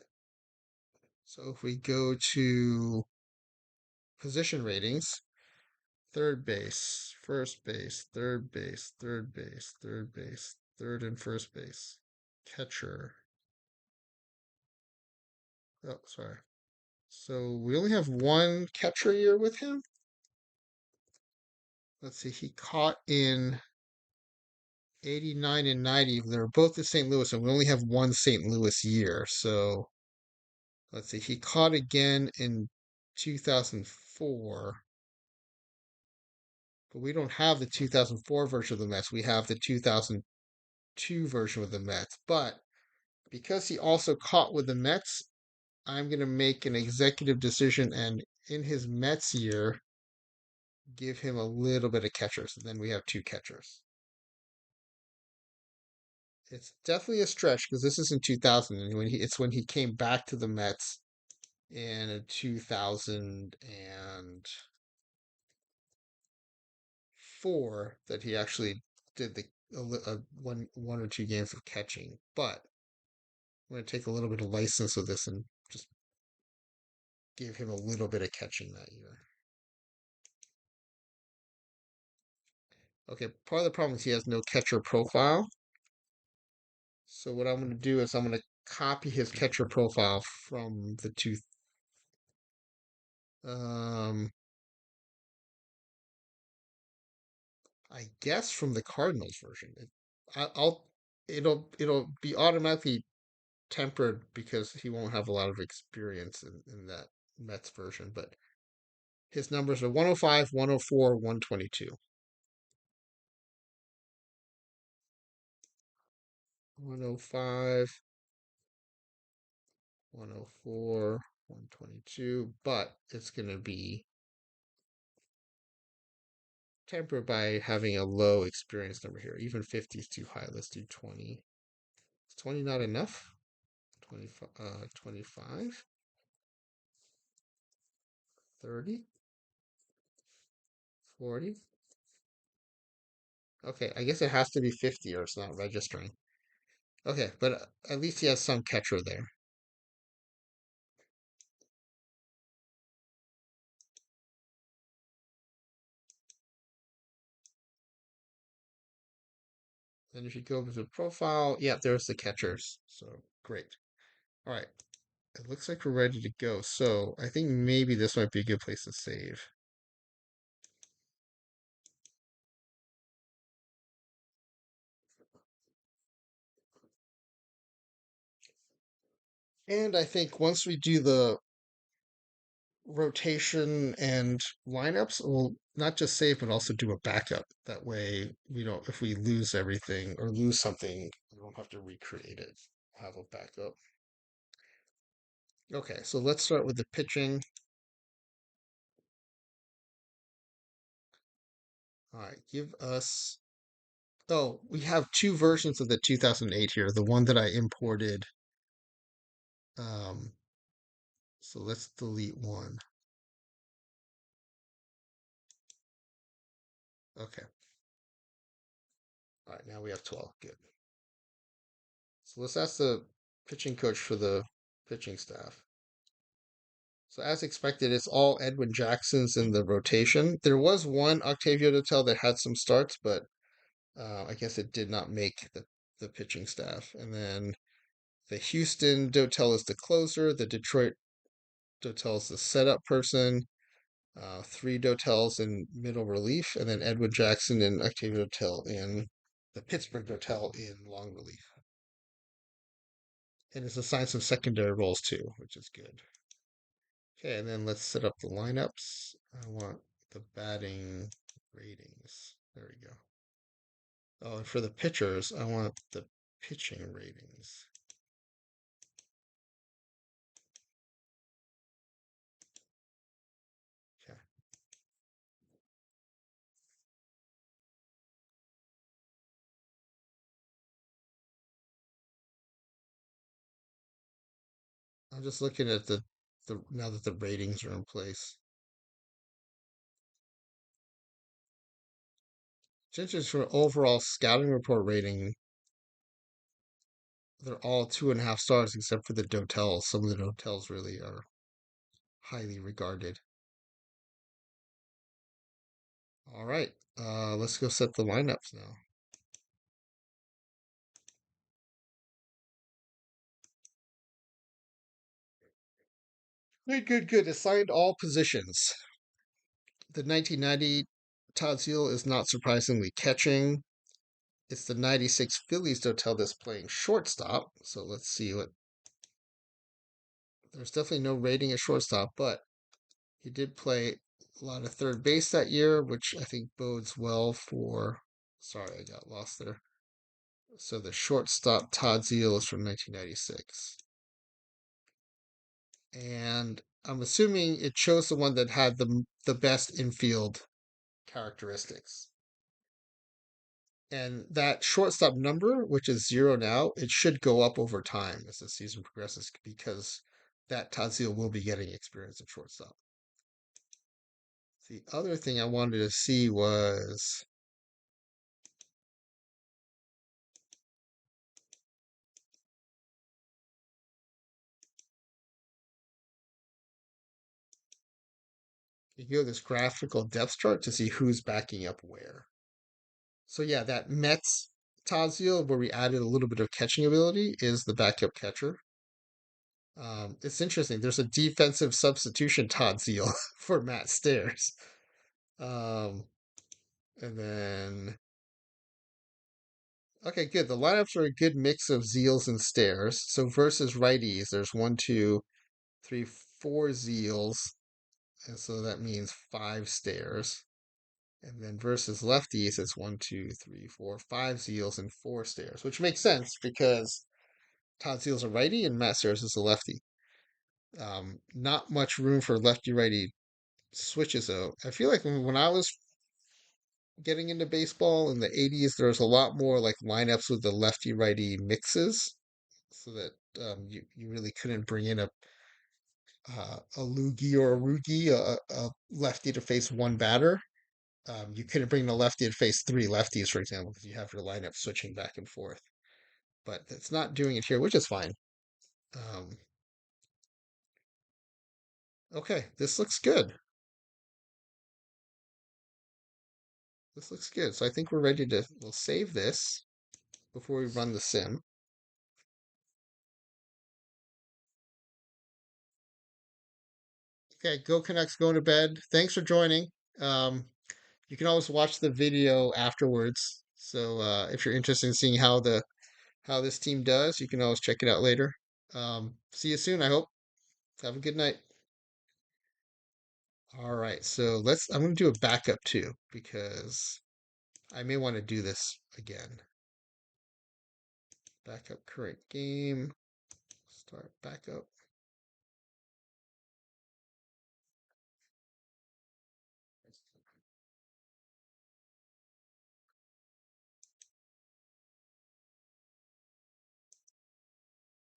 So if we go to position ratings, third base, first base, third base, third base, third base, third and first base, catcher. Oh, sorry. So we only have one catcher year with him. Let's see, he caught in 89 and 90. They're both in St. Louis, and we only have one St. Louis year. So let's see, he caught again in 2004, but we don't have the 2004 version of the Mets. We have the 2002 version of the Mets. But because he also caught with the Mets, I'm going to make an executive decision and in his Mets year, give him a little bit of catchers. And then we have two catchers. It's definitely a stretch because this is in 2000, and it's when he came back to the Mets in 2004 that he actually did the one or two games of catching. But I'm going to take a little bit of license with this and just give him a little bit of catching that year. Okay, part of the problem is he has no catcher profile. So what I'm going to do is I'm going to copy his catcher profile from the two. Um, I guess from the Cardinals version. I'll it'll be automatically tempered because he won't have a lot of experience in that Mets version. But his numbers are 105, 104, 122. 105, 104, 122, but it's going to be tempered by having a low experience number here. Even 50 is too high. Let's do 20. Is 20 not enough? 25, 25, 30, 40. Okay, I guess it has to be 50 or it's not registering. Okay, but at least he has some catcher there. Then if you go to the profile, yeah, there's the catchers. So great. All right, it looks like we're ready to go. So I think maybe this might be a good place to save. And I think once we do the rotation and lineups, we'll not just save, but also do a backup. That way, we don't, if we lose everything or lose something, we don't have to recreate it. Have a backup. Okay, so let's start with the pitching. All right, give us. Oh, we have two versions of the 2008 here. The one that I imported um, So let's delete one. Okay. All right, now we have 12. Good. So let's ask the pitching coach for the pitching staff. So as expected, it's all Edwin Jacksons in the rotation. There was one Octavio Dotel that had some starts, but I guess it did not make the pitching staff. And then the Houston Dotel is the closer. The Detroit Dotel is the setup person. Three Dotels in middle relief, and then Edwin Jackson and Octavio Dotel in the Pittsburgh Dotel in long relief. And it's assigned some secondary roles too, which is good. Okay, and then let's set up the lineups. I want the batting ratings. There we go. Oh, and for the pitchers, I want the pitching ratings. Okay. I'm just looking at the now that the ratings are in place. Judges for overall scouting report rating, they're all 2.5 stars except for the Dotels. Some of the Dotels really are highly regarded. All right, let's go set the lineups now. Good, good, good. Assigned all positions. The 1990 Todd Zeiles is not surprisingly catching. It's the 96 Phillies Dotel that's playing shortstop. So let's see what. There's definitely no rating at shortstop, but he did play a lot of third base that year, which I think bodes well for. Sorry, I got lost there. So the shortstop Todd Zeiles is from 1996. And I'm assuming it chose the one that had the best infield characteristics. And that shortstop number, which is 0 now, it should go up over time as the season progresses because that Todd Zeiles will be getting experience at shortstop. The other thing I wanted to see was you go this graphical depth chart to see who's backing up where. So yeah, that Mets Todd Zeiles, where we added a little bit of catching ability, is the backup catcher. It's interesting. There's a defensive substitution Todd Zeiles for Matt Stairs. Um, and then, okay, good. The lineups are a good mix of Zeiles and Stairs. So versus righties, there's one, two, three, four Zeiles. And so that means five Stairs. And then versus lefties, it's one, two, three, four, five Zeiles and four Stairs, which makes sense because Todd Zeiles is a righty and Matt Stairs is a lefty. Not much room for lefty righty switches though. I feel like when I was getting into baseball in the 80s, there was a lot more like lineups with the lefty righty mixes so that you really couldn't bring in a loogie or a rookie, a lefty to face one batter. You couldn't bring the lefty to face three lefties, for example, because you have your lineup switching back and forth. But it's not doing it here, which is fine. Um, okay, this looks good. This looks good. So I think we're ready to we'll save this before we run the sim. Okay, Go Canucks going to bed. Thanks for joining. Um, you can always watch the video afterwards. So if you're interested in seeing how this team does, you can always check it out later. See you soon, I hope. Have a good night. All right, so I'm gonna do a backup too, because I may want to do this again. Backup current game, start backup.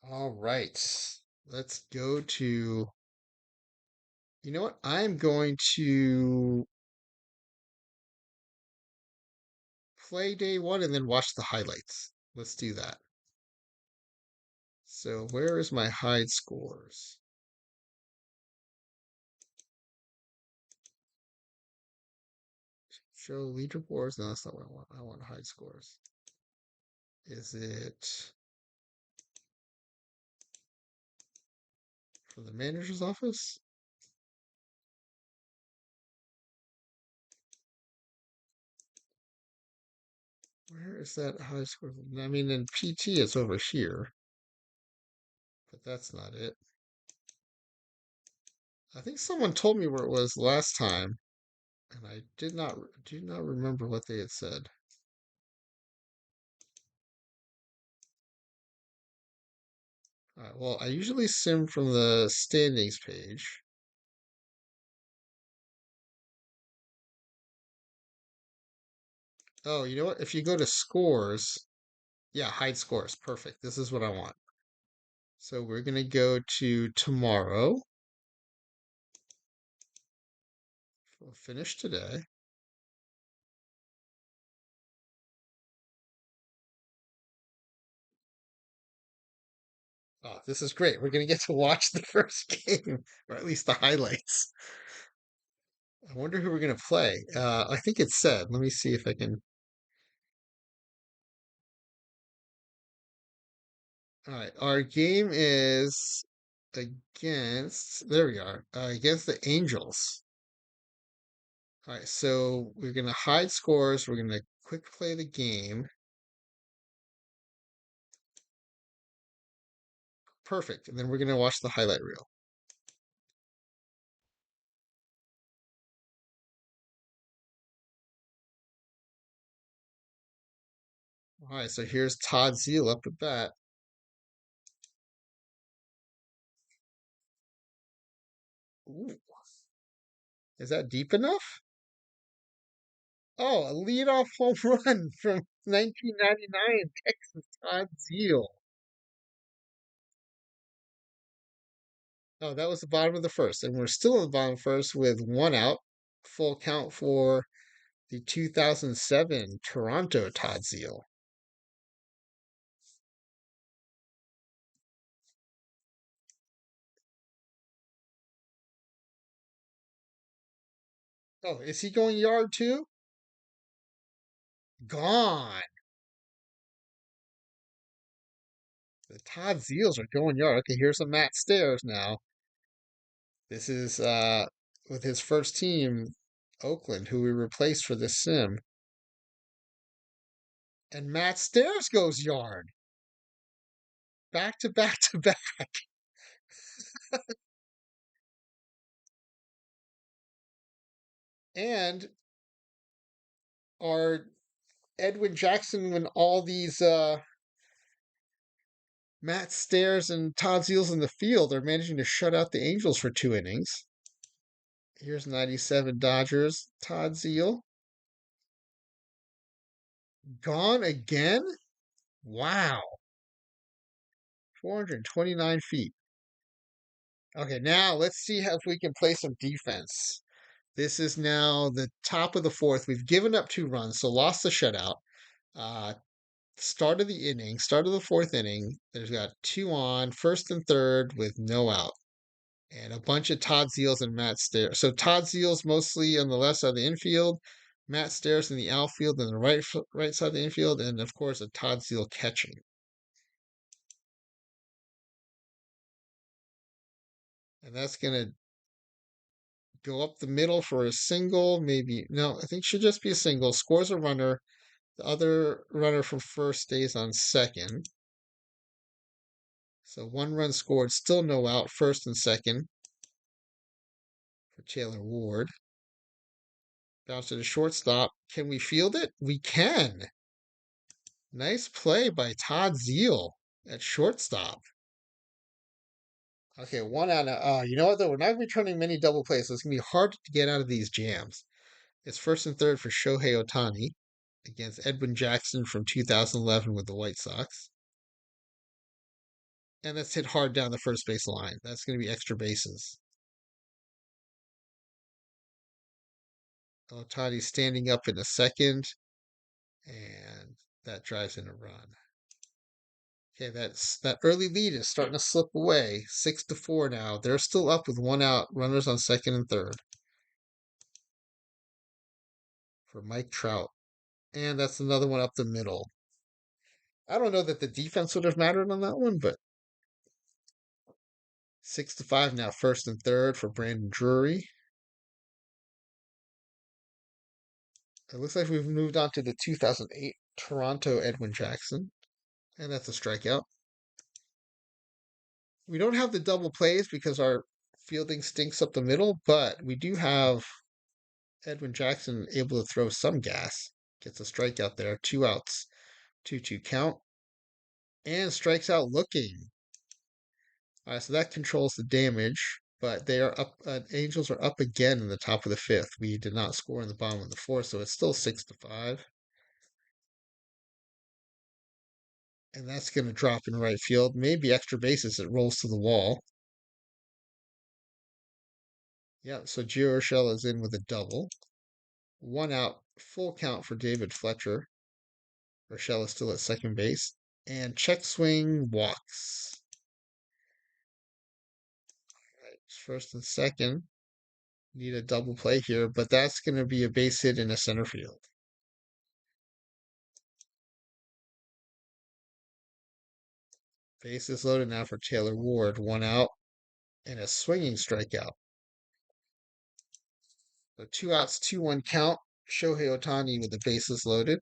All right, let's go to You know what? I'm going to play day one and then watch the highlights. Let's do that. So where is my hide scores? Show leaderboards? No, that's not what I want. I want hide scores. Is it from the manager's office? Where is that high score? I mean, in PT, it's over here, but that's not it. I think someone told me where it was last time, and I do not remember what they had said. All right, well, I usually sim from the standings page. Oh, you know what? If you go to scores, yeah, hide scores. Perfect. This is what I want. So we're going to go to tomorrow. We'll finish today. Oh, this is great. We're going to get to watch the first game, or at least the highlights. I wonder who we're going to play. I think it's said. Let me see if I can. All right. Our game is against, there we are, against the Angels. All right. So we're going to hide scores. We're going to quick play the game. Perfect. And then we're going to watch the highlight reel. All right. So here's Todd Zeile up at bat. Ooh, is that deep enough? Oh, a leadoff home run from 1999, Texas Todd Zeile. Oh, that was the bottom of the first, and we're still in the bottom first with one out. Full count for the 2007 Toronto Todd Zeile. Oh, is he going yard too? Gone. The Todd Zeiles are going yard. Okay, here's some Matt Stairs now. This is with his first team, Oakland, who we replaced for this sim. And Matt Stairs goes yard. Back to back to back. And our Edwin Jackson, when all these Matt Stairs and Todd Zeiles in the field are managing to shut out the Angels for 2 innings. Here's 97 Dodgers. Todd Zeile. Gone again? Wow. 429 feet. Okay, now let's see if we can play some defense. This is now the top of the fourth. We've given up 2 runs, so lost the shutout. Uh, start of the inning, start of the fourth inning. There's got 2 on, first and third with no out. And a bunch of Todd Zeiles and Matt Stairs. So Todd Zeiles mostly on the left side of the infield, Matt Stairs in the outfield and the right side of the infield, and of course a Todd Zeile catching. And that's gonna go up the middle for a single, maybe no, I think it should just be a single. Scores a runner. The other runner from first stays on second. So 1 run scored, still no out, first and second for Taylor Ward. Bounce to the shortstop. Can we field it? We can. Nice play by Todd Zeile at shortstop. Okay, 1 out. You know what though? We're not gonna be turning many double plays, so it's gonna be hard to get out of these jams. It's first and third for Shohei Ohtani against Edwin Jackson from 2011 with the White Sox. And that's hit hard down the first base line. That's gonna be extra bases. Otani standing up in the second, and that drives in a run. Okay, that early lead is starting to slip away. 6-4 now. They're still up with one out. Runners on second and third for Mike Trout. And that's another one up the middle. I don't know that the defense would have mattered on that one, but 6-5 now, first and third for Brandon Drury. It looks like we've moved on to the 2008 Toronto Edwin Jackson, and that's a strikeout. We don't have the double plays because our fielding stinks up the middle, but we do have Edwin Jackson able to throw some gas. Gets a strikeout there, 2 outs, 2-2 count, and strikes out looking. All right, so that controls the damage, but they are up. Angels are up again in the top of the fifth. We did not score in the bottom of the fourth, so it's still 6-5. And that's going to drop in right field. Maybe extra bases. It rolls to the wall. Yeah, so Gio Urshela is in with a double. 1 out, full count for David Fletcher. Urshela still at second base. And check swing walks. Right, first and second. Need a double play here, but that's going to be a base hit in a center field. Bases loaded now for Taylor Ward. 1 out and a swinging strikeout. So 2 outs, 2-1 count. Shohei Ohtani with the bases loaded.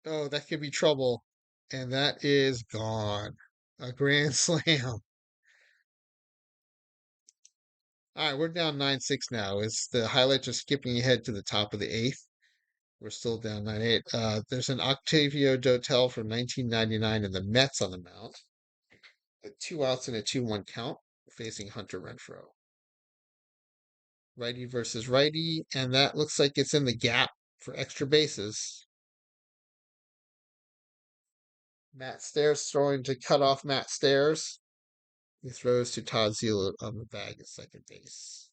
Oh, that could be trouble. And that is gone. A grand slam. All right, we're down 9-6 now. Is the highlight just skipping ahead to the top of the eighth? We're still down 9-8. There's an Octavio Dotel from 1999 in the Mets on the mound. 2 outs and a 2-1 count facing Hunter Renfroe. Righty versus righty, and that looks like it's in the gap for extra bases. Matt Stairs throwing to cut off Matt Stairs. He throws to Todd Zeiles on the bag at second base.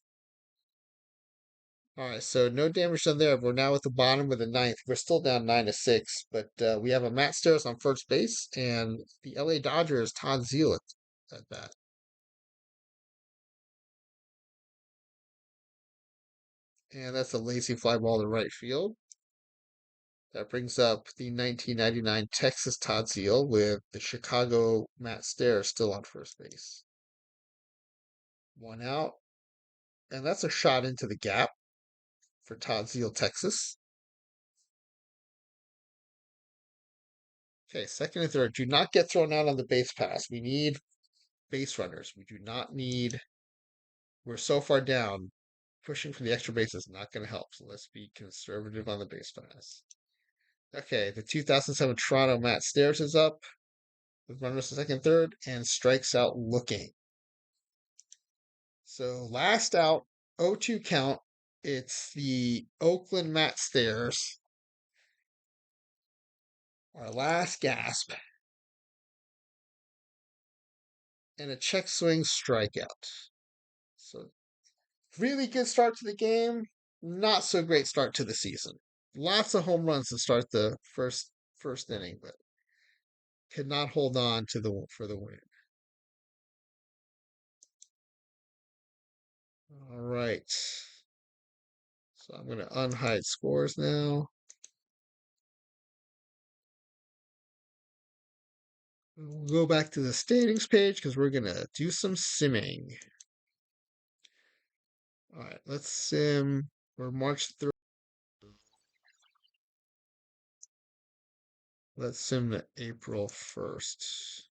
All right, so no damage done there. We're now at the bottom of the ninth. We're still down 9-6, but we have a Matt Stairs on first base, and the LA Dodgers Todd Zeiles at bat. And that's a lazy fly ball to right field. That brings up the 1999 Texas Todd Zeiles with the Chicago Matt Stairs still on first base. 1 out, and that's a shot into the gap for Todd Zeiles, Texas. Okay, second and third. Do not get thrown out on the base pass. We need base runners. We do not need. We're so far down. Pushing for the extra base is not going to help. So let's be conservative on the base pass. Okay, the 2007 Toronto Matt Stairs is up with runners to second, third, and strikes out looking. So last out, 0-2 count. It's the Oakland Matt Stairs. Our last gasp. And a check swing strikeout. So really good start to the game. Not so great start to the season. Lots of home runs to start the first inning, but could not hold on to the for the win. All right. So I'm going to unhide scores now. We'll go back to the standings page because we're going to do some simming. All right, let's sim for March 3rd. Let's sim to April 1st.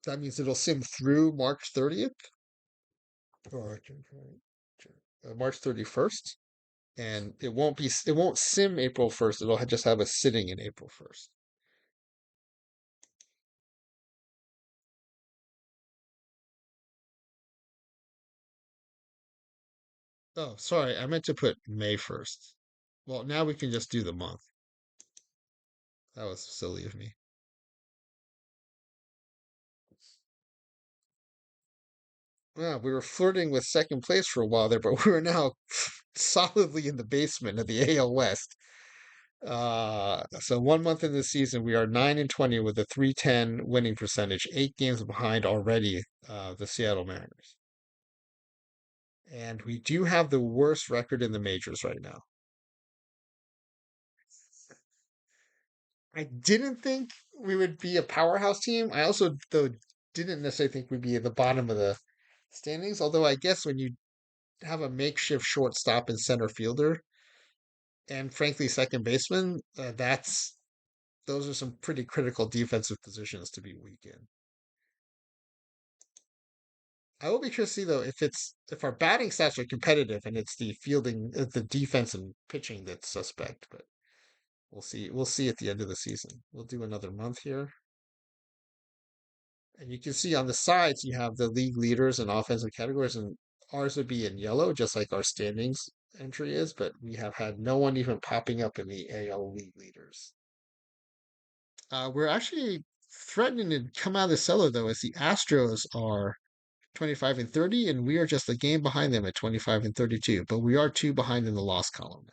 That means it'll sim through March 30th or March 31st. And it won't sim April 1st. It'll just have a sitting in April 1st. Oh, sorry, I meant to put May 1st. Well, now we can just do the month. That was silly of me. Well, we were flirting with second place for a while there, but we're now solidly in the basement of the AL West. So 1 month into the season, we are 9-20 with a 310 winning percentage, 8 games behind already the Seattle Mariners. And we do have the worst record in the majors right now. I didn't think we would be a powerhouse team. I also, though, didn't necessarily think we'd be at the bottom of the standings. Although I guess when you have a makeshift shortstop and center fielder, and frankly second baseman, that's those are some pretty critical defensive positions to be weak in. I will be curious to see though if our batting stats are competitive and it's the fielding, the defense and pitching that's suspect. But we'll see. We'll see at the end of the season. We'll do another month here. And you can see on the sides, you have the league leaders and offensive categories, and ours would be in yellow, just like our standings entry is, but we have had no one even popping up in the AL league leaders. We're actually threatening to come out of the cellar, though, as the Astros are 25-30, and we are just a game behind them at 25-32, but we are two behind in the loss column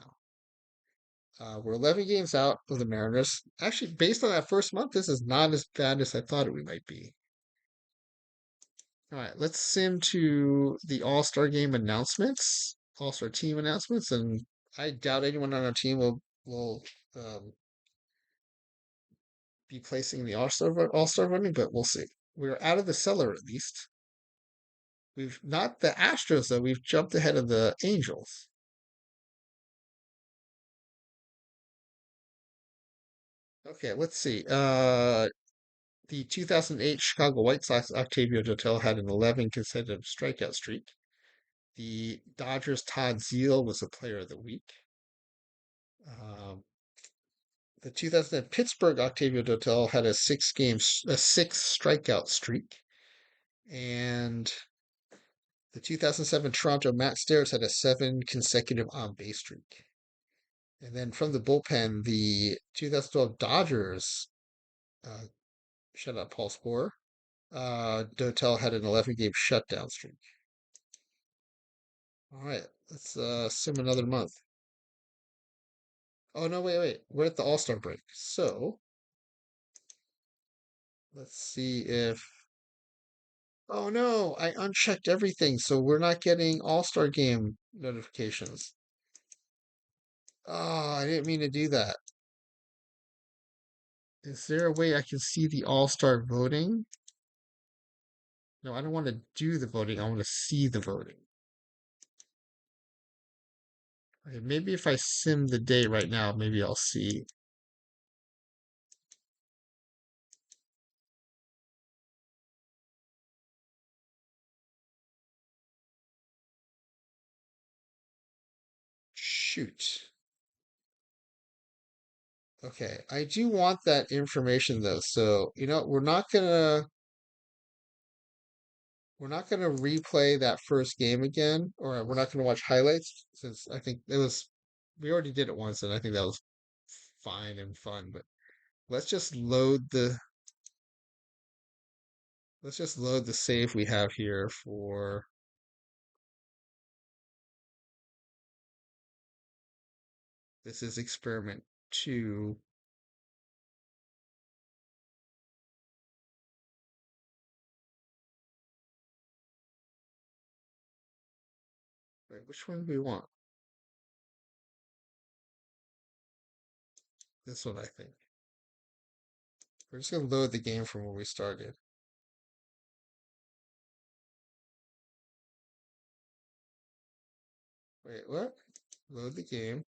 now. We're 11 games out of the Mariners. Actually, based on that first month, this is not as bad as I thought it might be. All right, let's sim to the All-Star game announcements, All-Star team announcements, and I doubt anyone on our team will be placing the All-Star running, but we'll see. We're out of the cellar at least. We've not the Astros though. We've jumped ahead of the Angels. Okay, let's see. The 2008 Chicago White Sox Octavio Dotel had an 11 consecutive strikeout streak. The Dodgers Todd Zeiles was the player of the week. Um, the 2000 Pittsburgh Octavio Dotel had a six strikeout streak, and the 2007 Toronto Matt Stairs had a 7 consecutive on base streak. And then from the bullpen, the 2012 Dodgers, uh, shut up, Paul Sporer. Dotel had an 11-game shutdown streak. All right, let's sim another month. Oh no, wait. We're at the All-Star break. So let's see if. Oh no, I unchecked everything, so we're not getting All-Star game notifications. Oh, I didn't mean to do that. Is there a way I can see the All-Star voting? No, I don't want to do the voting. I want to see the voting. Okay, maybe if I sim the day right now, maybe I'll see. Shoot. Okay, I do want that information though. So, we're not gonna replay that first game again, or we're not gonna watch highlights since I think we already did it once and I think that was fine and fun, but let's just load the let's just load the save we have here for this is experiment 2. Wait, which one do we want? This one I think. We're just gonna load the game from where we started. Wait, what? Load the game.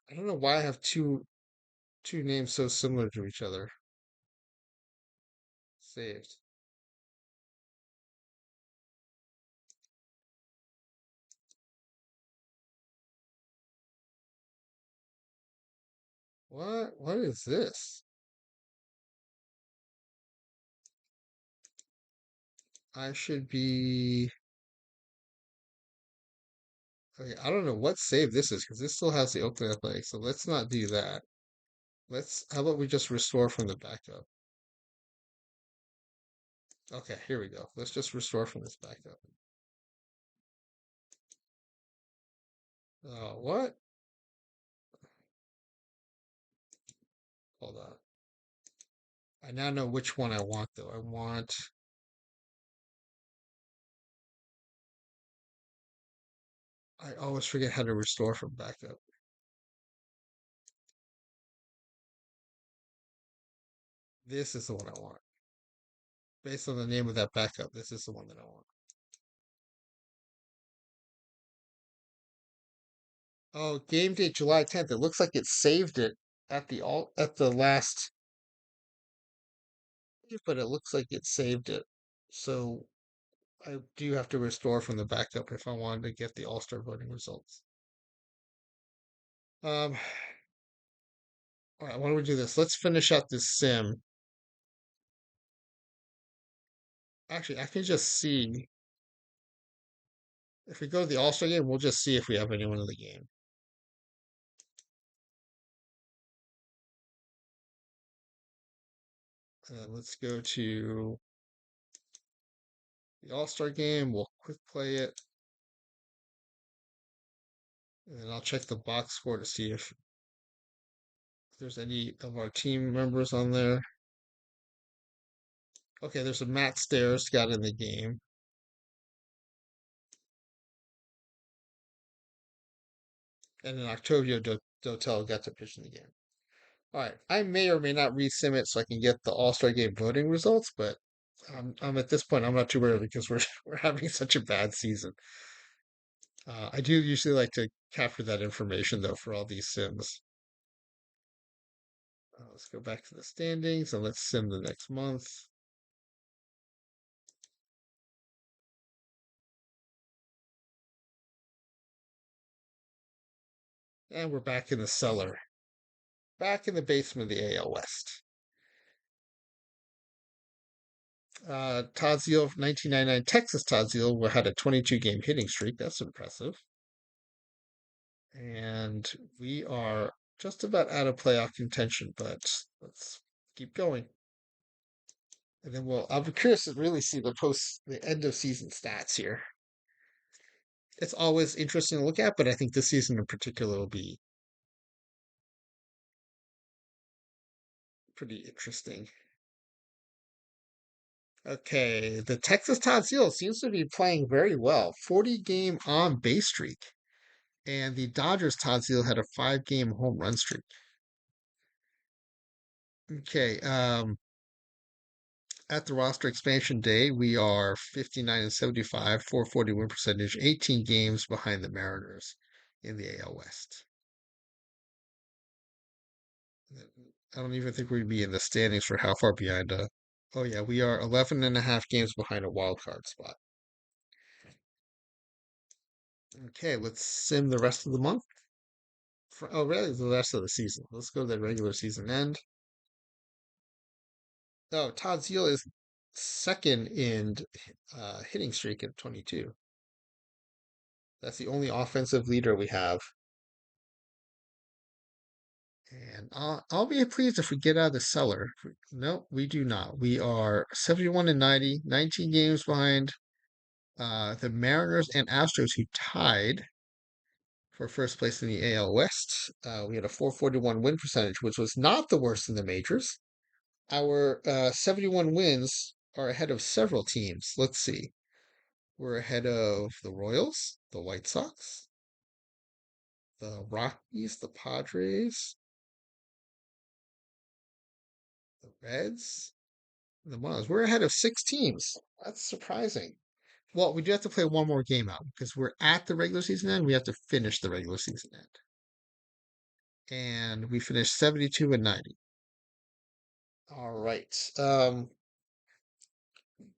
I don't know why I have two names so similar to each other. Saved. What? What is this? I should be. Okay, I don't know what save this is because this still has the Oakland Athletics. So let's not do that. Let's. How about we just restore from the backup? Okay, here we go. Let's just restore from this backup. What? Hold on. I now know which one I want though. I want. I always forget how to restore from backup. This is the one I want. Based on the name of that backup, this is the one that I want. Oh, game date July 10th. It looks like it saved it at the last, but it looks like it saved it. So I do have to restore from the backup if I wanted to get the All-Star voting results. Um, all right, why don't we do this? Let's finish out this sim. Actually, I can just see if we go to the All-Star game, we'll just see if we have anyone in the game. Let's go to the All-Star game. We'll quick play it, and then I'll check the box score to see if there's any of our team members on there. Okay, there's a Matt Stairs got in the game, and an Octavio Dotel got to pitch in the game. All right, I may or may not resim it so I can get the All-Star game voting results, but I'm at this point I'm not too worried because we're we're having such a bad season. I do usually like to capture that information though for all these sims. Let's go back to the standings and let's sim the next month. And we're back in the cellar, back in the basement of the AL West. Todd Zeile, 1999 Texas Todd Zeile had a 22 game hitting streak. That's impressive. And we are just about out of playoff contention, but let's keep going. And then I'll be curious to really see the end of season stats here. It's always interesting to look at, but I think this season in particular will be pretty interesting. Okay, the Texas Todd Zeile seems to be playing very well. 40 game on base streak. And the Dodgers Todd Zeile had a 5 game home run streak. Okay, at the roster expansion day, we are 59 and 75, 440 win percentage, 18 games behind the Mariners in the AL West. I don't even think we'd be in the standings for how far behind. Oh yeah, we are 11 and a half games behind a wild card spot. Okay, let's sim the rest of the month. Really, the rest of the season. Let's go to the regular season end. Oh, Todd Zeile is second in hitting streak at 22. That's the only offensive leader we have. And I'll be pleased if we get out of the cellar. No, we do not. We are 71 and 90, 19 games behind the Mariners and Astros, who tied for first place in the AL West. We had a 441 win percentage, which was not the worst in the majors. Our 71 wins are ahead of several teams. Let's see. We're ahead of the Royals, the White Sox, the Rockies, the Padres, the Reds, the Marlins. We're ahead of 6 teams. That's surprising. Well, we do have to play one more game out because we're at the regular season end. We have to finish the regular season end. And we finished 72 and 90. All right.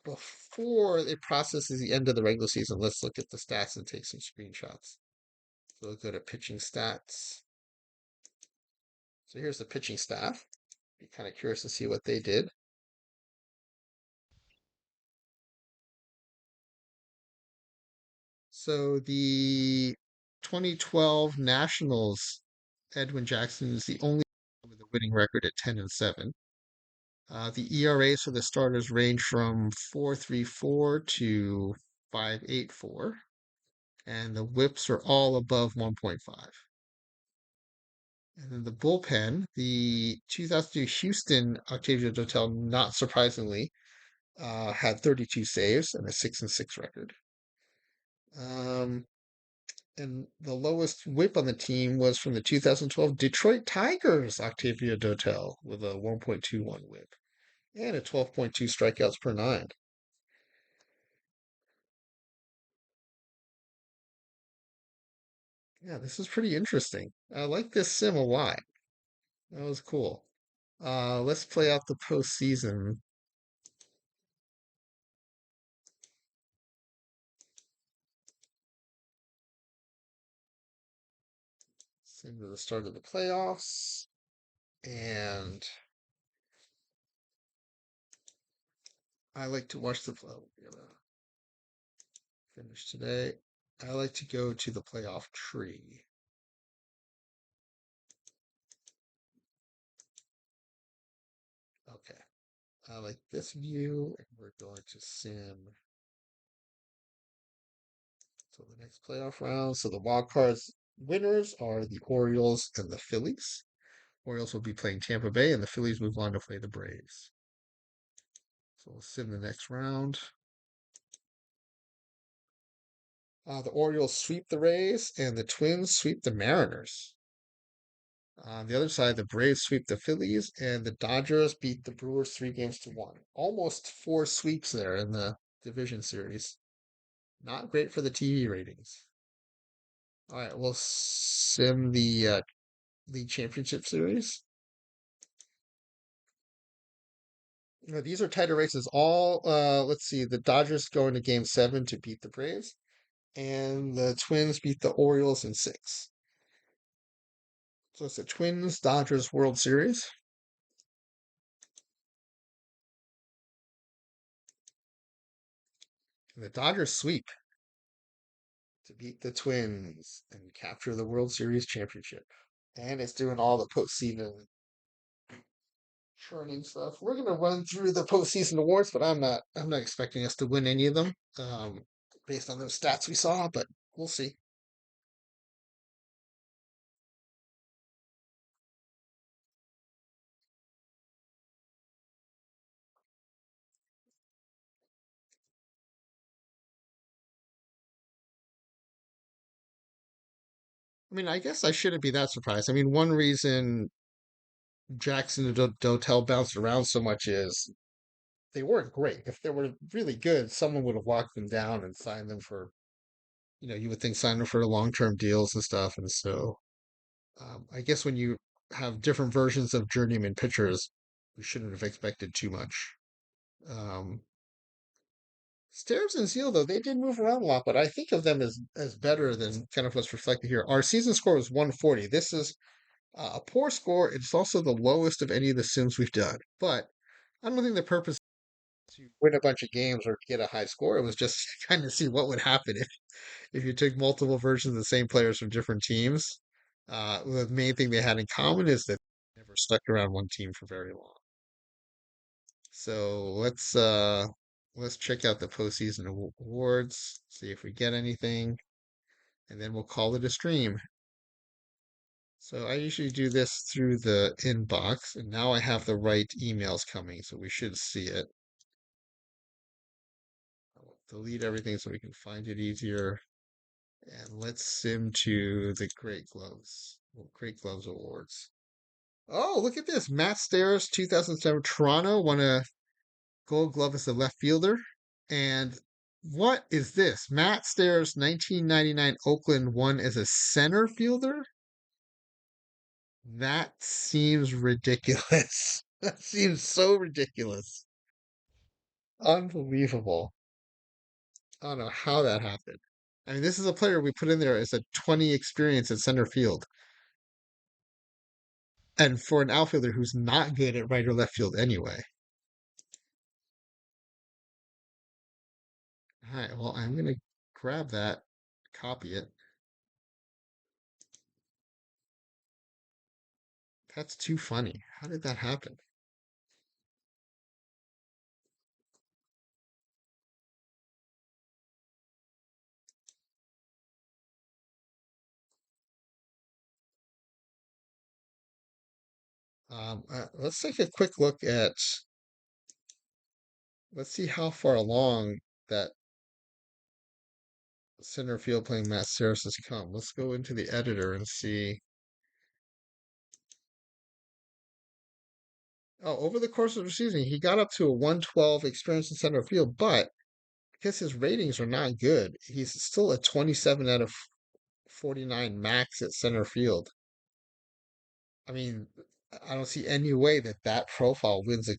before it processes the end of the regular season, let's look at the stats and take some screenshots. So we'll go to pitching stats. So here's the pitching staff. Be kind of curious to see what they did. So the 2012 Nationals, Edwin Jackson is the only with a winning record at 10-7. The ERAs for the starters range from 4.34 to 5.84, and the WHIPs are all above 1.5. And then the bullpen, the 2002 Houston Octavio Dotel, not surprisingly, had 32 saves and a 6-6 record. Um, and the lowest WHIP on the team was from the 2012 Detroit Tigers Octavio Dotel with a 1.21 WHIP and a 12.2 strikeouts per nine. Yeah, this is pretty interesting. I like this sim a lot. That was cool. Let's play out the postseason. Sim to the start of the playoffs. And I like to watch the flow. We're gonna finish today. I like to go to the playoff tree. Okay. I like this view, and we're going to sim. So the next playoff round. So the wild cards winners are the Orioles and the Phillies. Orioles will be playing Tampa Bay, and the Phillies move on to play the Braves. So we'll sim the next round. The Orioles sweep the Rays, and the Twins sweep the Mariners. On the other side, the Braves sweep the Phillies, and the Dodgers beat the Brewers 3 games to 1. Almost four sweeps there in the division series. Not great for the TV ratings. All right, we'll sim the league championship series. These are tighter races. All let's see, the Dodgers go into Game 7 to beat the Braves, and the Twins beat the Orioles in 6. So it's the Twins Dodgers World Series. And the Dodgers sweep to beat the Twins and capture the World Series championship. And it's doing all the postseason churning stuff. We're gonna run through the postseason awards, but I'm not expecting us to win any of them, based on those stats we saw, but we'll see. I mean, I guess I shouldn't be that surprised. I mean, one reason Jackson and Dotel bounced around so much is they weren't great. If they were really good, someone would have locked them down and signed them for, you would think sign them for long-term deals and stuff. And so I guess when you have different versions of journeyman pitchers, we shouldn't have expected too much. Um, Sterbs and Zeile, though, they did move around a lot, but I think of them as better than kind of what's reflected here. Our season score was 140. This is a poor score. It's also the lowest of any of the sims we've done. But I don't think the purpose to win a bunch of games or get a high score. It was just kind of see what would happen if you took multiple versions of the same players from different teams. The main thing they had in common is that they never stuck around one team for very long. So let's check out the postseason awards, see if we get anything, and then we'll call it a stream. So I usually do this through the inbox, and now I have the right emails coming, so we should see it. I'll delete everything so we can find it easier. And let's sim to the Great Gloves Awards. Oh, look at this. Matt Stairs, 2007 Toronto, won a Gold Glove as a left fielder. And what is this? Matt Stairs, 1999 Oakland, won as a center fielder? That seems ridiculous. That seems so ridiculous. Unbelievable. I don't know how that happened. I mean, this is a player we put in there as a 20 experience at center field. And for an outfielder who's not good at right or left field anyway. All right, well, I'm going to grab that, copy it. That's too funny. How did that happen? Let's take a quick look at, let's see how far along that center field playing Matt Saris has come. Let's go into the editor and see. Oh, over the course of the season, he got up to a 112 experience in center field, but because his ratings are not good, he's still a 27 out of 49 max at center field. I mean, I don't see any way that that profile wins a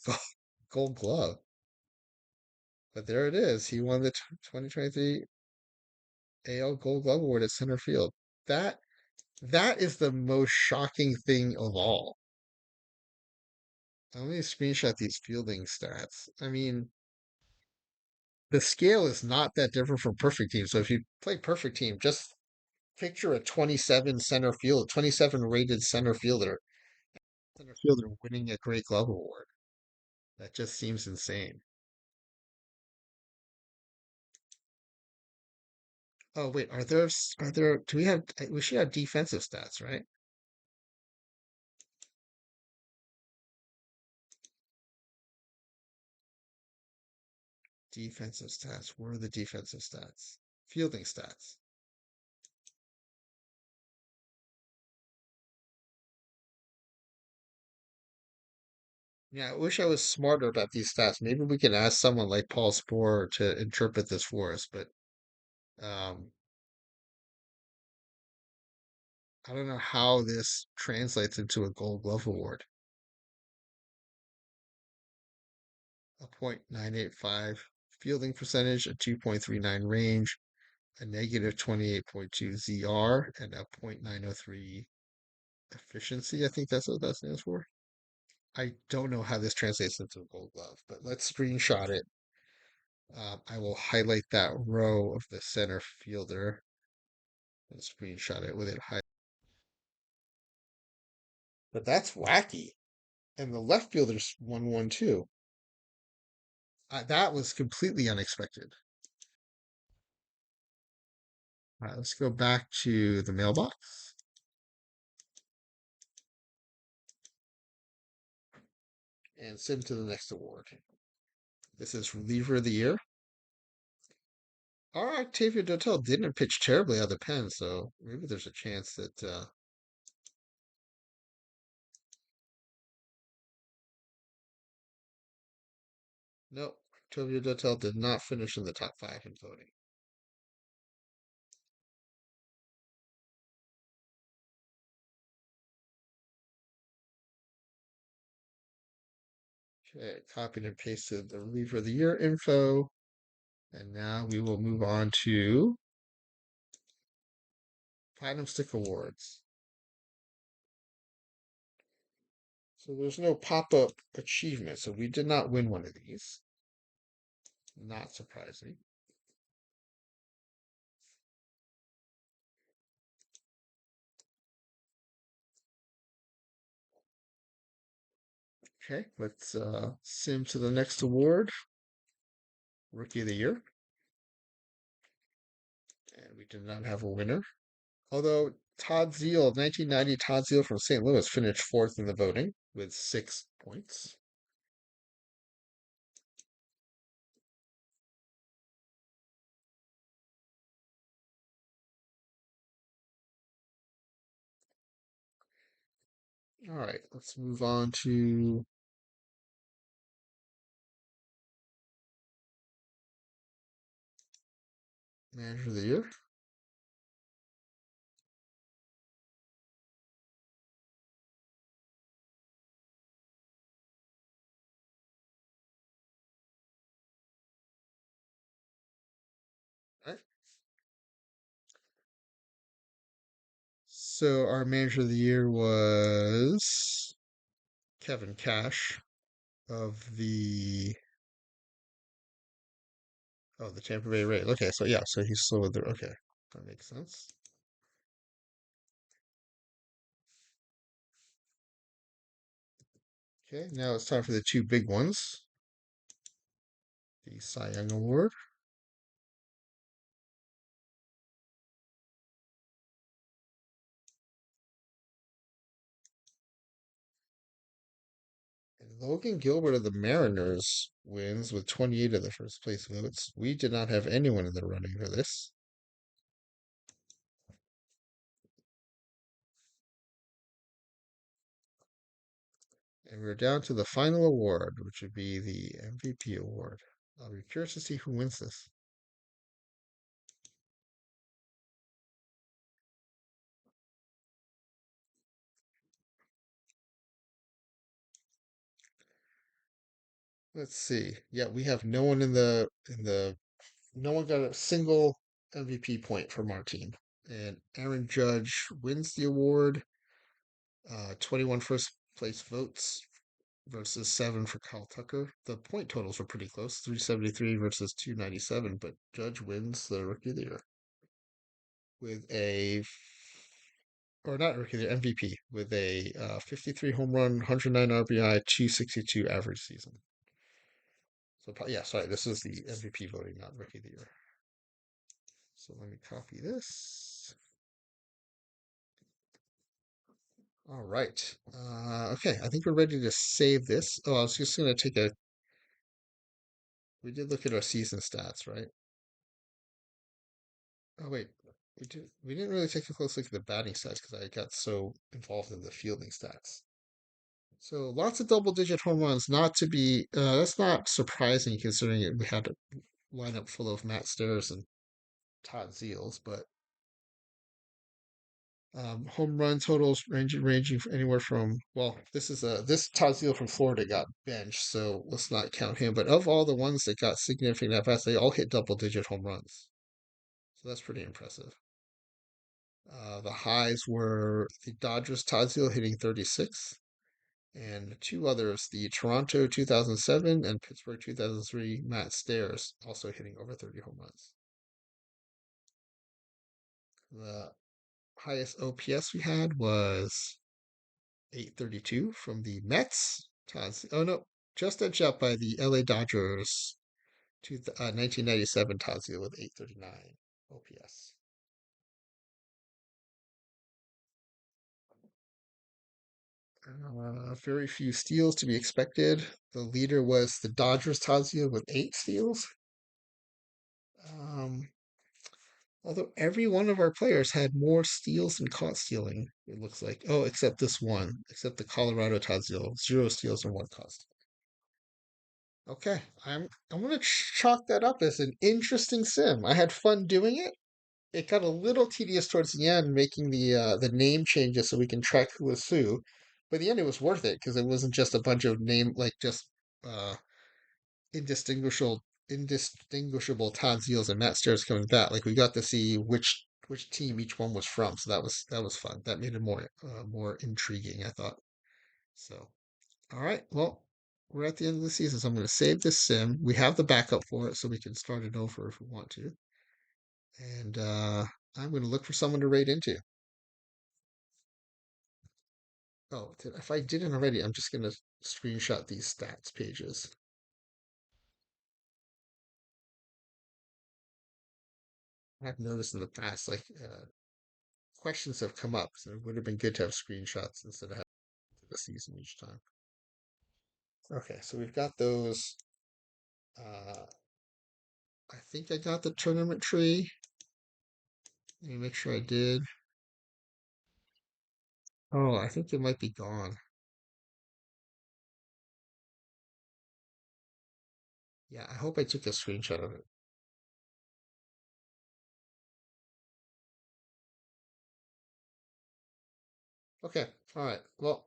gold glove. But there it is. He won the 2023 AL Gold Glove Award at center field. That that is the most shocking thing of all. Let me screenshot these fielding stats. I mean, the scale is not that different from Perfect Team. So if you play Perfect Team, just picture a 27 center field, 27 rated center fielder winning a Great Glove Award. That just seems insane. Oh wait, do we have we should have defensive stats, right? Defensive stats. Where are the defensive stats? Fielding stats. Yeah, I wish I was smarter about these stats. Maybe we can ask someone like Paul Sporer to interpret this for us, but um, I don't know how this translates into a Gold Glove award. A .985 fielding percentage, a 2.39 range, a negative 28.2 ZR, and a .903 efficiency. I think that's what that stands for. I don't know how this translates into a Gold Glove, but let's screenshot it. I will highlight that row of the center fielder and screenshot it with it highlighted. But that's wacky. And the left fielder's 1-1 too. That was completely unexpected. All right, let's go back to the mailbox and send to the next award. This is reliever of the year. Our Octavio Dotel didn't pitch terribly out of the pen, so maybe there's a chance that nope, Octavio Dotel did not finish in the top 5 in voting. Okay, copied and pasted the reliever of the year info. And now we will move on to Platinum Stick Awards. So there's no pop-up achievement, so we did not win one of these. Not surprising. Okay, let's sim to the next award. Rookie of the Year. And we did not have a winner. Although Todd Zeiles, 1990 Todd Zeiles from St. Louis, finished 4th in the voting with 6 points. All right, let's move on to Manager of the Year. right. So our manager of the year was Kevin Cash of the Tampa Bay Rays. Okay, so yeah, so he's still with the okay. That makes sense. Okay, now it's time for the two big ones. The Cy Young Award. And Logan Gilbert of the Mariners wins with 28 of the first place votes. We did not have anyone in the running for this. And we're down to the final award, which would be the MVP award. I'll be curious to see who wins this. Let's see. Yeah, we have no one no one got a single MVP point from our team. And Aaron Judge wins the award. 21 first place votes versus 7 for Kyle Tucker. The point totals were pretty close, 373 versus 297, but Judge wins the Rookie of the Year with or not Rookie of the Year, MVP, with a 53 home run, 109 RBI, 262 average season. So, yeah, sorry, this is the MVP voting, not Rookie of the Year. So let me copy this. All right. Okay, I think we're ready to save this. Oh, I was just going to take a. We did look at our season stats, right? Oh wait, we didn't really take a close look at the batting stats because I got so involved in the fielding stats. So lots of double digit home runs, not to be that's not surprising considering we had a lineup full of Matt Stairs and Todd Zeiles, but home run totals ranging anywhere from this Todd Zeile from Florida got benched, so let's not count him. But of all the ones that got significant at bats, they all hit double digit home runs. So that's pretty impressive. The highs were the Dodgers Todd Zeile hitting 36, and two others, the Toronto 2007 and Pittsburgh 2003 Matt Stairs, also hitting over 30 home runs. The highest OPS we had was 832 from the Mets. Oh no, just edged out by the LA Dodgers 1997 Todd Zeile with 839 OPS. Very few steals to be expected. The leader was the Dodgers Todd Zeile with 8 steals. Um, Although every one of our players had more steals than caught stealing, it looks like. Oh, except this one, except the Colorado Todd Zeile, 0 steals and 1 caught steal. Okay, I'm gonna chalk that up as an interesting sim. I had fun doing it. It got a little tedious towards the end, making the name changes so we can track who was who. But in the end, it was worth it because it wasn't just a bunch of just uh, indistinguishable Todd Zeales and Matt Stairs coming back. Like we got to see which team each one was from, so that was fun. That made it more intriguing, I thought. So, all right, well, we're at the end of the season, so I'm going to save this sim. We have the backup for it, so we can start it over if we want to. And I'm going to look for someone to raid into. Oh, if I didn't already, I'm just going to screenshot these stats pages. I've noticed in the past, like questions have come up, so it would have been good to have screenshots instead of having the season each time. Okay, so we've got those. Uh, I think I got the tournament tree. Let me make sure I did. Oh, I think it might be gone. Yeah, I hope I took a screenshot of it. Okay, all right. Well,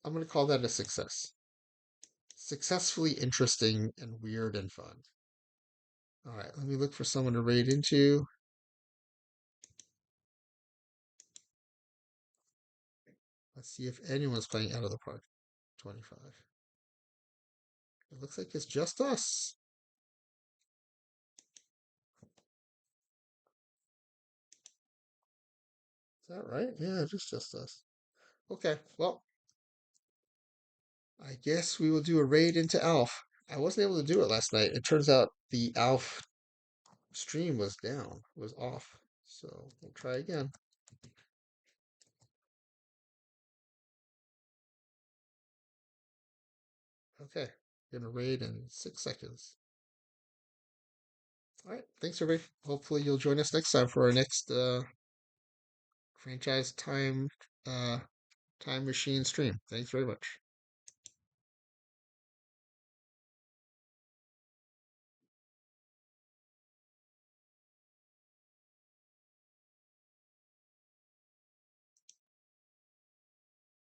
I'm going to call that a success. Successfully interesting and weird and fun. All right, let me look for someone to raid into. Let's see if anyone's playing Out of the Park 25. It looks like it's just us. Is that right? Yeah, it's just us. Okay, well, I guess we will do a raid into Alf. I wasn't able to do it last night. It turns out the Alf stream was down, was off. So we'll try again. Okay, gonna raid in 6 seconds. All right, thanks everybody. Hopefully you'll join us next time for our next franchise time machine stream. Thanks very much.